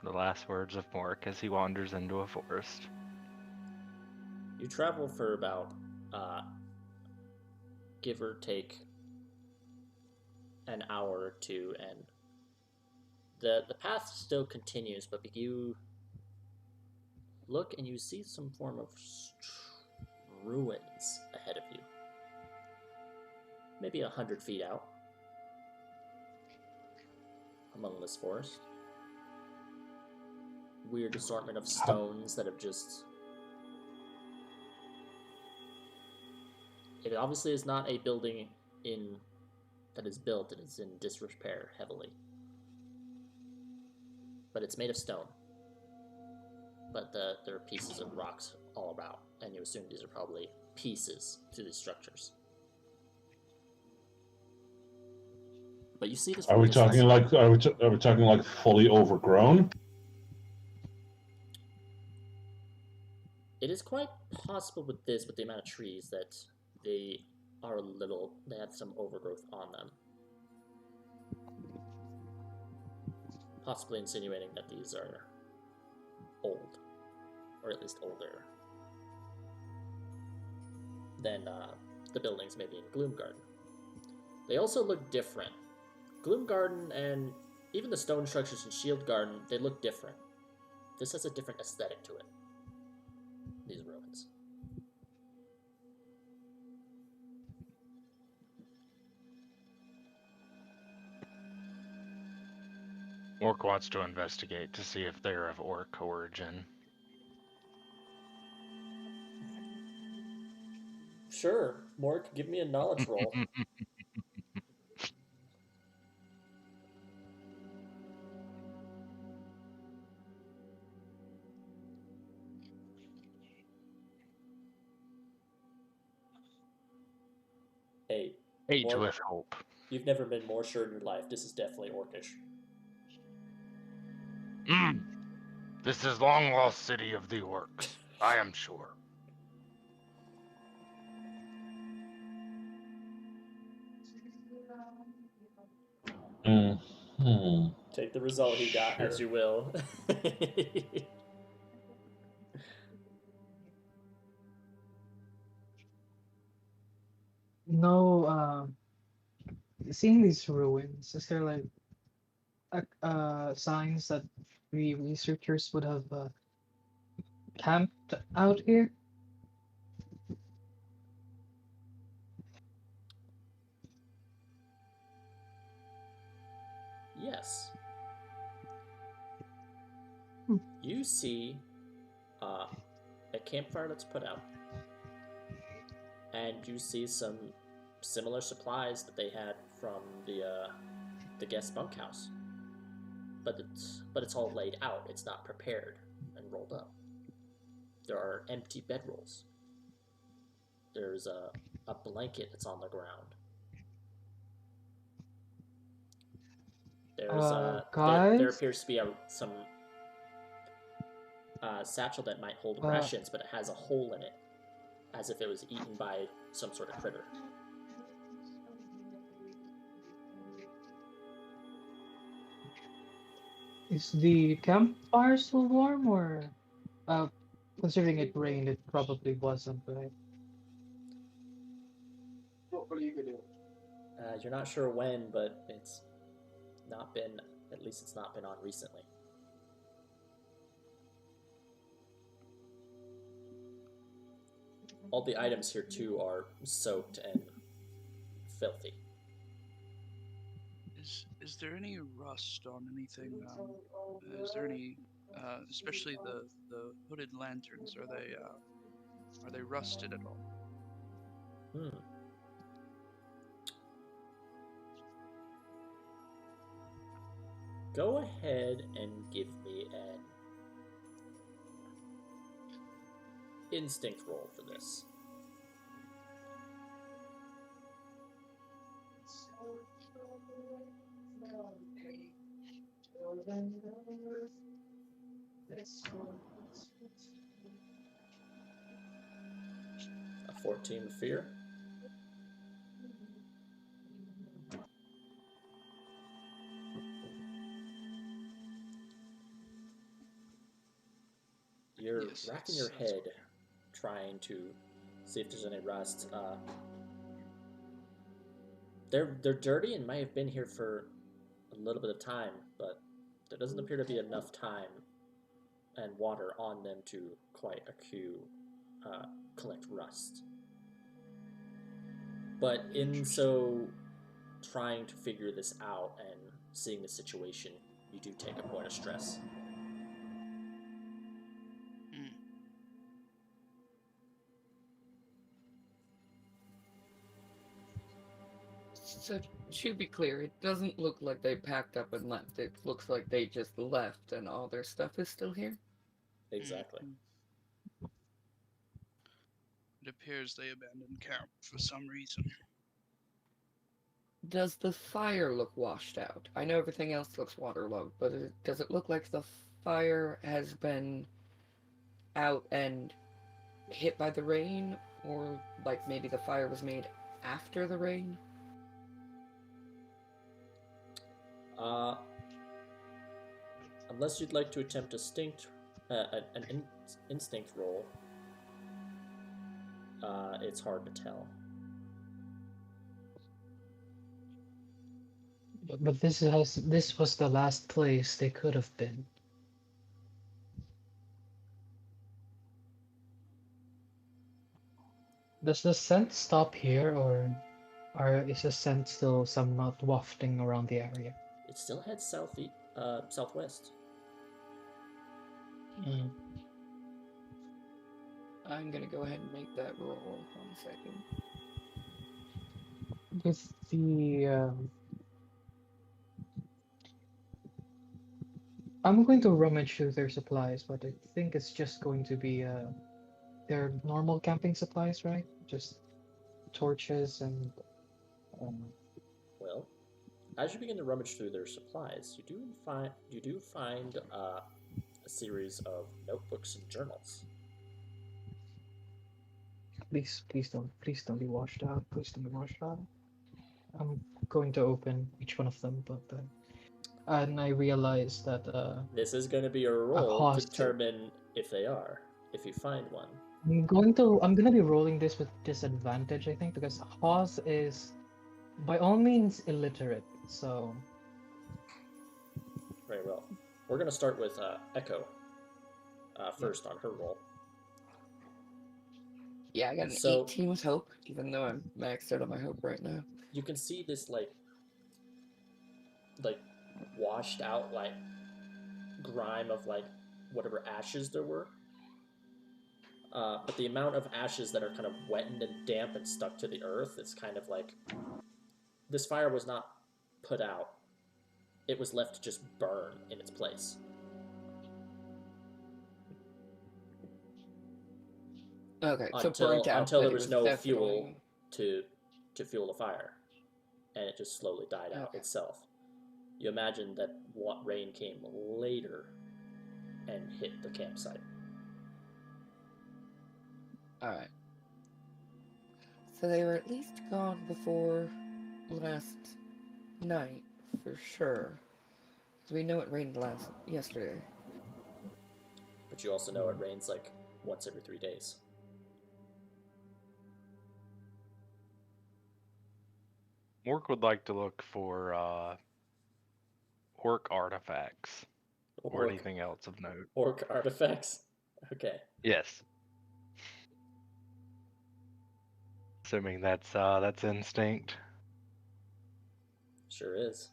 The last words of Mork as he wanders into a forest. You travel for about, give or take, an hour or two, and the path still continues, but you look and you see some form of ruins ahead of you. Maybe 100 feet out among this forest. Weird assortment of stones that have just... It obviously is not a building that is built. It is in disrepair heavily. But it's made of stone. But there are pieces of rocks all about, and you assume these are probably pieces to these structures. But you see this. Are we talking like fully overgrown? It is quite possible with the amount of trees, that they have some overgrowth on them. Possibly insinuating that these are old, or at least older than the buildings maybe in Gloomgarden. They also look different. Gloomgarden and even the stone structures in Shieldgarden, they look different. This has a different aesthetic to it. These ruins. Mork wants to investigate to see if they're of orc origin. Sure, Mork, give me a knowledge roll. Eight. Age Mork, with hope. you've never been more sure in your life. This is definitely orcish. This is long lost city of the orcs. I am sure. Take the result he got as you will. No, seeing these ruins, is there like signs that we researchers would have camped out here? Yes. Hmm. You see a campfire that's put out, and you see some similar supplies that they had from the guest bunkhouse. But it's all laid out. It's not prepared and rolled up. There are empty bedrolls. There's a blanket that's on the ground. There's guys? there appears to be some satchel that might hold rations, but it has a hole in it, as if it was eaten by some sort of critter. Is the campfire still warm, or considering it rained, it probably wasn't, right? You're not sure when, but it's not been, at least it's not been on recently. All the items here too are soaked and filthy. Is there any rust on anything? Is there any, especially the hooded lanterns? Are they rusted at all? Go ahead and give me an instinct roll for this. A 14 fear. You're Yes, racking your that's head, trying to see if there's any rust. They're dirty and may have been here for a little bit of time, but there doesn't appear to be enough time and water on them to quite collect rust. But in so trying to figure this out and seeing the situation, you do take a point of stress. Hmm. So, to be clear, it doesn't look like they packed up and left. It looks like they just left and all their stuff is still here. Exactly. It appears they abandoned camp for some reason. Does the fire look washed out? I know everything else looks waterlogged, but does it look like the fire has been out and hit by the rain? Or like maybe the fire was made after the rain? Unless you'd like to attempt an instinct roll, it's hard to tell. But this was the last place they could have been. Does the scent stop here, or is the scent still somewhat wafting around the area? It still heads southwest. Mm. I'm gonna go ahead and make that roll. 1 second. With the I'm going to rummage through their supplies, but I think it's just going to be their normal camping supplies, right? Just torches and Well, as you begin to rummage through their supplies, you do find a series of notebooks and journals. please don't be washed out. Please don't be washed out. I'm going to open each one of them, but and I realize that This is going to be a roll to cost. determine if they are, if you find one. I'm gonna be rolling this with disadvantage, I think, because Hawes is by all means illiterate, so Very well. We're going to start with Echo first on her roll. Yeah, I got an So- 18 with hope, even though I'm maxed out on my hope right now. You can see this like washed out like grime of like whatever ashes there were. But the amount of ashes that are kind of wetted and damp and stuck to the earth, it's kind of like this fire was not put out. It was left to just burn in its place. Okay, so burnt out, until but there it was no fuel definitely- to fuel the fire, and it just slowly died out Okay. itself. You imagine that what rain came later and hit the campsite. Alright. So they were at least gone before last night, for sure. So we know it rained yesterday. But you also know it rains like once every 3 days. Mork would like to look for orc artifacts or anything else of note. Orc artifacts? Okay. Yes. Assuming that's instinct. Sure is.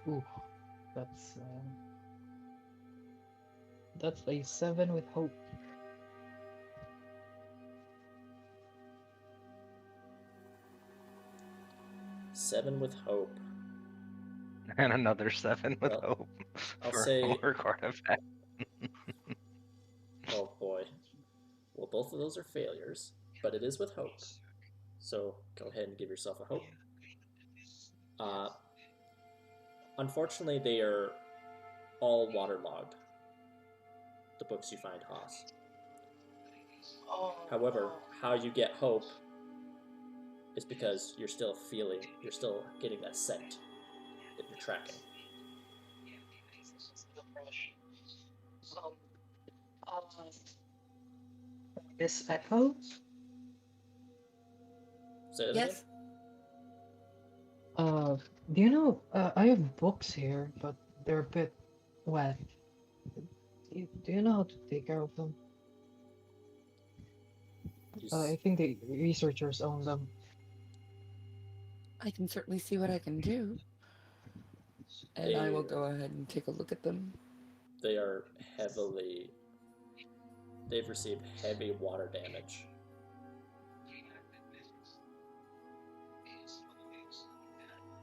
ooh, that's a 7 with hope. Seven with hope. And another 7 with Well, hope I'll for say- orc artifact. Oh boy. Well, both of those are failures, but it is with hope. So go ahead and give yourself a hope. Unfortunately, they are all waterlogged. The books you find, Haas. However, how you get hope is because you're still getting that scent that you're tracking. Miss Echo? Say that Yes? Do you know, I have books here, but they're a bit wet. Do you know how to take care of them? again? I think the researchers own them. I can certainly see what I can do. And I will go ahead and take a look at them. They are heavily. They've received heavy water damage.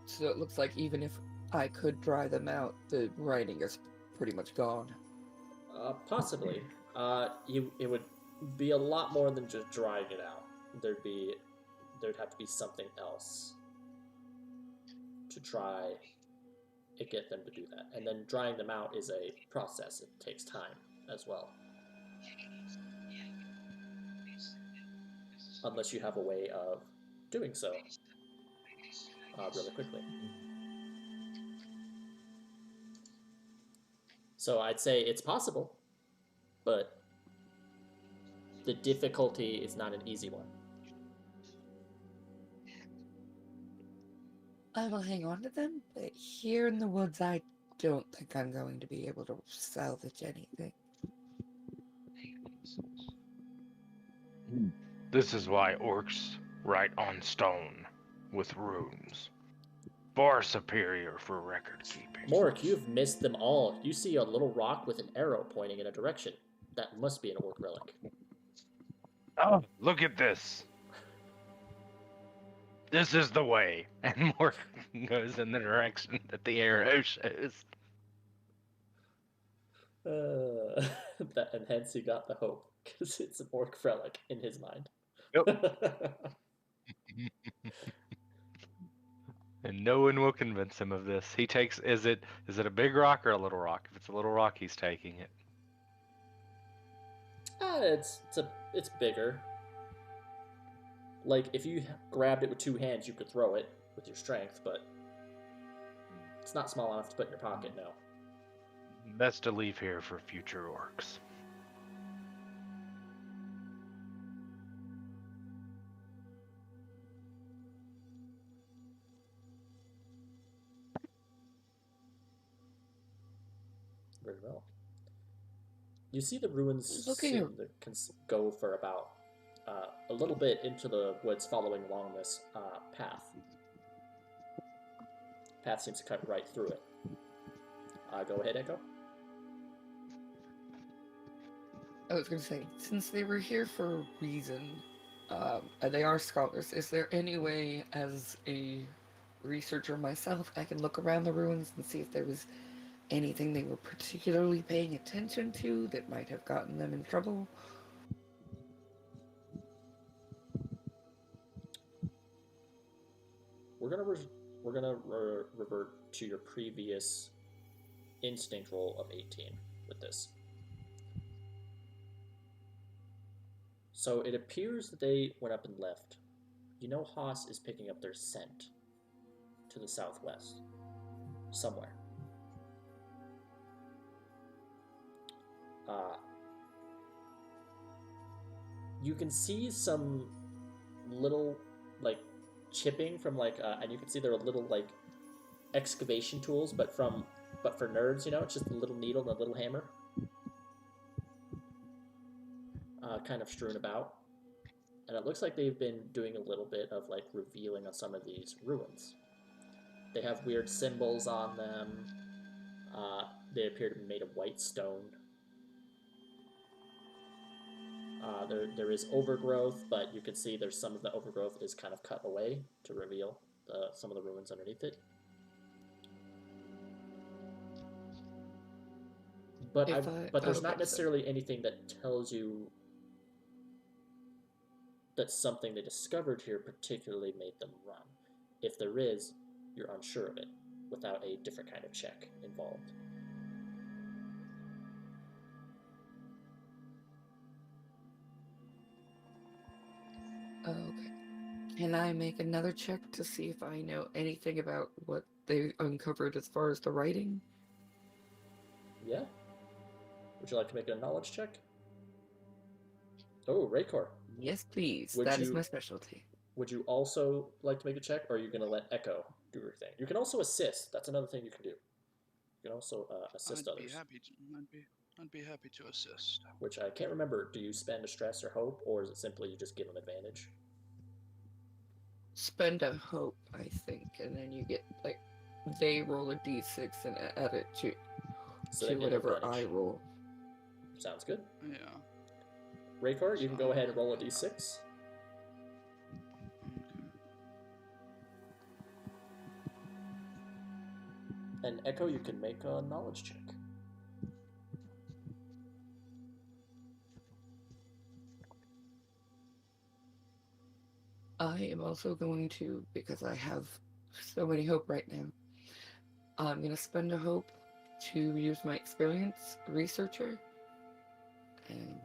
So it looks like even if I could dry them out, the writing is pretty much gone. Possibly. It would be a lot more than just drying it out. There'd have to be something else to try and get them to do that. And then drying them out is a process. It takes time as well. Unless you have a way of doing so really quickly. So I'd say it's possible, but the difficulty is not an easy one. I will hang on to them, but here in the woods, I don't think I'm going to be able to salvage anything. This is why orcs write on stone with runes. Far superior for record keeping. Morik, you've missed them all. You see a little rock with an arrow pointing in a direction. That must be an orc relic. Oh, look at this. This is the way. And Mork goes in the direction that the arrow shows. And hence he got the hope, because it's an orc relic in his mind. Yep. And no one will convince him of this. He takes, is it a big rock or a little rock? If it's a little rock, he's taking it. It's bigger. Like, if you grabbed it with two hands, you could throw it with your strength, but it's not small enough to put in your pocket, no. Best to leave here for future orcs. Very well. You see the ruins can go for about a little bit into the woods following along this path. Path seems to cut right through it. Go ahead, Echo. I was going to say, since they were here for a reason, they are scholars, is there any way, as a researcher myself, I can look around the ruins and see if there was anything they were particularly paying attention to that might have gotten them in trouble? We're gonna revert to your previous instinct roll of 18 with this. So it appears that they went up and left. You know Haas is picking up their scent to the southwest, somewhere. You can see some little, like, chipping from, like, and you can see there are little, like, excavation tools, but for nerds, you know, it's just a little needle and a little hammer. Kind of strewn about. And it looks like they've been doing a little bit of, like, revealing on some of these ruins. They have weird symbols on them. They appear to be made of white stone. There is overgrowth, but you can see there's some of the overgrowth is kind of cut away to reveal some of the ruins underneath it. But there's not necessarily anything that tells you that something they discovered here particularly made them run. If there is, you're unsure of it, without a different kind of check involved. Okay. Can I make another check to see if I know anything about what they uncovered as far as the writing? Yeah? Would you like to make a knowledge check? Oh, Raycor. Yes, please. Would That is you- my specialty. Would you also like to make a check, or are you going to let Echo do her thing? You can also assist. That's another thing you can do. You can also assist I'd be others. happy to. I'd be happy to assist. Which I can't remember. Do you spend a stress or hope, or is it simply you just give them advantage? Spend a hope, I think, and then you get like they roll a d6 and add it So to they get whatever advantage. I roll. Sounds good. Yeah. Raycor, you can go So- ahead and roll a d6. Okay. And Echo, you can make a knowledge check. I am also going to, because I have so many hope right now, I'm going to spend a hope to use my experience researcher. And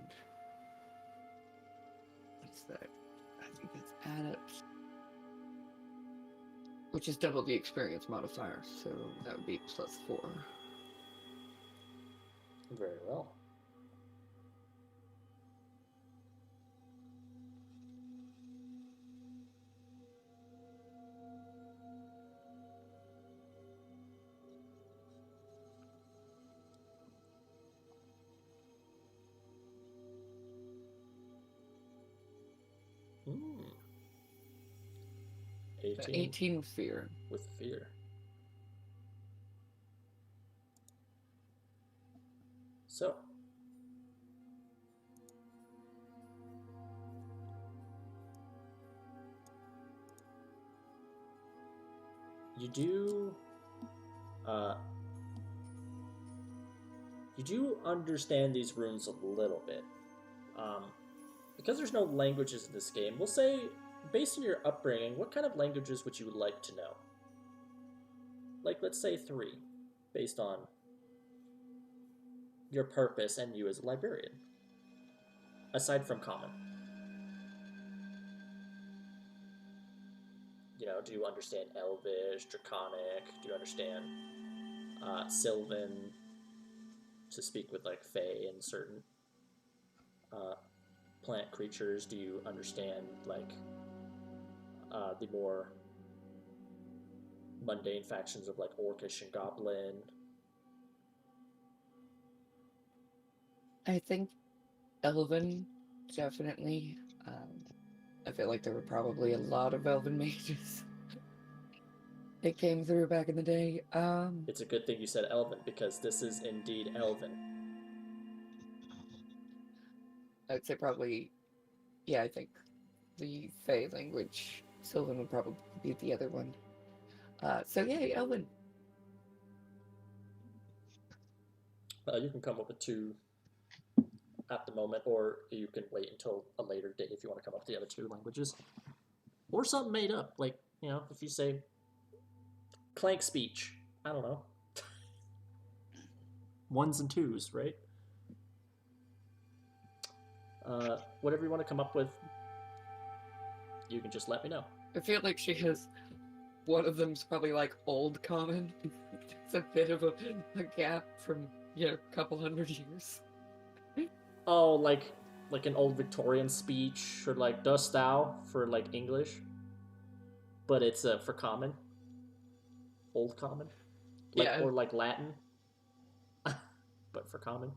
what's that? I think it's adept, which is double the experience modifier, so that would be +4. Very well. Hmm. 18 18 fear. with fear. So, you do understand these runes a little bit. Because there's no languages in this game, we'll say, based on your upbringing, what kind of languages would you like to know? Like, let's say 3, based on your purpose and you as a librarian. Aside from common. You know, do you understand Elvish, Draconic? Do you understand Sylvan? To speak with, like, Fae and certain plant creatures? Do you understand, like, the more mundane factions of, like, Orcish and Goblin? I think Elven, definitely. I feel like there were probably a lot of Elven mages that came through back in the day. It's a good thing you said Elven, because this is indeed Elven. I'd say probably, yeah, I think the Fae language, Sylvan would probably be the other one. So yeah, Elven. You can come up with 2 at the moment, or you can wait until a later date if you want to come up with the other 2 languages. Or something made up, like, you know, if you say clank speech, I don't know. 1s and 2s, right? Whatever you want to come up with, you can just let me know. I feel like she has, one of them's probably like old common. It's a bit of a gap from, a couple hundred years. Oh, like an old Victorian speech, or like dost thou for, like, English, but it's for common, old common, like, Yeah. or like Latin, but for common.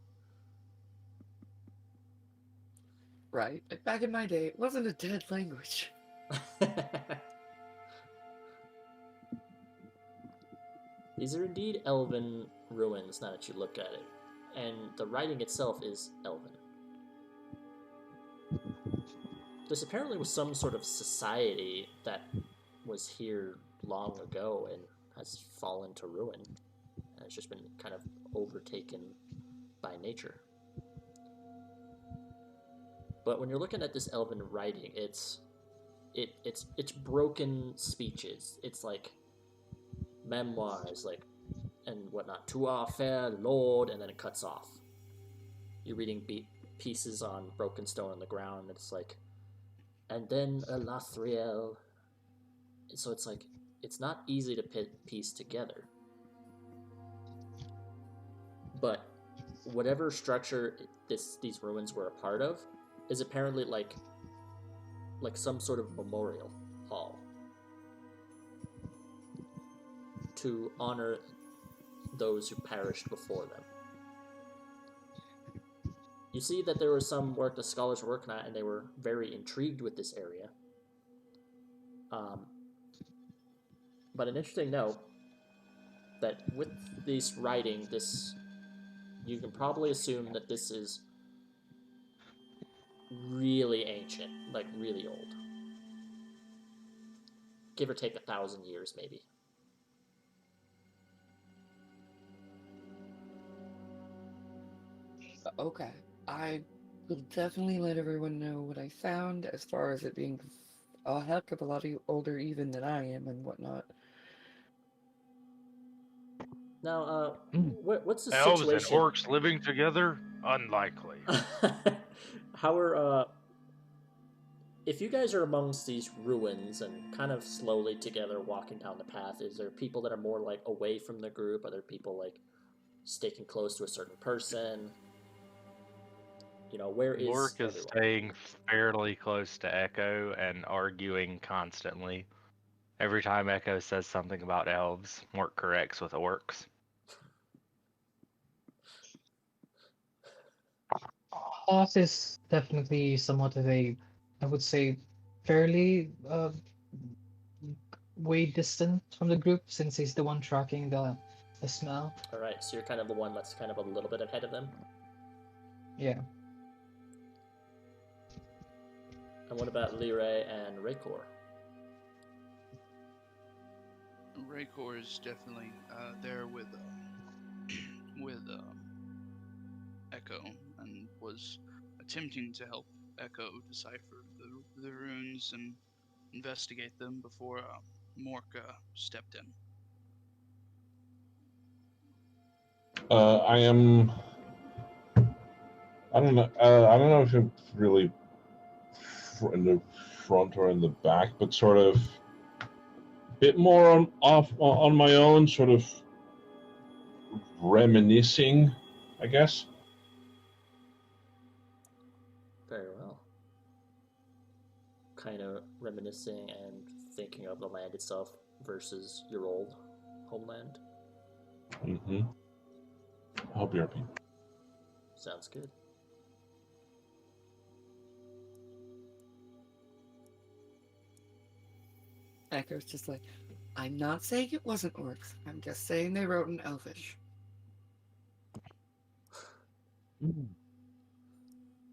Right. Like back in my day, it wasn't a dead language. These are indeed Elven ruins, now that you look at it, and the writing itself is Elven. This apparently was some sort of society that was here long ago and has fallen to ruin, and it's just been kind of overtaken by nature. But when you're looking at this Elven writing, it's broken speeches. It's like memoirs, like, and whatnot. To our fair lord, and then it cuts off. You're reading pieces on broken stone on the ground, and it's like, and then Elathriel. So it's like, it's not easy to piece together. But whatever structure these ruins were a part of, is apparently like some sort of memorial hall to honor those who perished before them. You see that there was some work the scholars were working on, and they were very intrigued with this area. But an interesting note that with this writing, you can probably assume that this is really ancient, like really old. Give or take 1,000 years, maybe. Okay, I will definitely let everyone know what I found as far as it being a heck of a lot older even than I am and whatnot. Now, what's the Elves and situation? orcs living together? Unlikely. How are, if you guys are amongst these ruins and kind of slowly together walking down the path, is there people that are more like away from the group? Are there people like sticking close to a certain person? You know, where is Lork is everyone? staying fairly close to Echo and arguing constantly. Every time Echo says something about elves, Mork corrects with orcs. Hoth is definitely somewhat of a, I would say, fairly way distant from the group since he's the one tracking the smell. All right, so you're kind of the one that's kind of a little bit ahead of them. Yeah. And what about Liray and Raycor? Raycor is definitely there with Echo and was attempting to help Echo decipher the runes and investigate them before Mork stepped in. I am. I don't know. I don't know if I'm really in the front or in the back, but sort of a bit more on my own, sort of reminiscing, I guess. Very well. Kind of reminiscing and thinking of the land itself versus your old homeland. Mm-hmm. I hope you're happy. Sounds good. Echo's just like, I'm not saying it wasn't orcs. I'm just saying they wrote in Elvish.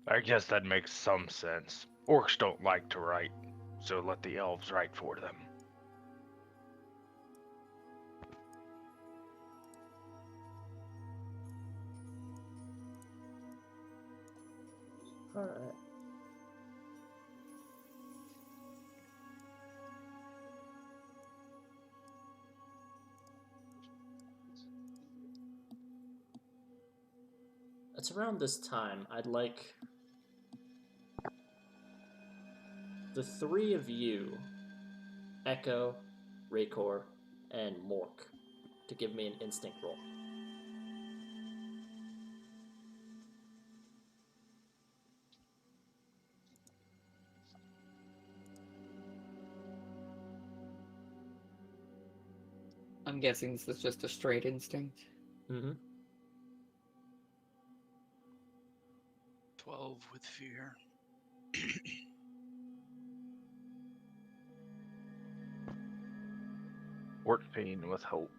I guess that makes some sense. Orcs don't like to write, so let the elves write for them. All right. It's around this time I'd like the three of you, Echo, Raycor, and Mork, to give me an instinct roll. I'm guessing this is just a straight instinct. Mm-hmm. 12 with fear. Orc pain with hope.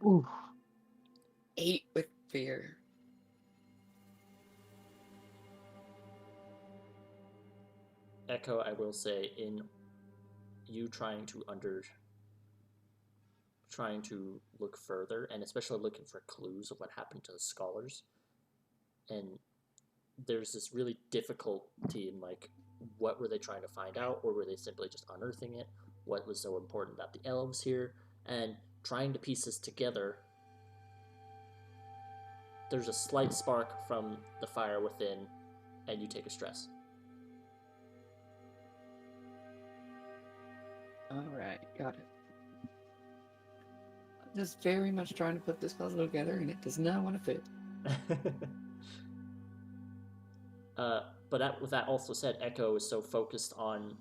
Ooh. 8 with fear. Echo, I will say, in you trying to look further, and especially looking for clues of what happened to the scholars, and there's this really difficulty in like, what were they trying to find out, or were they simply just unearthing it? What was so important about the elves here? And trying to piece this together, there's a slight spark from the fire within, and you take a stress. Alright, got it. Just very much trying to put this puzzle together, and it does not want to fit. But with that also said, Echo is so focused on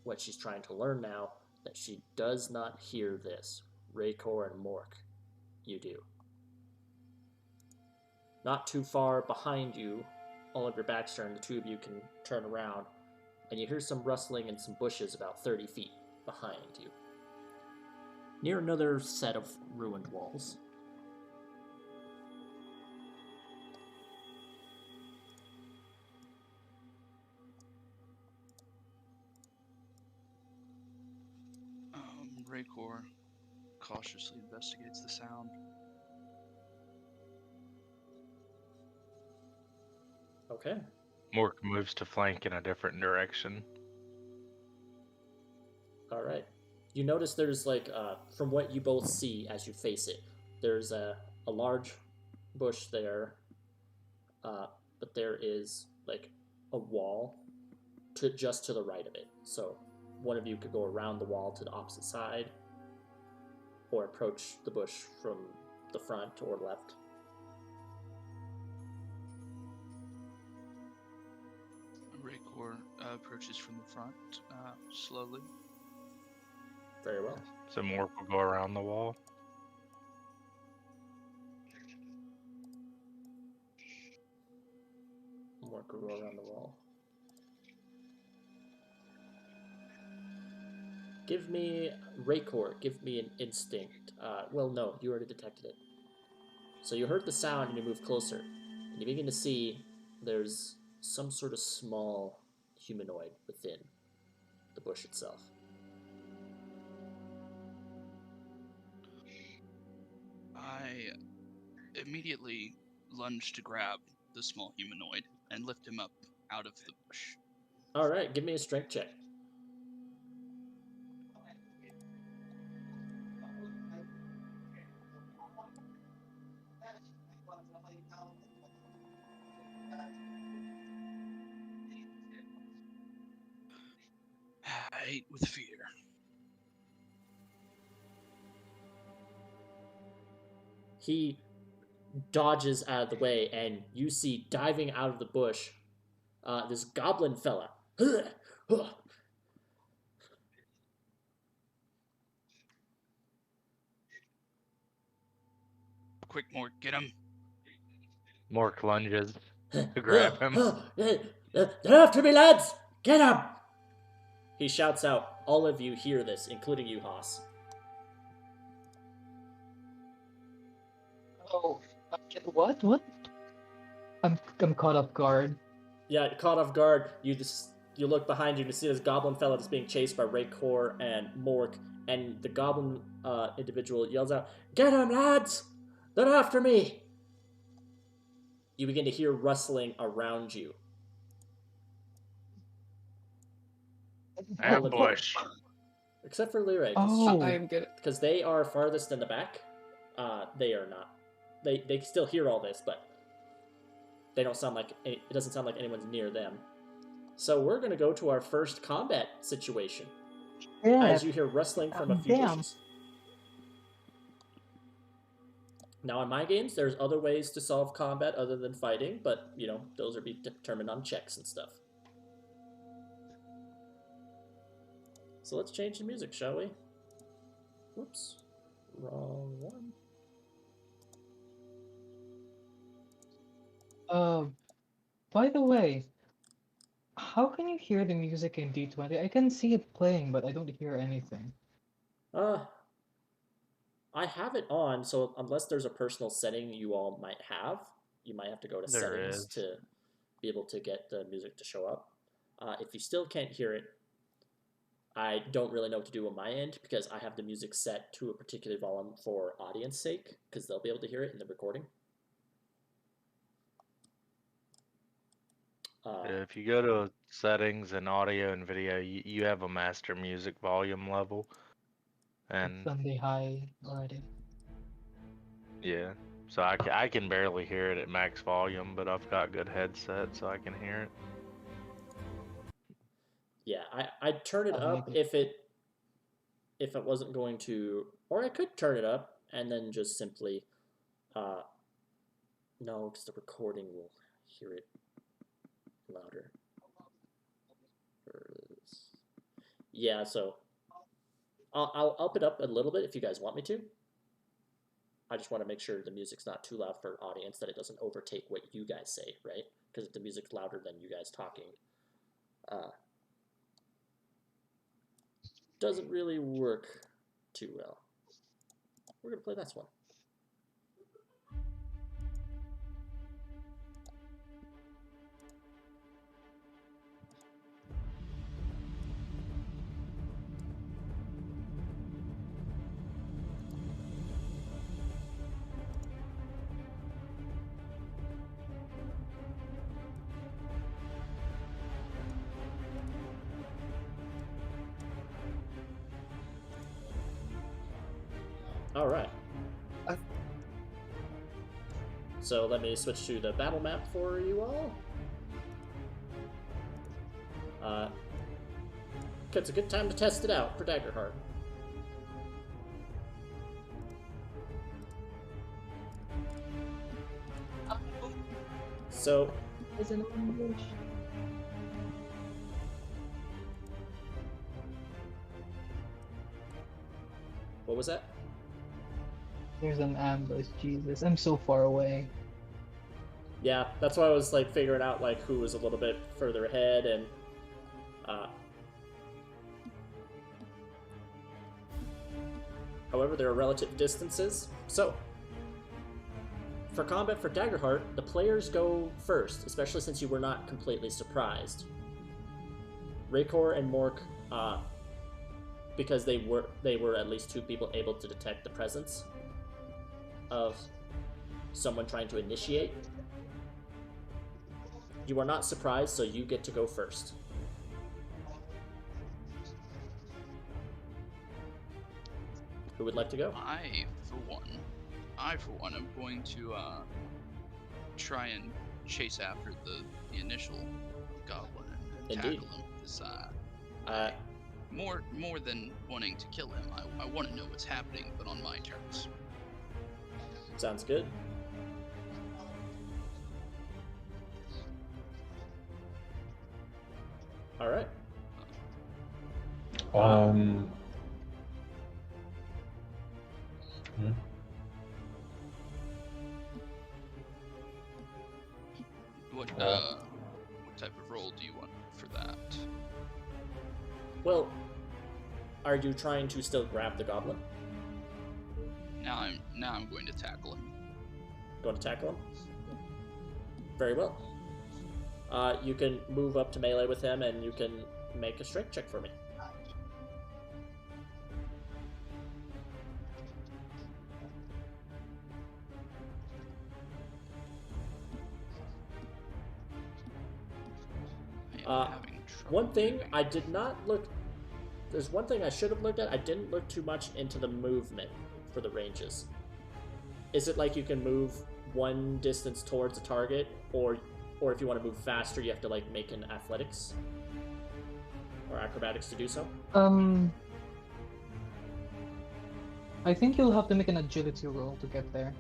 what she's trying to learn now that she does not hear this. Raycor and Mork, you do. Not too far behind you, all of your backs turned, the two of you can turn around, and you hear some rustling in some bushes about 30 feet behind you, near another set of ruined walls. Raycor cautiously investigates the sound. Okay. Mork moves to flank in a different direction. All right. You notice there's from what you both see as you face it, there's a large bush there, but there is like a wall just to the right of it. So one of you could go around the wall to the opposite side, or approach the bush from the front or left. Raycor approaches from the front, slowly. Very well. So Mork will go around the wall. Mork will go around the wall. Give me Raycor. Give me an instinct. Well, no, you already detected it. So you heard the sound and you move closer, and you begin to see there's some sort of small humanoid within the bush itself. I immediately lunge to grab the small humanoid and lift him up out of the bush. All right, give me a strength check. I ate with fear. He dodges out of the way, and you see diving out of the bush this goblin fella. Quick, Mork, get him. Mork lunges to grab him. They're after me, lads! Get him! He shouts out. All of you hear this, including you, Haas. Oh, what? What? I'm caught off guard. Yeah, caught off guard. You look behind you to see this goblin fella that's being chased by Raycor and Mork, and the goblin individual yells out, "Get him, lads! They're after me!" You begin to hear rustling around you. Ambush. Except for Lyra, Oh. I am good. because they are farthest in the back. They are not. They still hear all this, but they don't sound like it doesn't sound like anyone's near them. So we're gonna go to our first combat situation. Yeah. As you hear rustling from a few Damn. bushes. Now, in my games, there's other ways to solve combat other than fighting, but, those are determined on checks and stuff. So let's change the music, shall we? Whoops. Wrong one. By the way, how can you hear the music in D20? I can see it playing, but I don't hear anything. I have it on, so unless there's a personal setting you all might have, you might have to go to There settings is. to be able to get the music to show up. If you still can't hear it, I don't really know what to do on my end because I have the music set to a particular volume for audience sake, because they'll be able to hear it in the recording. If you go to settings and audio and video, you have a master music volume level. And It's on the high already. yeah, so I can barely hear it at max volume, but I've got good headset so I can hear it. Yeah, I'd turn it up if it wasn't going to, or I could turn it up and then just simply, no, because the recording will hear it louder. Yeah, so I'll up it up a little bit if you guys want me to. I just want to make sure the music's not too loud for audience, that it doesn't overtake what you guys say, right? Because if the music's louder than you guys talking, doesn't really work too well. We're going to play this one. All right. So let me switch to the battle map for you all. It's a good time to test it out for Daggerheart. So, what was that? There's an ambush. Jesus, I'm so far away. Yeah, that's why I was like figuring out like who was a little bit further ahead, and however, there are relative distances. So, for combat for Daggerheart, the players go first, especially since you were not completely surprised. Raykor and Mork, because they were at least 2 people able to detect the presence of someone trying to initiate. You are not surprised, so you get to go first. Who would like to go? I, for one, am going to try and chase after the initial goblin and Indeed. tackle him. Because more than wanting to kill him, I want to know what's happening, but on my terms. Sounds good. All right. What type of role do you want for that? Well, are you trying to still grab the goblin? Now I'm going to tackle him. Going to tackle him? Very well. You can move up to melee with him, and you can make a strength check for me. One thing I did not look... There's one thing I should have looked at. I didn't look too much into the movement for the ranges. Is it like you can move one distance towards a target, or if you want to move faster, you have to like make an athletics or acrobatics to do so? I think you'll have to make an agility roll to get there.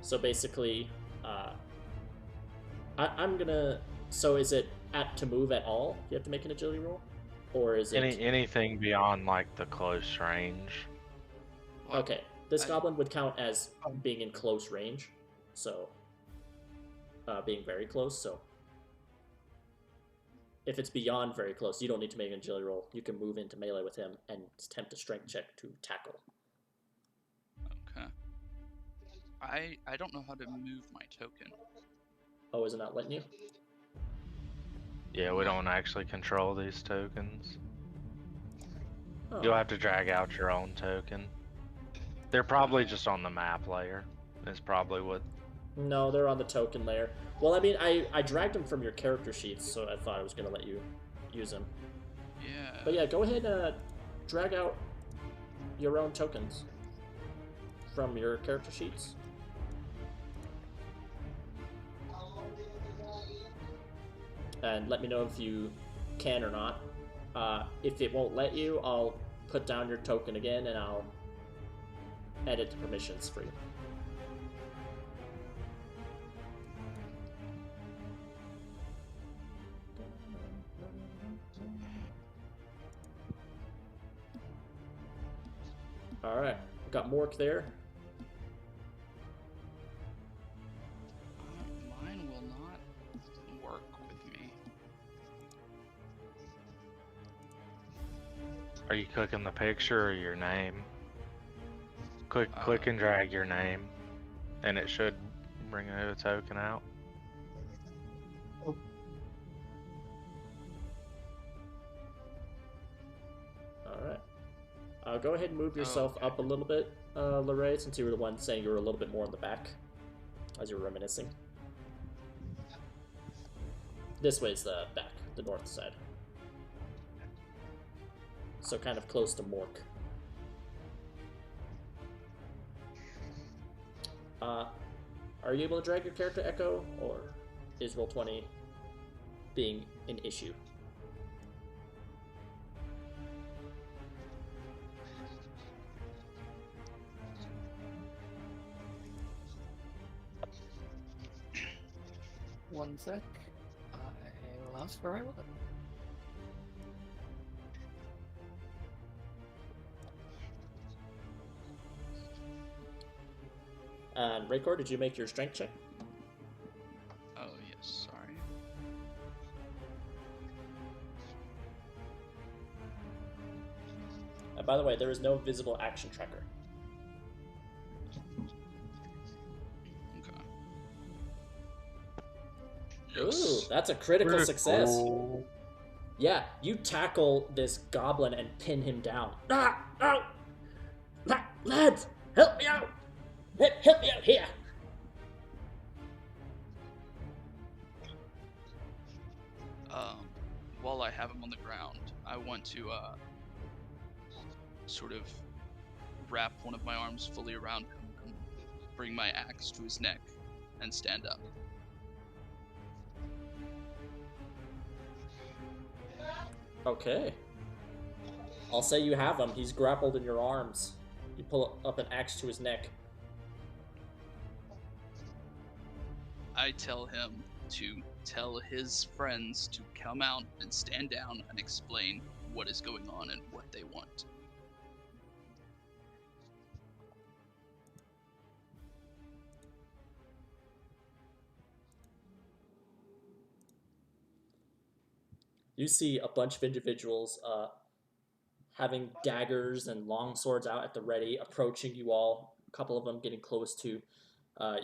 So basically, I'm gonna... So is it to move at all? You have to make an agility roll? Or is it... Anything beyond like the close range? Well, Okay, this goblin would count as being in close range, so being very close. So if it's beyond very close, you don't need to make an agility roll. You can move into melee with him and attempt a strength check to tackle. Okay. I don't know how to move my token. Oh, is it not letting you? Yeah, we don't actually control these tokens. Oh. You'll have to drag out your own token. They're probably just on the map layer. Is probably what... No, they're on the token layer. Well, I mean, I dragged them from your character sheets, so I thought I was going to let you use them. Yeah. But yeah, go ahead and drag out your own tokens from your character sheets. And let me know if you can or not. If it won't let you, I'll put down your token again, and edit permissions for you. Alright, got Mork there. Mine will not work with me. Are you clicking the picture or your name? Click and drag your name, and it should bring a token out. Alright. Go ahead and move yourself okay. up a little bit, Lorraine, since you were the one saying you were a little bit more in the back as you were reminiscing. This way's the back, the north side. So kind of close to Mork. Are you able to drag your character, Echo, or is Roll20 being an issue? One sec. I lost where I was. And Raycor, did you make your strength check? Oh, yes, sorry. By the way, there is no visible action tracker. Okay. Ooh, that's a critical success. Yeah, you tackle this goblin and pin him down. Ah! Oh! Lads! Help me out! Help me out here! While I have him on the ground, I want to sort of wrap one of my arms fully around him and bring my axe to his neck and stand up. Okay. I'll say you have him. He's grappled in your arms. You pull up an axe to his neck. I tell him to tell his friends to come out and stand down and explain what is going on and what they want. You see a bunch of individuals having daggers and long swords out at the ready, approaching you all. A couple of them getting close to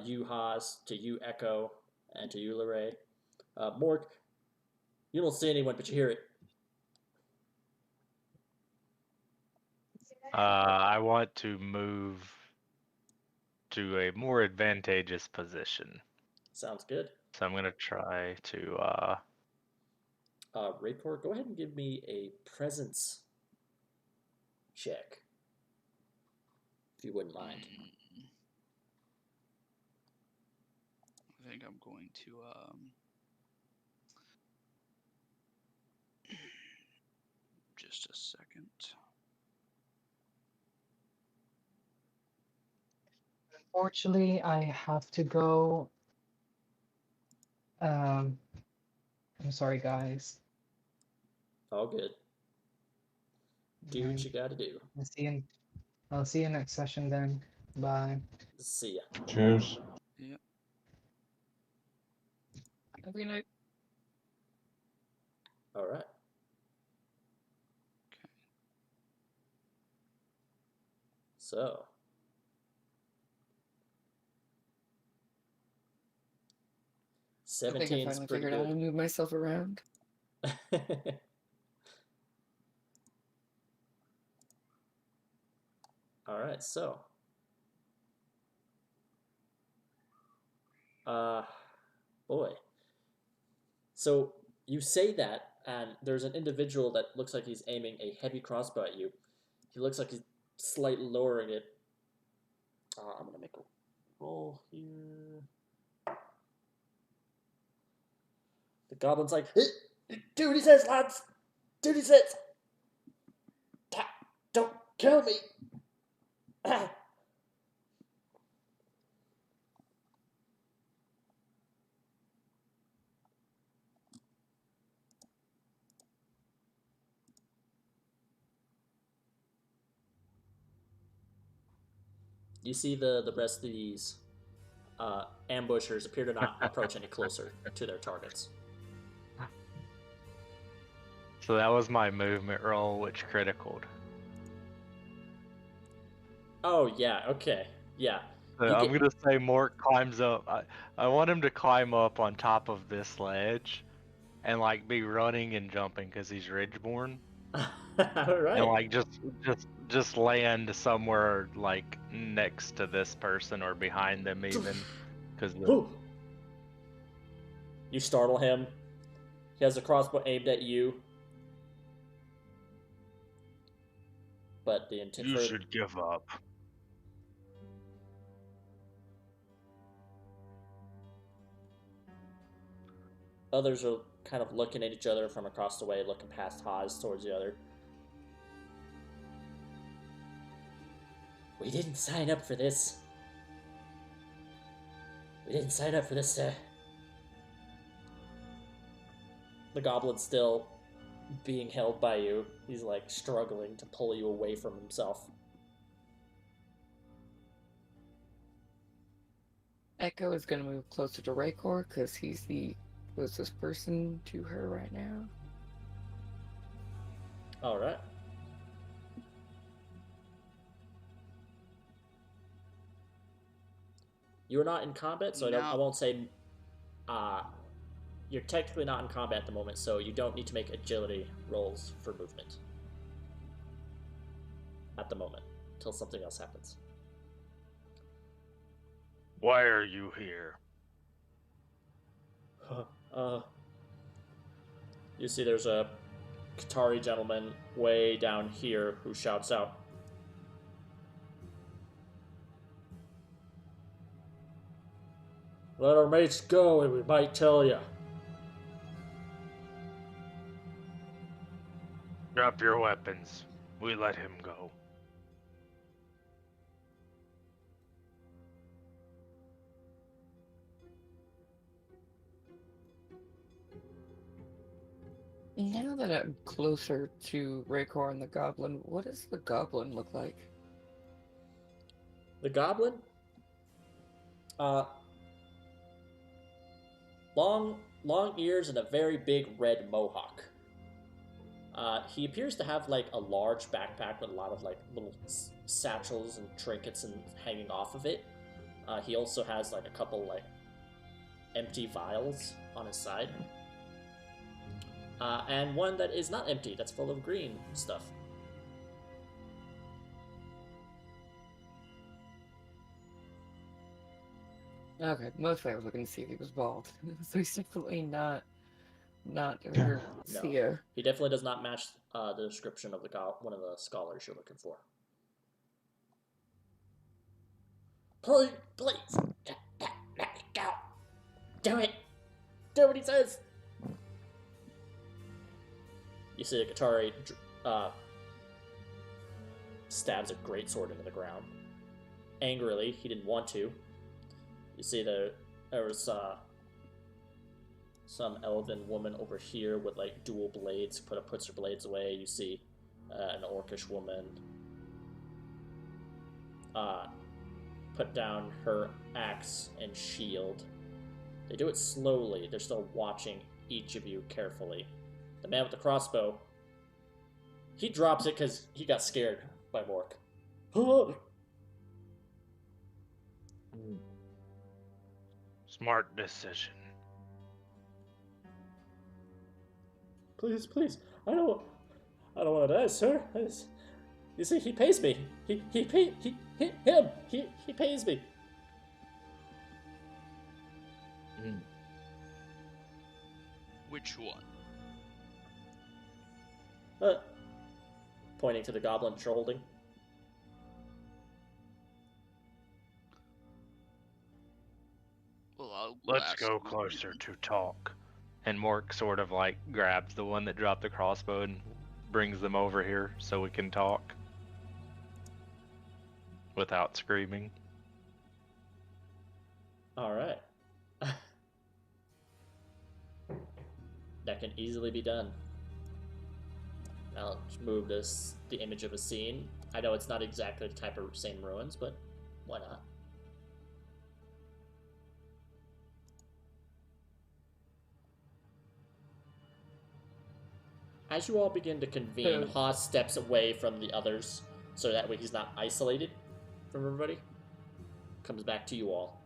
you, Haas, to you, Echo, and to you, Lorraine. Mork, you don't see anyone, but you hear it. I want to move to a more advantageous position. Sounds good. So I'm going to try to... Rayport, go ahead and give me a presence check, if you wouldn't mind. I think I'm going to just a second. Unfortunately, I have to go. I'm sorry, guys. All good. Do what you gotta do. I'll see you next session then. Bye. See ya. Cheers. Yep. Every night. All right. Okay. So. I think I 17's finally pretty figured out how to good. move myself around. All right, so. Boy. So you say that, and there's an individual that looks like he's aiming a heavy crossbow at you. He looks like he's slightly lowering it. I'm gonna make a roll here. The goblin's like, do what he says, lads! Do what he says! Don't kill me! You see the rest of these ambushers appear to not approach any closer to their targets. So that was my movement roll, which criticaled. Oh, yeah, okay. Yeah. So I'm gonna say Mort climbs up. I want him to climb up on top of this ledge and like be running and jumping because he's ridgeborn. Alright. And like just land somewhere like next to this person or behind them even. Because you startle him. He has a crossbow aimed at you. But the intent you should give up. Others are kind of looking at each other from across the way, looking past Haas towards the other. We didn't sign up for this. We didn't sign up for this, The goblin's still being held by you. He's like struggling to pull you away from himself. Echo is going to move closer to Raykor because he's the closest person to her right now. Alright. You're not in combat, so I won't say... you're technically not in combat at the moment, so you don't need to make agility rolls for movement. At the moment, until something else happens. Why are you here? You see there's a Qatari gentleman way down here who shouts out, "Let our mates go and we might tell you." Drop your weapons. We let him go. Now that I'm closer to Raykor and the goblin, what does the goblin look like? The goblin? Long ears and a very big red mohawk. He appears to have like a large backpack with a lot of like little satchels and trinkets and hanging off of it. He also has like a couple like empty vials on his side. And one that is not empty, that's full of green stuff. Okay, mostly I was looking to see if he was bald. So he's definitely not her Theo. No, he definitely does not match the description of one of the scholars you're looking for. Please, let me go. Do it. Do what he says. You see a Qatari stabs a greatsword into the ground. Angrily, he didn't want to. You see there was some elven woman over here with like dual blades, puts her blades away. You see an orcish woman put down her axe and shield. They do it slowly. They're still watching each of you carefully. The man with the crossbow, he drops it because he got scared by Mork. Smart decision. Please, I don't want to die, sir. You see, he pays me. He pays me. Which one? Pointing to the goblin you're holding. Well, Let's go closer to talk. And Mork sort of like grabs the one that dropped the crossbow and brings them over here so we can talk. Without screaming. Alright. That can easily be done. Now let's move the image of a scene. I know it's not exactly the type of same ruins, but Why not? As you all begin to convene, So- Haas steps away from the others so that way he's not isolated from everybody. Comes back to you all.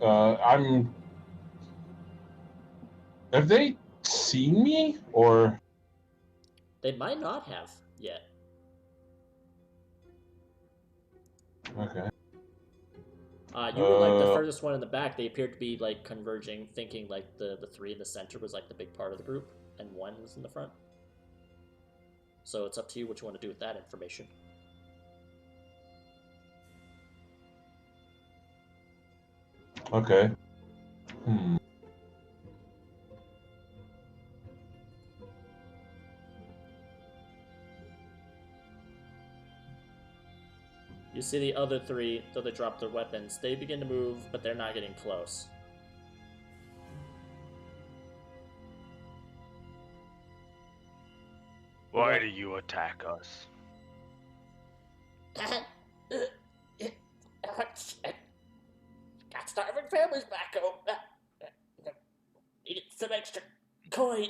I'm. Have they seen me, or? They might not have yet. Okay. You were like the furthest one in the back. They appeared to be like converging, thinking like the three in the center was like the big part of the group, and one was in the front. So it's up to you what you want to do with that information. Okay. You see the other three, though they drop their weapons, they begin to move, but they're not getting close. Why do you attack us? Got starving families back home. Needed some extra coin.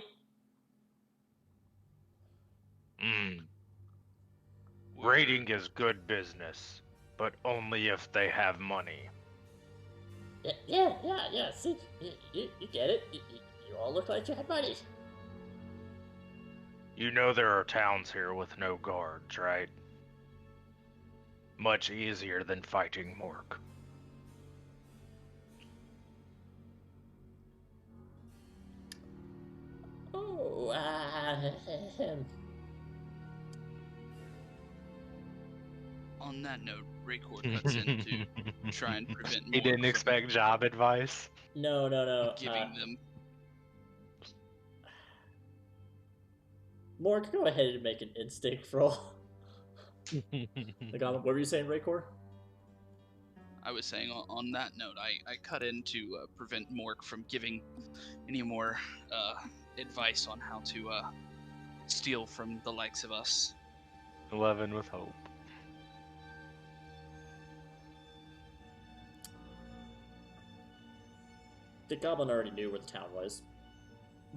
Raiding is good business, but only if they have money. Yeah. See, you get it. You all look like you had money. You know there are towns here with no guards, right? Much easier than fighting Mork. Oh, On that note, Raycor cuts in to try and prevent He Mork didn't from expect job advice. No. giving them. Mork, go ahead and make an instinct roll. What were you saying, Raycor? I was saying on that note, I cut in to prevent Mork from giving any more advice on how to steal from the likes of us. 11 with hope. The goblin already knew where the town was,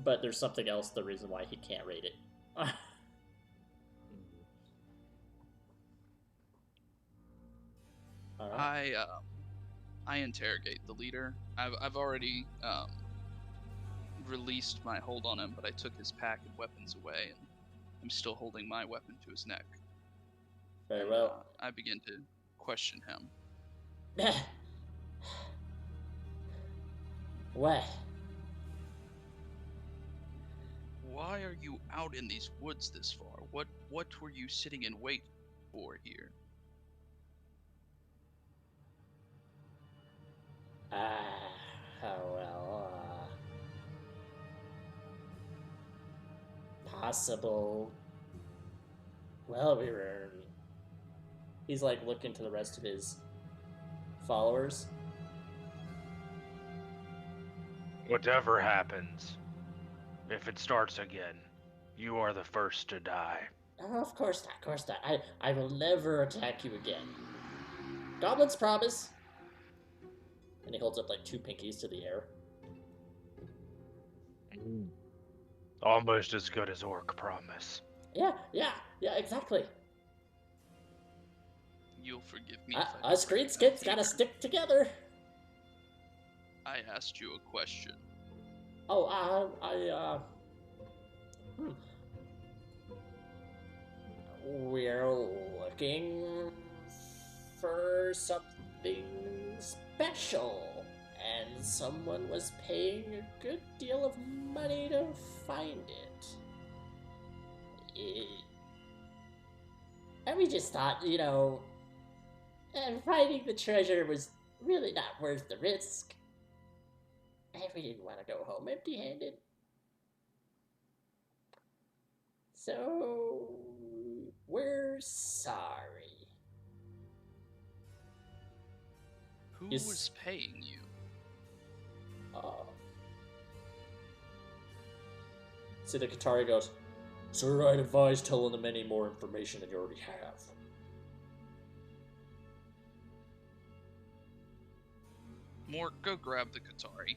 but there's something else, the reason why he can't raid it. Alright. I interrogate the leader. I've already released my hold on him, but I took his pack and weapons away, and I'm still holding my weapon to his neck. Very well. I begin to question him. What? Why are you out in these woods this far? What were you sitting in wait for here? Possible. Well, we were. He's like looking to the rest of his followers. Whatever happens, if it starts again, you are the first to die. Oh, of course not. I will never attack you again. Goblins promise. And he holds up like two pinkies to the air. Almost as good as Orc promise. Yeah, exactly. You'll forgive me. Us greenskins gotta stick together. I asked you a question. Oh, We're looking for something special, and someone was paying a good deal of money to find it. And we just thought, finding the treasure was really not worth the risk. And we didn't want to go home empty-handed. So, we're sorry. Who was paying you? See, the Qatari goes, "Sir, I'd advise telling them any more information than you already have." Mort, go grab the Qatari.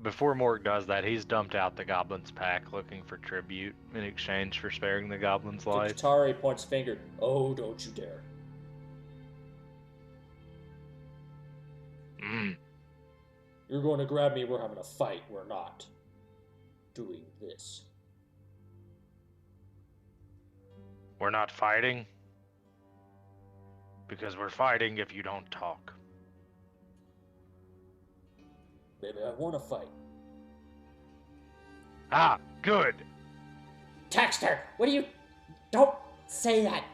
Before Morg does that, he's dumped out the goblin's pack looking for tribute in exchange for sparing the goblin's The life. Qatari points finger. "Oh, don't you dare." "You're going to grab me, we're having a fight, we're not doing this." We're not fighting? Because we're fighting if you don't talk. Maybe I want to fight. Ah, good! Taxter, what do you... Don't say that!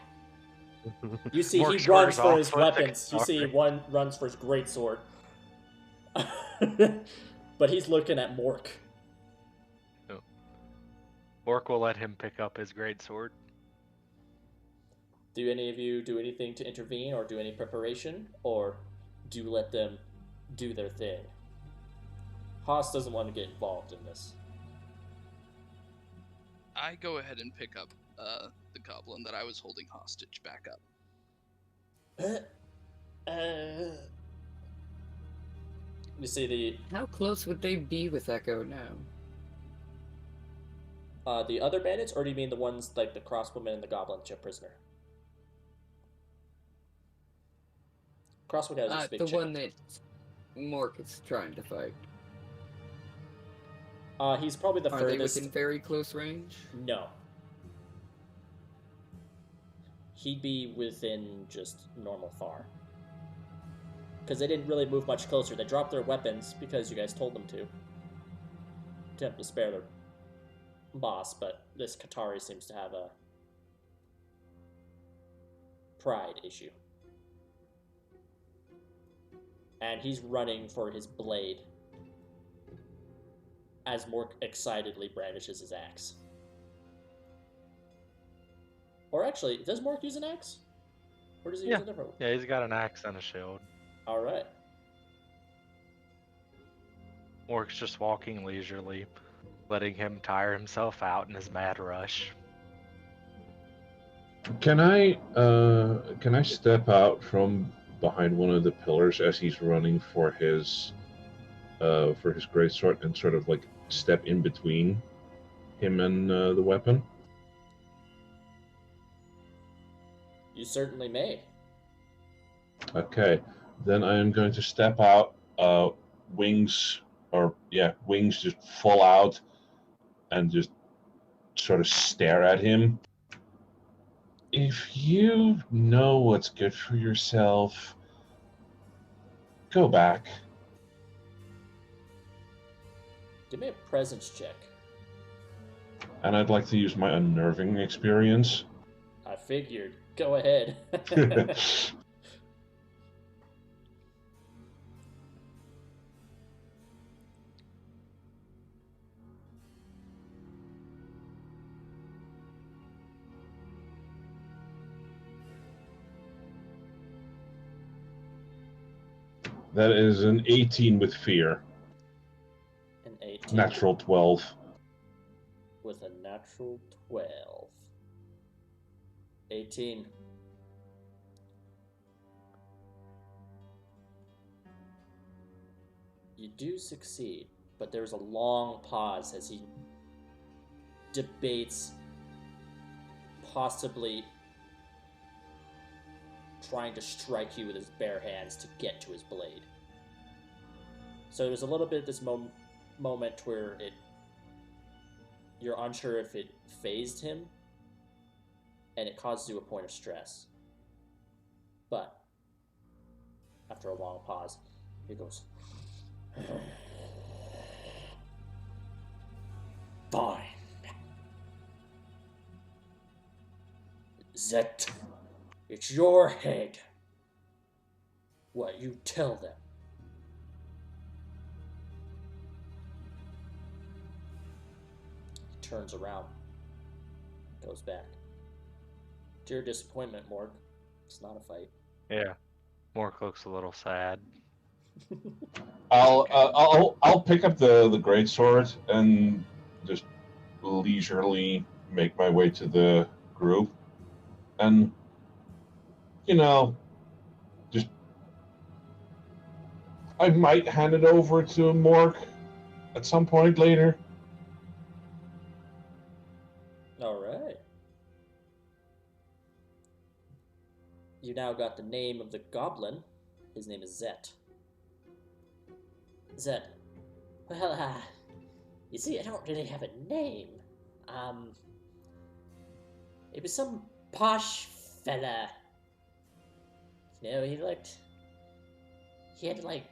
You see, Morg he runs squares for off his with the weapons. You see, Qatari. one runs for his greatsword. But he's looking at Mork. Mork will let him pick up his greatsword. Do any of you do anything to intervene or do any preparation? Or do you let them do their thing? Haas doesn't want to get involved in this. I go ahead and pick up the goblin that I was holding hostage back up. You see the How close would they be with Echo now? the other bandits, or do you mean the ones like the crossbowmen and the goblin chip prisoner? Crossbow guy is just a big The chicken. one that Mork is trying to fight. He's probably the Are furthest. they within very close range? No. He'd be within just normal far. Because they didn't really move much closer. They dropped their weapons because you guys told them to. Attempt to spare their boss, but this Qatari seems to have a pride issue. And he's running for his blade as Mork excitedly brandishes his axe. Or actually, does Mork use an axe? Or does he use a different one? Yeah, he's got an axe and a shield. Alright. Mork's just walking leisurely, letting him tire himself out in his mad rush. Can I step out from behind one of the pillars as he's running for his greatsword and sort of like step in between him and the weapon? You certainly may. Okay, then I am going to step out, wings just full out, and just sort of stare at him. If you know what's good for yourself, go back. Give me a presence check. And I'd like to use my unnerving experience. I figured. Go ahead. That is an 18 with fear. An 18. Natural 12. With a natural 12. 18. You do succeed, but there's a long pause as he debates possibly trying to strike you with his bare hands to get to his blade. So there's a little bit of this moment where you're unsure if it phased him, and it causes you a point of stress. But after a long pause, he goes, "Fine. Zet, it's your head. What you tell them." He turns around, goes back. To your disappointment, Morg, it's not a fight. Yeah, Mork looks a little sad. I'll pick up the greatsword and just leisurely make my way to the group, and just I might hand it over to Mork at some point later. All right. You now got the name of the goblin. His name is Zet. Zet. Well, you see, I don't really have a name. It was some posh fella. He had like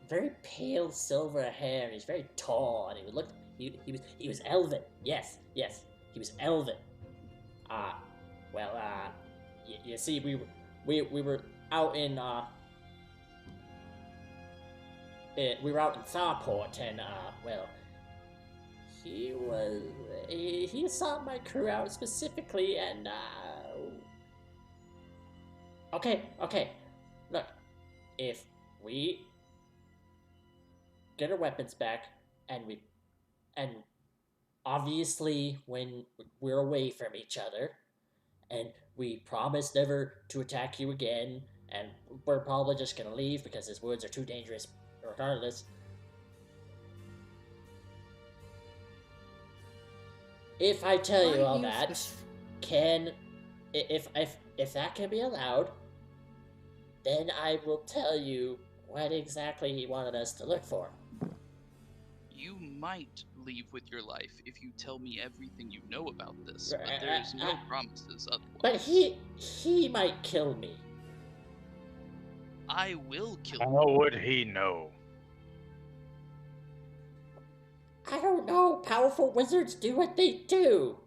very pale silver hair, and he's very tall, and he was elven. Yes, he was elven. You see, we were out in we were out in Starport, and he sought my crew out specifically, and okay, look, if we get our weapons back, and obviously when we're away from each other, and we promise never to attack you again, and we're probably just gonna leave because these woods are too dangerous regardless. If I tell you all that, if that can be allowed, then I will tell you what exactly he wanted us to look for. You might leave with your life if you tell me everything you know about this, but there's no promises otherwise. But he might kill me. I will kill you. How would he know? I don't know. Powerful wizards do what they do.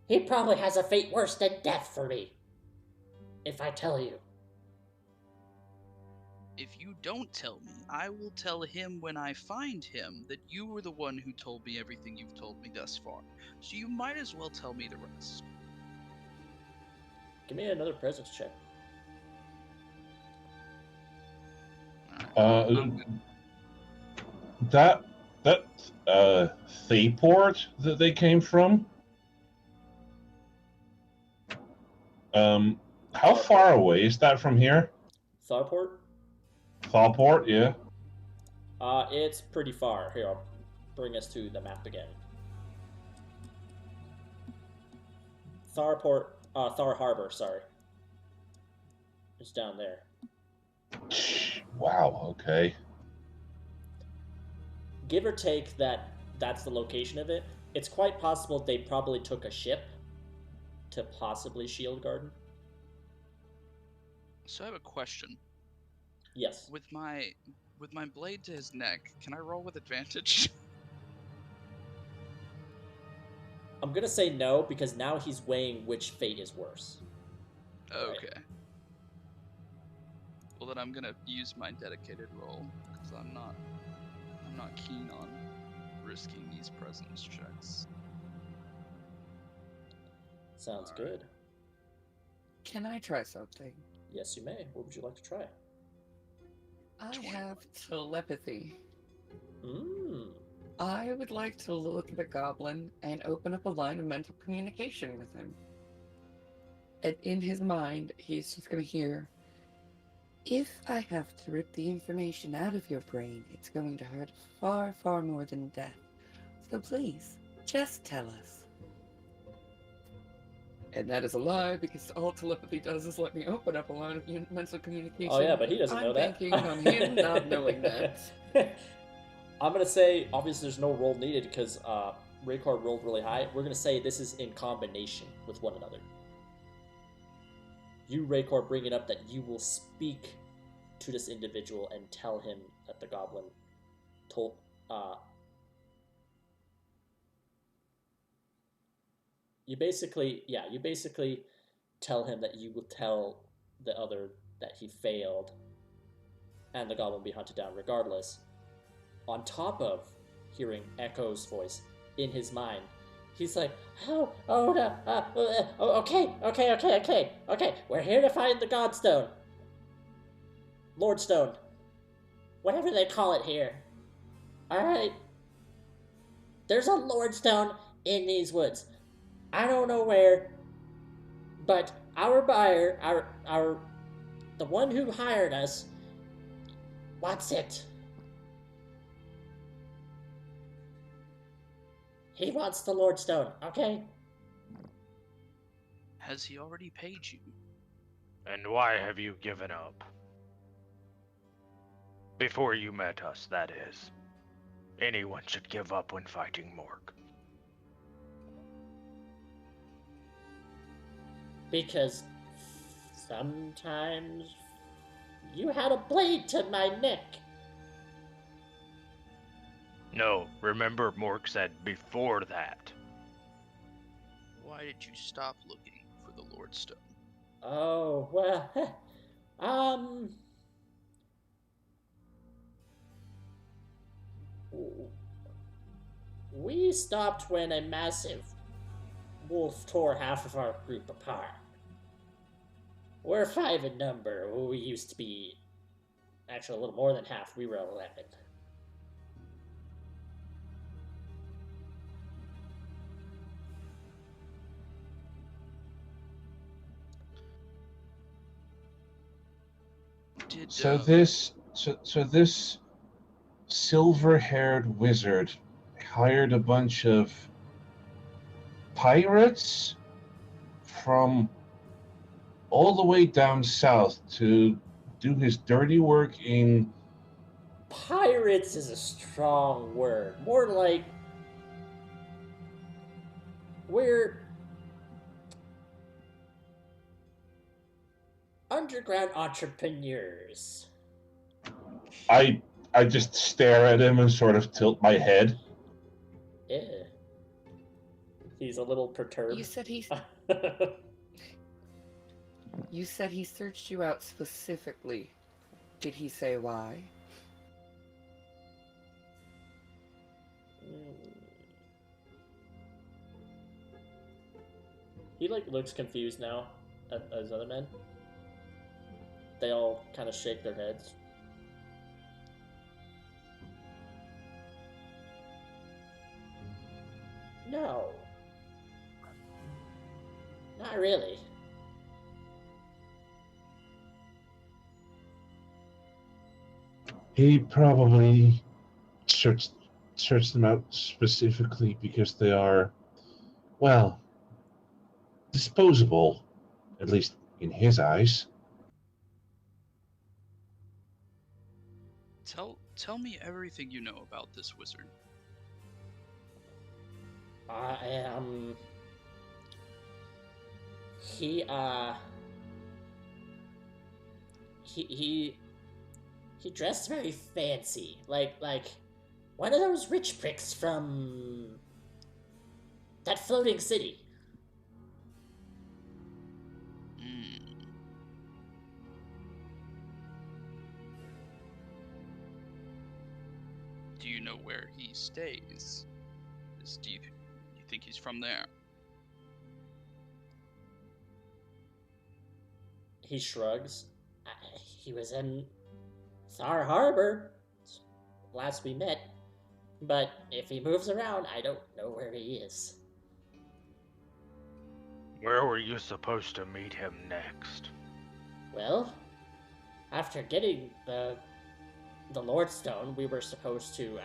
He probably has a fate worse than death for me. If I tell you. If you don't tell me, I will tell him when I find him that you were the one who told me everything you've told me thus far. So you might as well tell me the rest. Give me another presence check. That Thayport that they came from. How far away is that from here? Tharport? Thawport, yeah. It's pretty far. Here, I'll bring us to the map again. Thar Harbor, sorry. It's down there. Wow, okay. Give or take that's the location of it. It's quite possible they probably took a ship to possibly Shield Garden. So I have a question. Yes. With my blade to his neck, can I roll with advantage? I'm gonna say no, because now he's weighing which fate is worse. Okay. Right. Well, then I'm gonna use my dedicated roll, because I'm not keen on risking these presence checks. Sounds good. Can I try something? Yes, you may. What would you like to try? I have telepathy. Mmm. I would like to look at a goblin and open up a line of mental communication with him. And in his mind, he's just going to hear, if I have to rip the information out of your brain, it's going to hurt far, far more than death. So please, just tell us. And that is a lie, because all telepathy does is let me open up a line of mental communication. Oh yeah, but he doesn't know that. I'm banking on him not knowing that. I'm going to say, obviously there's no roll needed because Raycord rolled really high. We're going to say this is in combination with one another. You, Raycord, bring it up that you will speak to this individual and tell him that the goblin told... You basically tell him that you will tell the other that he failed and the goblin will be hunted down regardless. On top of hearing Echo's voice in his mind, he's like, okay, we're here to find the Godstone. Lordstone. Whatever they call it here. Alright? There's a Lordstone in these woods. I don't know where, but our buyer, the one who hired us, wants it. He wants the Lordstone, okay? Has he already paid you? And why have you given up? Before you met us, that is. Anyone should give up when fighting Morg. Because sometimes you had a blade to my neck. No, remember Morg said before that. Why did you stop looking for the Lordstone? Oh, well, we stopped when a massive wolf tore half of our group apart. We're 5 in number. We used to be actually a little more than half. We were 11. So this silver-haired wizard hired a bunch of pirates from all the way down south to do his dirty work in... Pirates is a strong word. More like we're underground entrepreneurs. I just stare at him and sort of tilt my head. Yeah. He's a little perturbed. You said he searched you out specifically. Did he say why? He looks confused now at his other men. They all kind of shake their heads. No. Not really. He probably searched them out specifically because they are, well, disposable, at least in his eyes. Tell me everything you know about this wizard. He dressed very fancy, like one of those rich pricks from that floating city. Do you know where he stays? Do you think he's from there? He shrugs. He was in Thar Harbor last we met, but if he moves around, I don't know where he is. Where were you supposed to meet him next? Well, after getting the Lordstone, we were supposed to,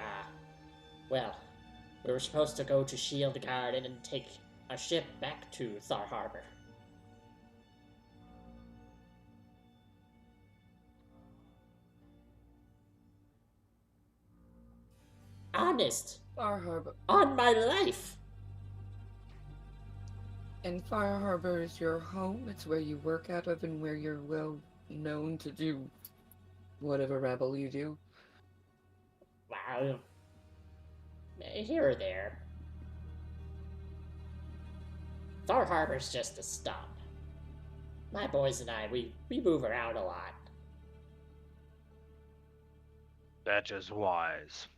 we were supposed to go to Shield Garden and take a ship back to Thar Harbor. Honest. Far Harbor. On my life. And Far Harbor is your home? It's where you work out of and where you're well known to do whatever rabble you do? Wow. Here or there. Thar Harbor's just a stop. My boys and I, we move around a lot. That is wise.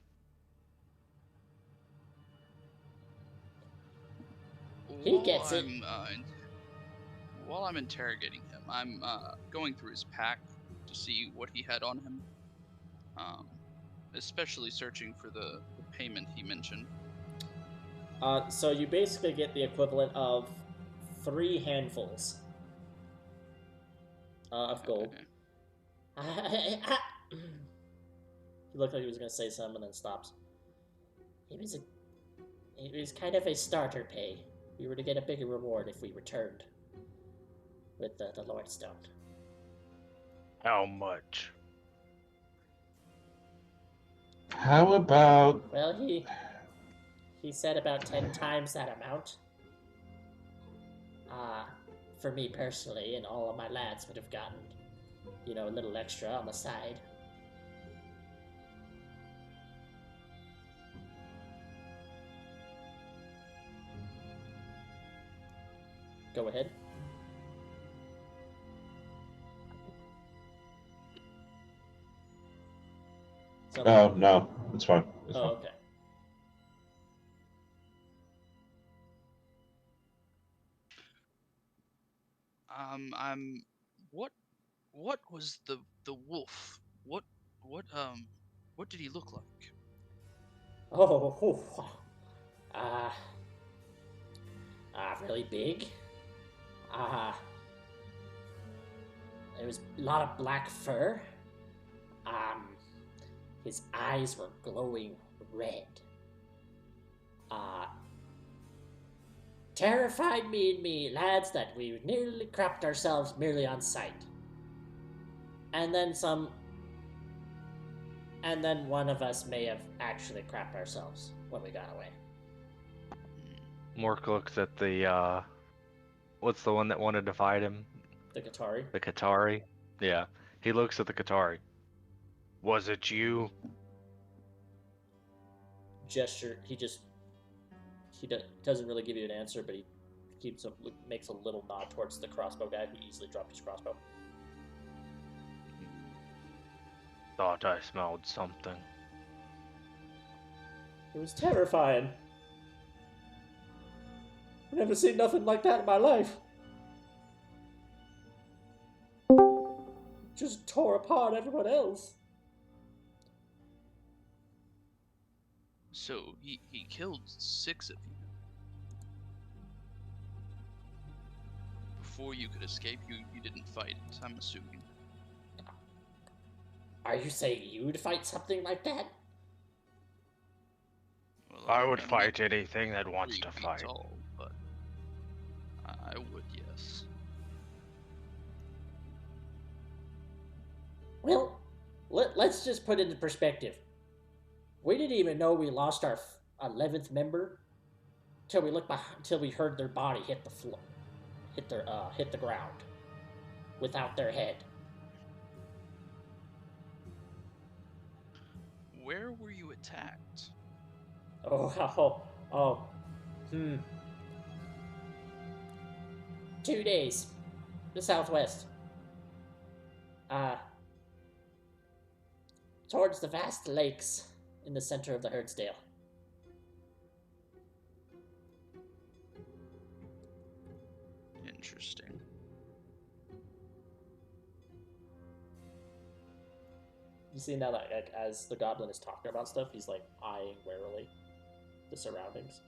He gets While I'm interrogating him, I'm going through his pack to see what he had on him. Especially searching for the payment he mentioned. So you basically get the equivalent of 3 handfuls of gold. Okay. He looked like he was going to say something and then stops. It was kind of a starter pay. We were to get a bigger reward if we returned with the Lordstone. How much? How about... Well, he said about 10 times that amount. For me personally, and all of my lads would have gotten, a little extra on the side. Go ahead. Oh, no. It's fine. It's fine. okay. What was the wolf? What did he look like? Really big. There was a lot of black fur. His eyes were glowing red. Terrified me and me lads that we nearly crapped ourselves merely on sight. And then one of us may have actually crapped ourselves when we got away. Mork looks at the, what's the one that wanted to fight him? The Qatari? The Qatari? Yeah. He looks at the Qatari. Was it you? Gesture. He doesn't really give you an answer, but he makes a little nod towards the crossbow guy who easily dropped his crossbow. Thought I smelled something. It was terrifying. I've never seen nothing like that in my life. Just tore apart everyone else. So he killed 6 of you. Before you could escape, you didn't fight it, I'm assuming. Are you saying you'd fight something like that? Well, I would I'm fight not anything that wants 3 to feet fight. tall, but I would, yes. Well, let's just put it into perspective. We didn't even know we lost our 11th member till we looked behind, till we heard their body hit the floor, hit the ground, without their head. Where were you attacked? 2 days, the southwest. Towards the vast lakes in the center of the Herdsdale. Interesting. You see now that, like, as the goblin is talking about stuff, he's like eyeing warily the surroundings.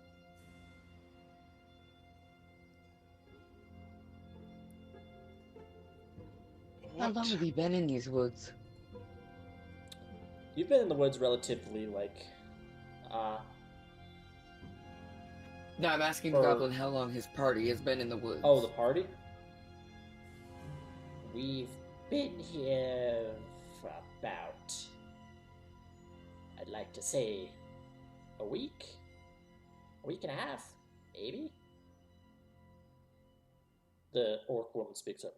How long have you been in these woods? You've been in the woods relatively, No, I'm asking the goblin how long his party has been in the woods. Oh, the party? We've been here for about, I'd like to say, a week and a half, maybe? The orc woman speaks up.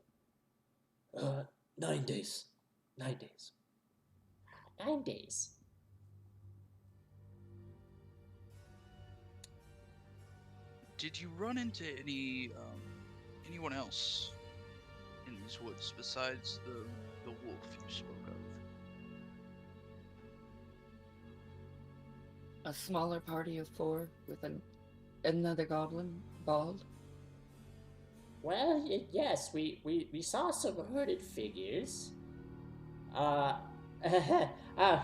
9 days. 9 days. 9 days. Did you run into anyone else in these woods besides the wolf you spoke of? A smaller party of 4 with another goblin, bald. Well, yes, we saw some hooded figures. Uh, uh,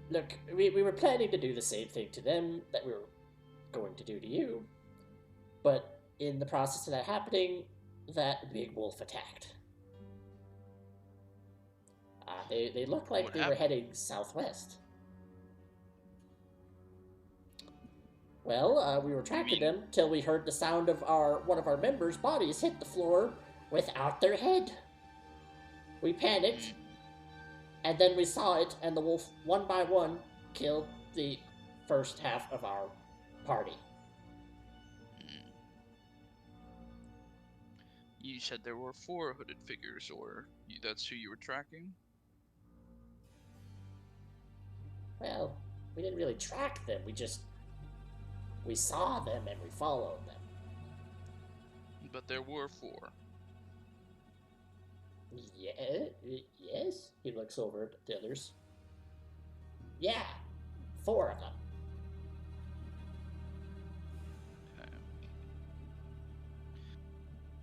look, we were planning to do the same thing to them that we were going to do to you, but in the process of that happening, that big wolf attacked. They looked like What they were happened? heading southwest. Well, we were tracking them till we heard the sound of one of our members' bodies hit the floor without their head. We panicked, and then we saw it, and the wolf, one by one, killed the first half of our party. You said there were 4 hooded figures, or that's who you were tracking? Well, we didn't really track them. We saw them and we followed them. But there were 4. Yeah, yes? He looks over at the others. Yeah, 4 of them. Okay.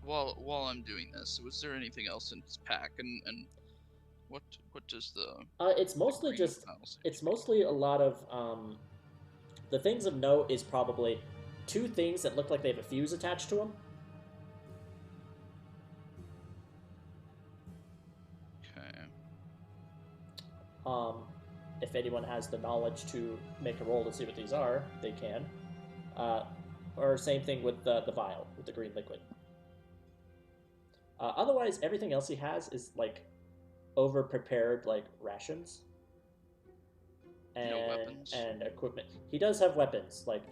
While I'm doing this, was there anything else in his pack, and what does the It's mostly green just. file say? It's mostly a lot of the things of note is probably 2 things that look like they have a fuse attached to them. Okay. If anyone has the knowledge to make a roll to see what these are, they can. Or same thing with the vial with the green liquid. Otherwise, everything else he has is like over prepared like rations No and weapons? and equipment. He does have weapons. Like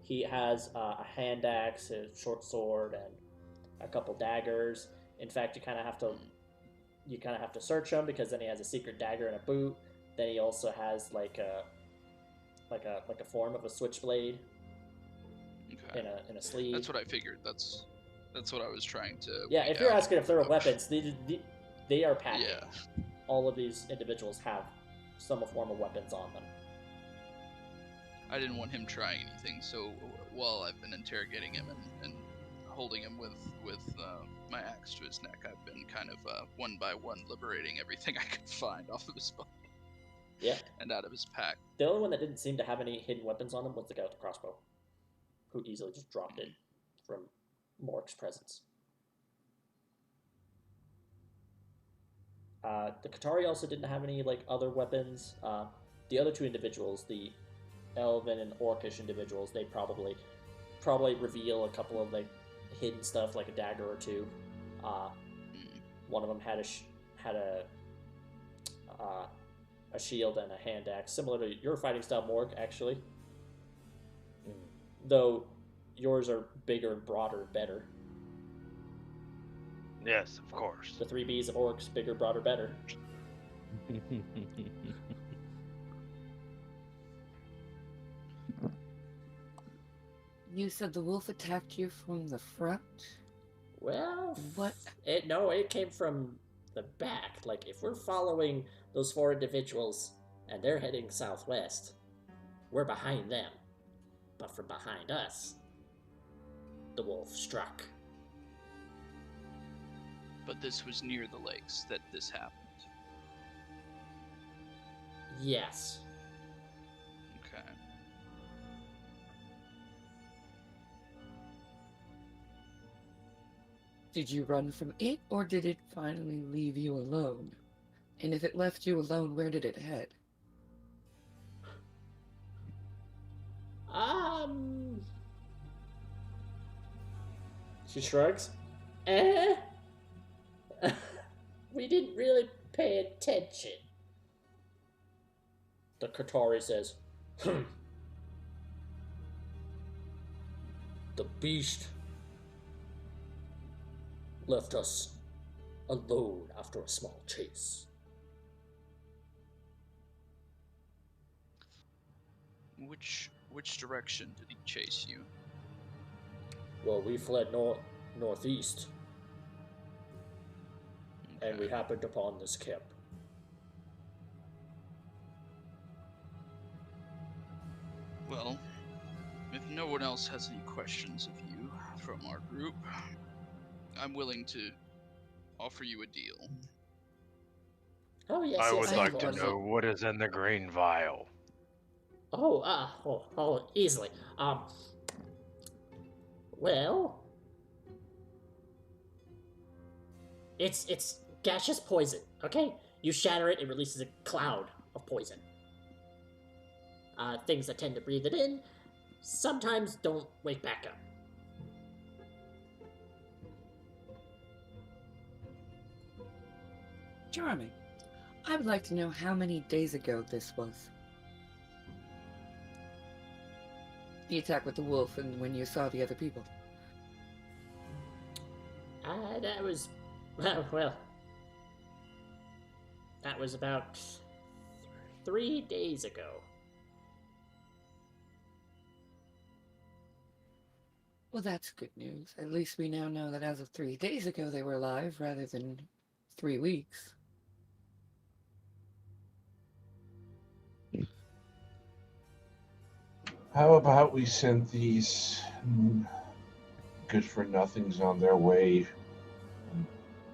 he has a hand axe, a short sword, and a couple daggers. In fact, you kind of have to search him because then he has a secret dagger in a boot. Then he also has like a form of a switchblade Okay. in a sleeve. That's what I figured. That's what I was trying to. Yeah, weed if you're out. asking if there are weapons, they are packing. Yeah. All of these individuals have some form of weapons on them. I didn't want him trying anything, so while I've been interrogating him and holding him with my axe to his neck, I've been kind of one by one liberating everything I could find off of his body. Yeah. And out of his pack. The only one that didn't seem to have any hidden weapons on him was the guy with the crossbow, who easily just dropped it from Mork's presence. The Qatari also didn't have any like other weapons. The other 2 individuals, the Elven and Orcish individuals, they probably reveal a couple of like hidden stuff, like a dagger or 2. One of them had a shield and a hand axe, similar to your fighting style, Morg, actually. Though yours are bigger, broader, better. Yes, of course. The 3 Bs of orcs, bigger, broader, better. You said the wolf attacked you from the front? Well, What? It came from the back. Like, if we're following those 4 individuals and they're heading southwest, we're behind them. But from behind us, the wolf struck. But this was near the lakes that this happened. Yes. Okay. Did you run from it, or did it finally leave you alone? And if it left you alone, where did it head? She shrugs. We didn't really pay attention. The Qatari says, The beast left us alone after a small chase. Which direction did he chase you? Well, we fled northeast, Okay. and we happened upon this camp. Well, if no one else has any questions of you, from our group, I'm willing to offer you a deal. Oh, yes, I yes, would of like to course. know what is in the green vial. Easily. Well, it's gaseous poison. Okay, you shatter it, it releases a cloud of poison. Things that tend to breathe it in sometimes don't wake back up. Charming. I would like to know how many days ago this was. The attack with the wolf and when you saw the other people. That was, well, that was about 3 days ago. Well, that's good news. At least we now know that as of 3 days ago they were alive rather than 3 weeks. How about we send these good-for-nothings on their way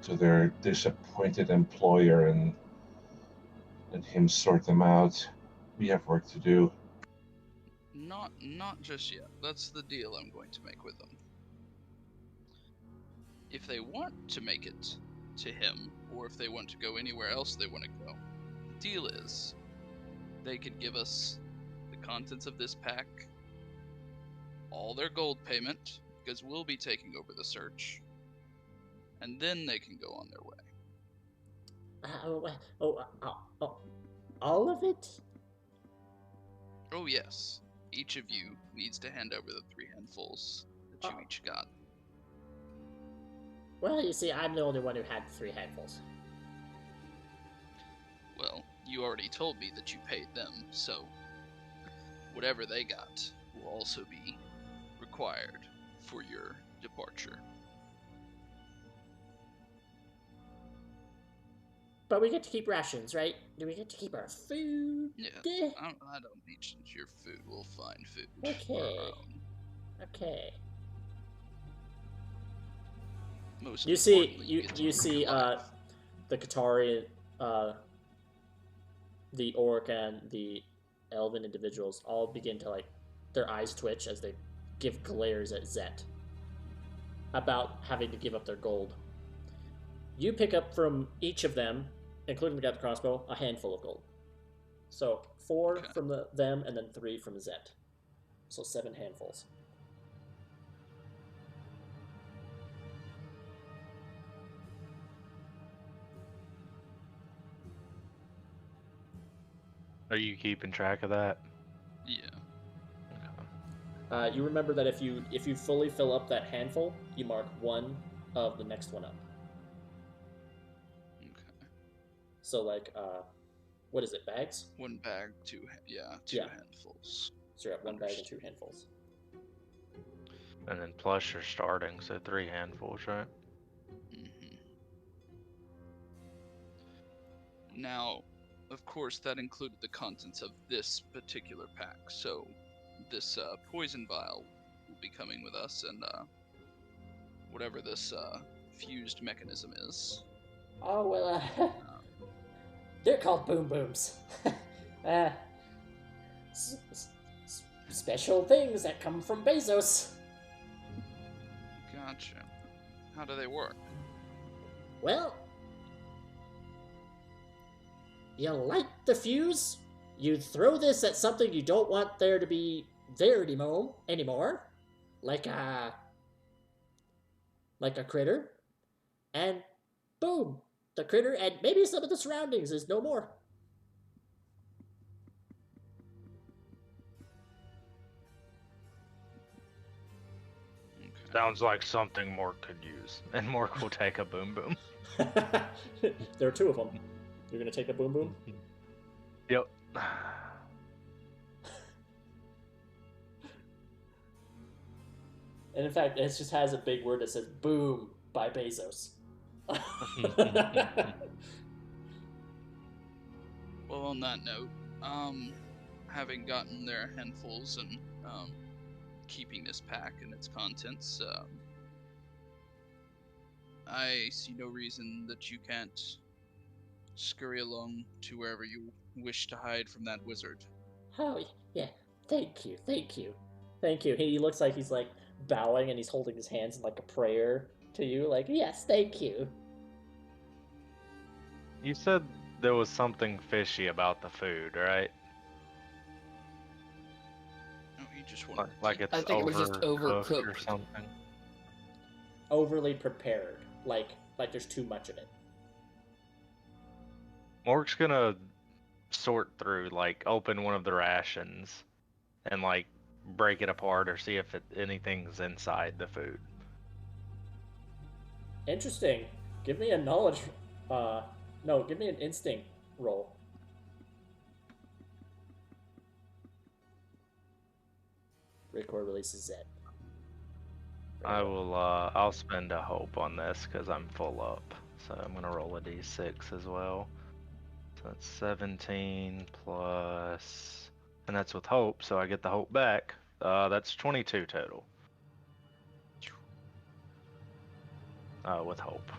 to their disappointed employer and let him sort them out? We have work to do. Not just yet. That's the deal I'm going to make with them. If they want to make it to him, or if they want to go anywhere else they want to go, the deal is they could give us the contents of this pack, all their gold payment, because we'll be taking over the search, and then they can go on their way. All of it? Oh yes, each of you needs to hand over the 3 handfuls that you each got. Well, you see, I'm the only one who had 3 handfuls. Well, you already told me that you paid them, so whatever they got will also be required for your departure. But we get to keep rations, right? Do we get to keep our food? Yeah, I don't need your food. We'll find food for our Okay. own. Okay. Most You see, importantly, you get to you keep see, your life. the Qatari, the orc and the elven individuals all begin to, like, their eyes twitch as they give glares at Zet about having to give up their gold. You pick up from each of them, including the guy with the crossbow, a handful of gold. So 4 from them, and then 3 from Zet. So 7 handfuls. Are you keeping track of that? Yeah. You remember that if you fully fill up that handful, you mark 1 of the next one up. Okay. So, like, what is it, bags? 1 bag, 2 handfuls. So you're at 1 bag and 2 handfuls. And then plus you're starting, so 3 handfuls, right? Mm-hmm. Now, of course, that included the contents of this particular pack, so this poison vial will be coming with us, and whatever this fused mechanism is. Oh, well, they're called boom booms. Special things that come from Bezos. Gotcha. How do they work? Well, you light the fuse, you throw this at something you don't want there to be there anymore, like a critter, and boom, the critter and maybe some of the surroundings is no more. Sounds like something Mork could use. And Mork will take a boom boom. There are 2 of them. You're gonna take a boom boom? Yep. And in fact, it just has a big word that says "Boom" by Bezos. Well, on that note, having gotten their handfuls and keeping this pack and its contents, I see no reason that you can't scurry along to wherever you wish to hide from that wizard. Oh, yeah. Thank you, thank you. Thank you. He looks like he's like bowing and he's holding his hands in like a prayer to you. Like, yes, thank you. You said there was something fishy about the food, right? Oh, you just want Like it's I think it was just overcooked or overcooked. something. Overly prepared. Like there's too much of it. Mork's gonna sort through, like, open one of the rations and like break it apart or see if anything's inside the food. Interesting. Give me a knowledge. No, give me an instinct roll. Record releases Zed. I'll spend a hope on this because I'm full up. So I'm gonna roll a d6 as well. So that's 17 plus, and that's with hope, so I get the hope back. That's 22 total. With hope.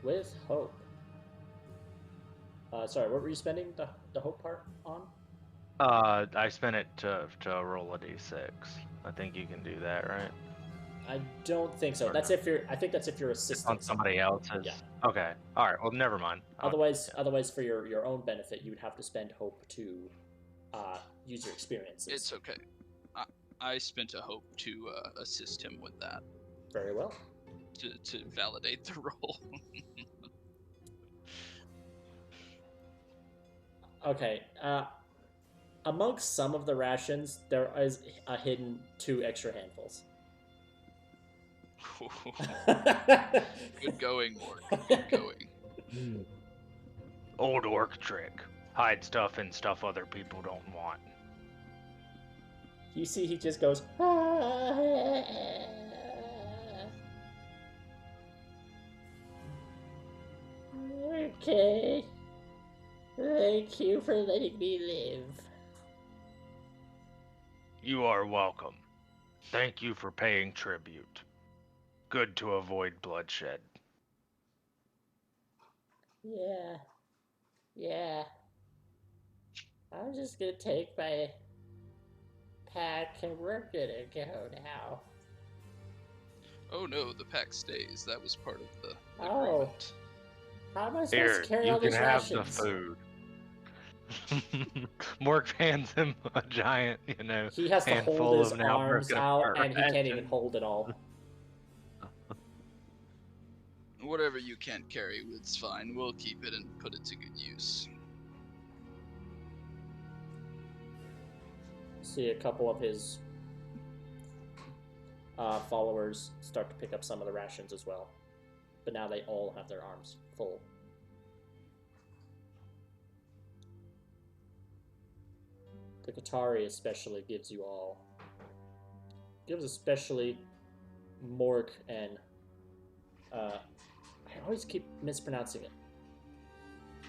With hope. Sorry, what were you spending the hope part on? I spent it to roll a d6. I think you can do that, right? I don't think so. Or That's no? if you're. I think that's if you're assisting On somebody else's. Yeah. Okay. All right. Well, never mind. Otherwise, for your own benefit, you would have to spend hope to use your experiences. It's okay. I spent a hope to assist him with that. Very well. To validate the roll. Okay. Amongst some of the rations, there is a hidden 2 extra handfuls. Good going, Mork. Good going. Old orc trick. Hide stuff and stuff other people don't want. You see, he just goes. Okay. Thank you for letting me live. You are welcome. Thank you for paying tribute. Good to avoid bloodshed. Yeah. I'm just gonna take my pack and we're gonna go now. Oh no, the pack stays. That was part of the agreement. How am I supposed Here, to carry you all can these have rations? the food. Mork hands him a giant, He has to handful hold his of now arms broken out, apart and he can't even rations. hold it all. Whatever you can't carry, it's fine. We'll keep it and put it to good use. See a couple of his followers start to pick up some of the rations as well. But now they all have their arms full. The Qatari especially gives especially Mork and I always keep mispronouncing it.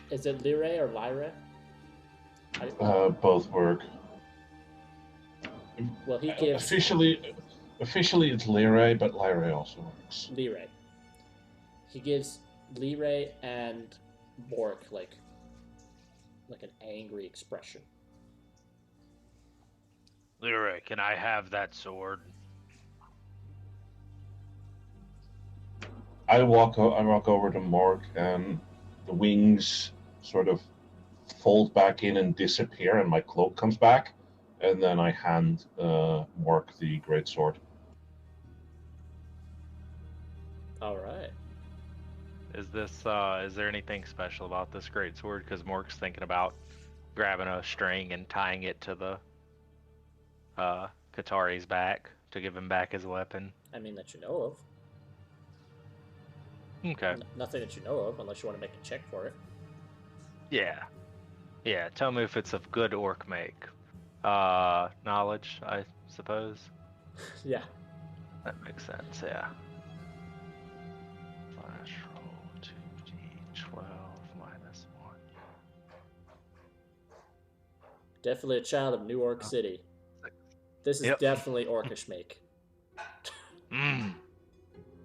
Is it Lyre or Lyra? Both work. Well, he gives officially it's Lyre, but Lyre also works. Lyre. He gives Lyre and Mork like an angry expression. Lyra, can I have that sword? I walk over to Mork, and the wings sort of fold back in and disappear, and my cloak comes back, and then I hand Mork the greatsword. All right. Is there anything special about this greatsword? Because Mork's thinking about grabbing a string and tying it to the Qatari's back to give him back his weapon. I mean, that you know of. Okay. Nothing that you know of, unless you want to make a check for it. Yeah. Tell me if it's of good orc make. Knowledge, I suppose. Yeah. That makes sense. Yeah. Flash roll 2d12 minus 1. Definitely a child of New York City. This is definitely orcish make.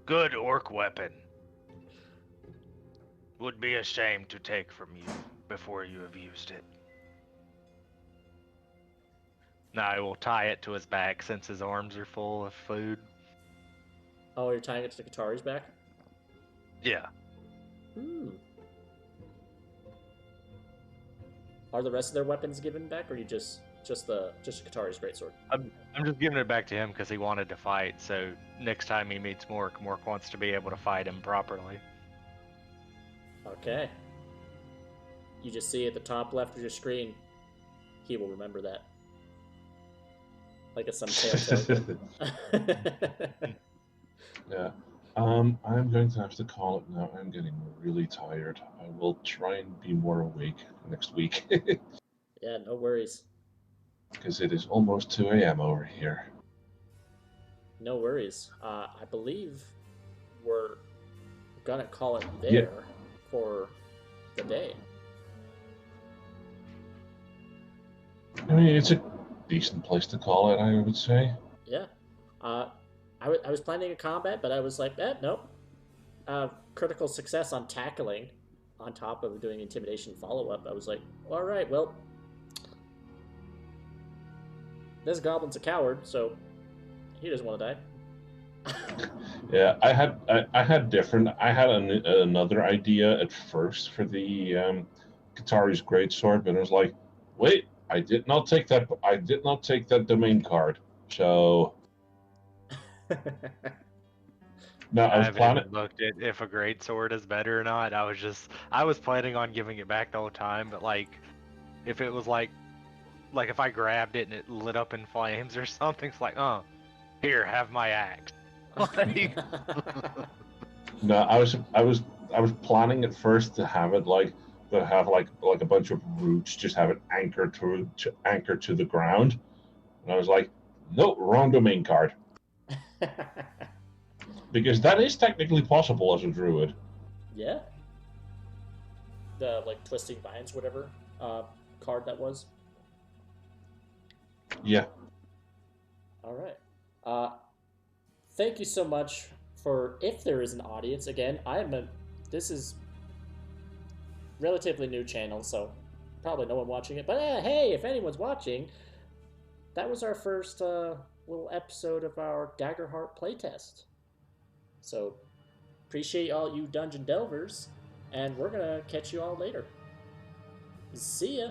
Good orc weapon. Would be a shame to take from you before you have used it. Now I will tie it to his back since his arms are full of food. Oh, you're tying it to the Qatari's back? Yeah. Are the rest of their weapons given back, or you just Qatari's greatsword? I'm just giving it back to him because he wanted to fight, so next time he meets Mork, Mork wants to be able to fight him properly. Okay. You just see at the top left of your screen, he will remember that. Like it's some telltale. Yeah. I'm going to have to call it now. I'm getting really tired. I will try and be more awake next week. Yeah, no worries. Because it is almost 2 a.m. over here. No worries. I believe we're gonna call it there for the day. I mean, it's a decent place to call it, I would say. Yeah. I was planning a combat, but I was like, nope. Critical success on tackling on top of doing intimidation follow-up. I was like, all right, well, this goblin's a coward, so he doesn't want to die. Yeah, I had another idea at first for the Qatari's greatsword, but I was like, wait, I did not take that domain card. So no, I was haven't planning. even looked at if a great sword is better or not. I was planning on giving it back the whole time, but like, if it was like if I grabbed it and it lit up in flames or something, it's like, oh, here, have my axe. Like, No, I was planning at first to have it like a bunch of roots, just have it anchored to the ground, and I was like, no, wrong domain card, because that is technically possible as a druid. Yeah. The like twisting vines, whatever card that was. Yeah. All right. Thank you so much for, if there is an audience. Again, this is relatively new channel, so probably no one watching it. But hey, if anyone's watching, that was our first little episode of our Daggerheart playtest. So appreciate all you dungeon delvers, and we're gonna catch you all later. See ya.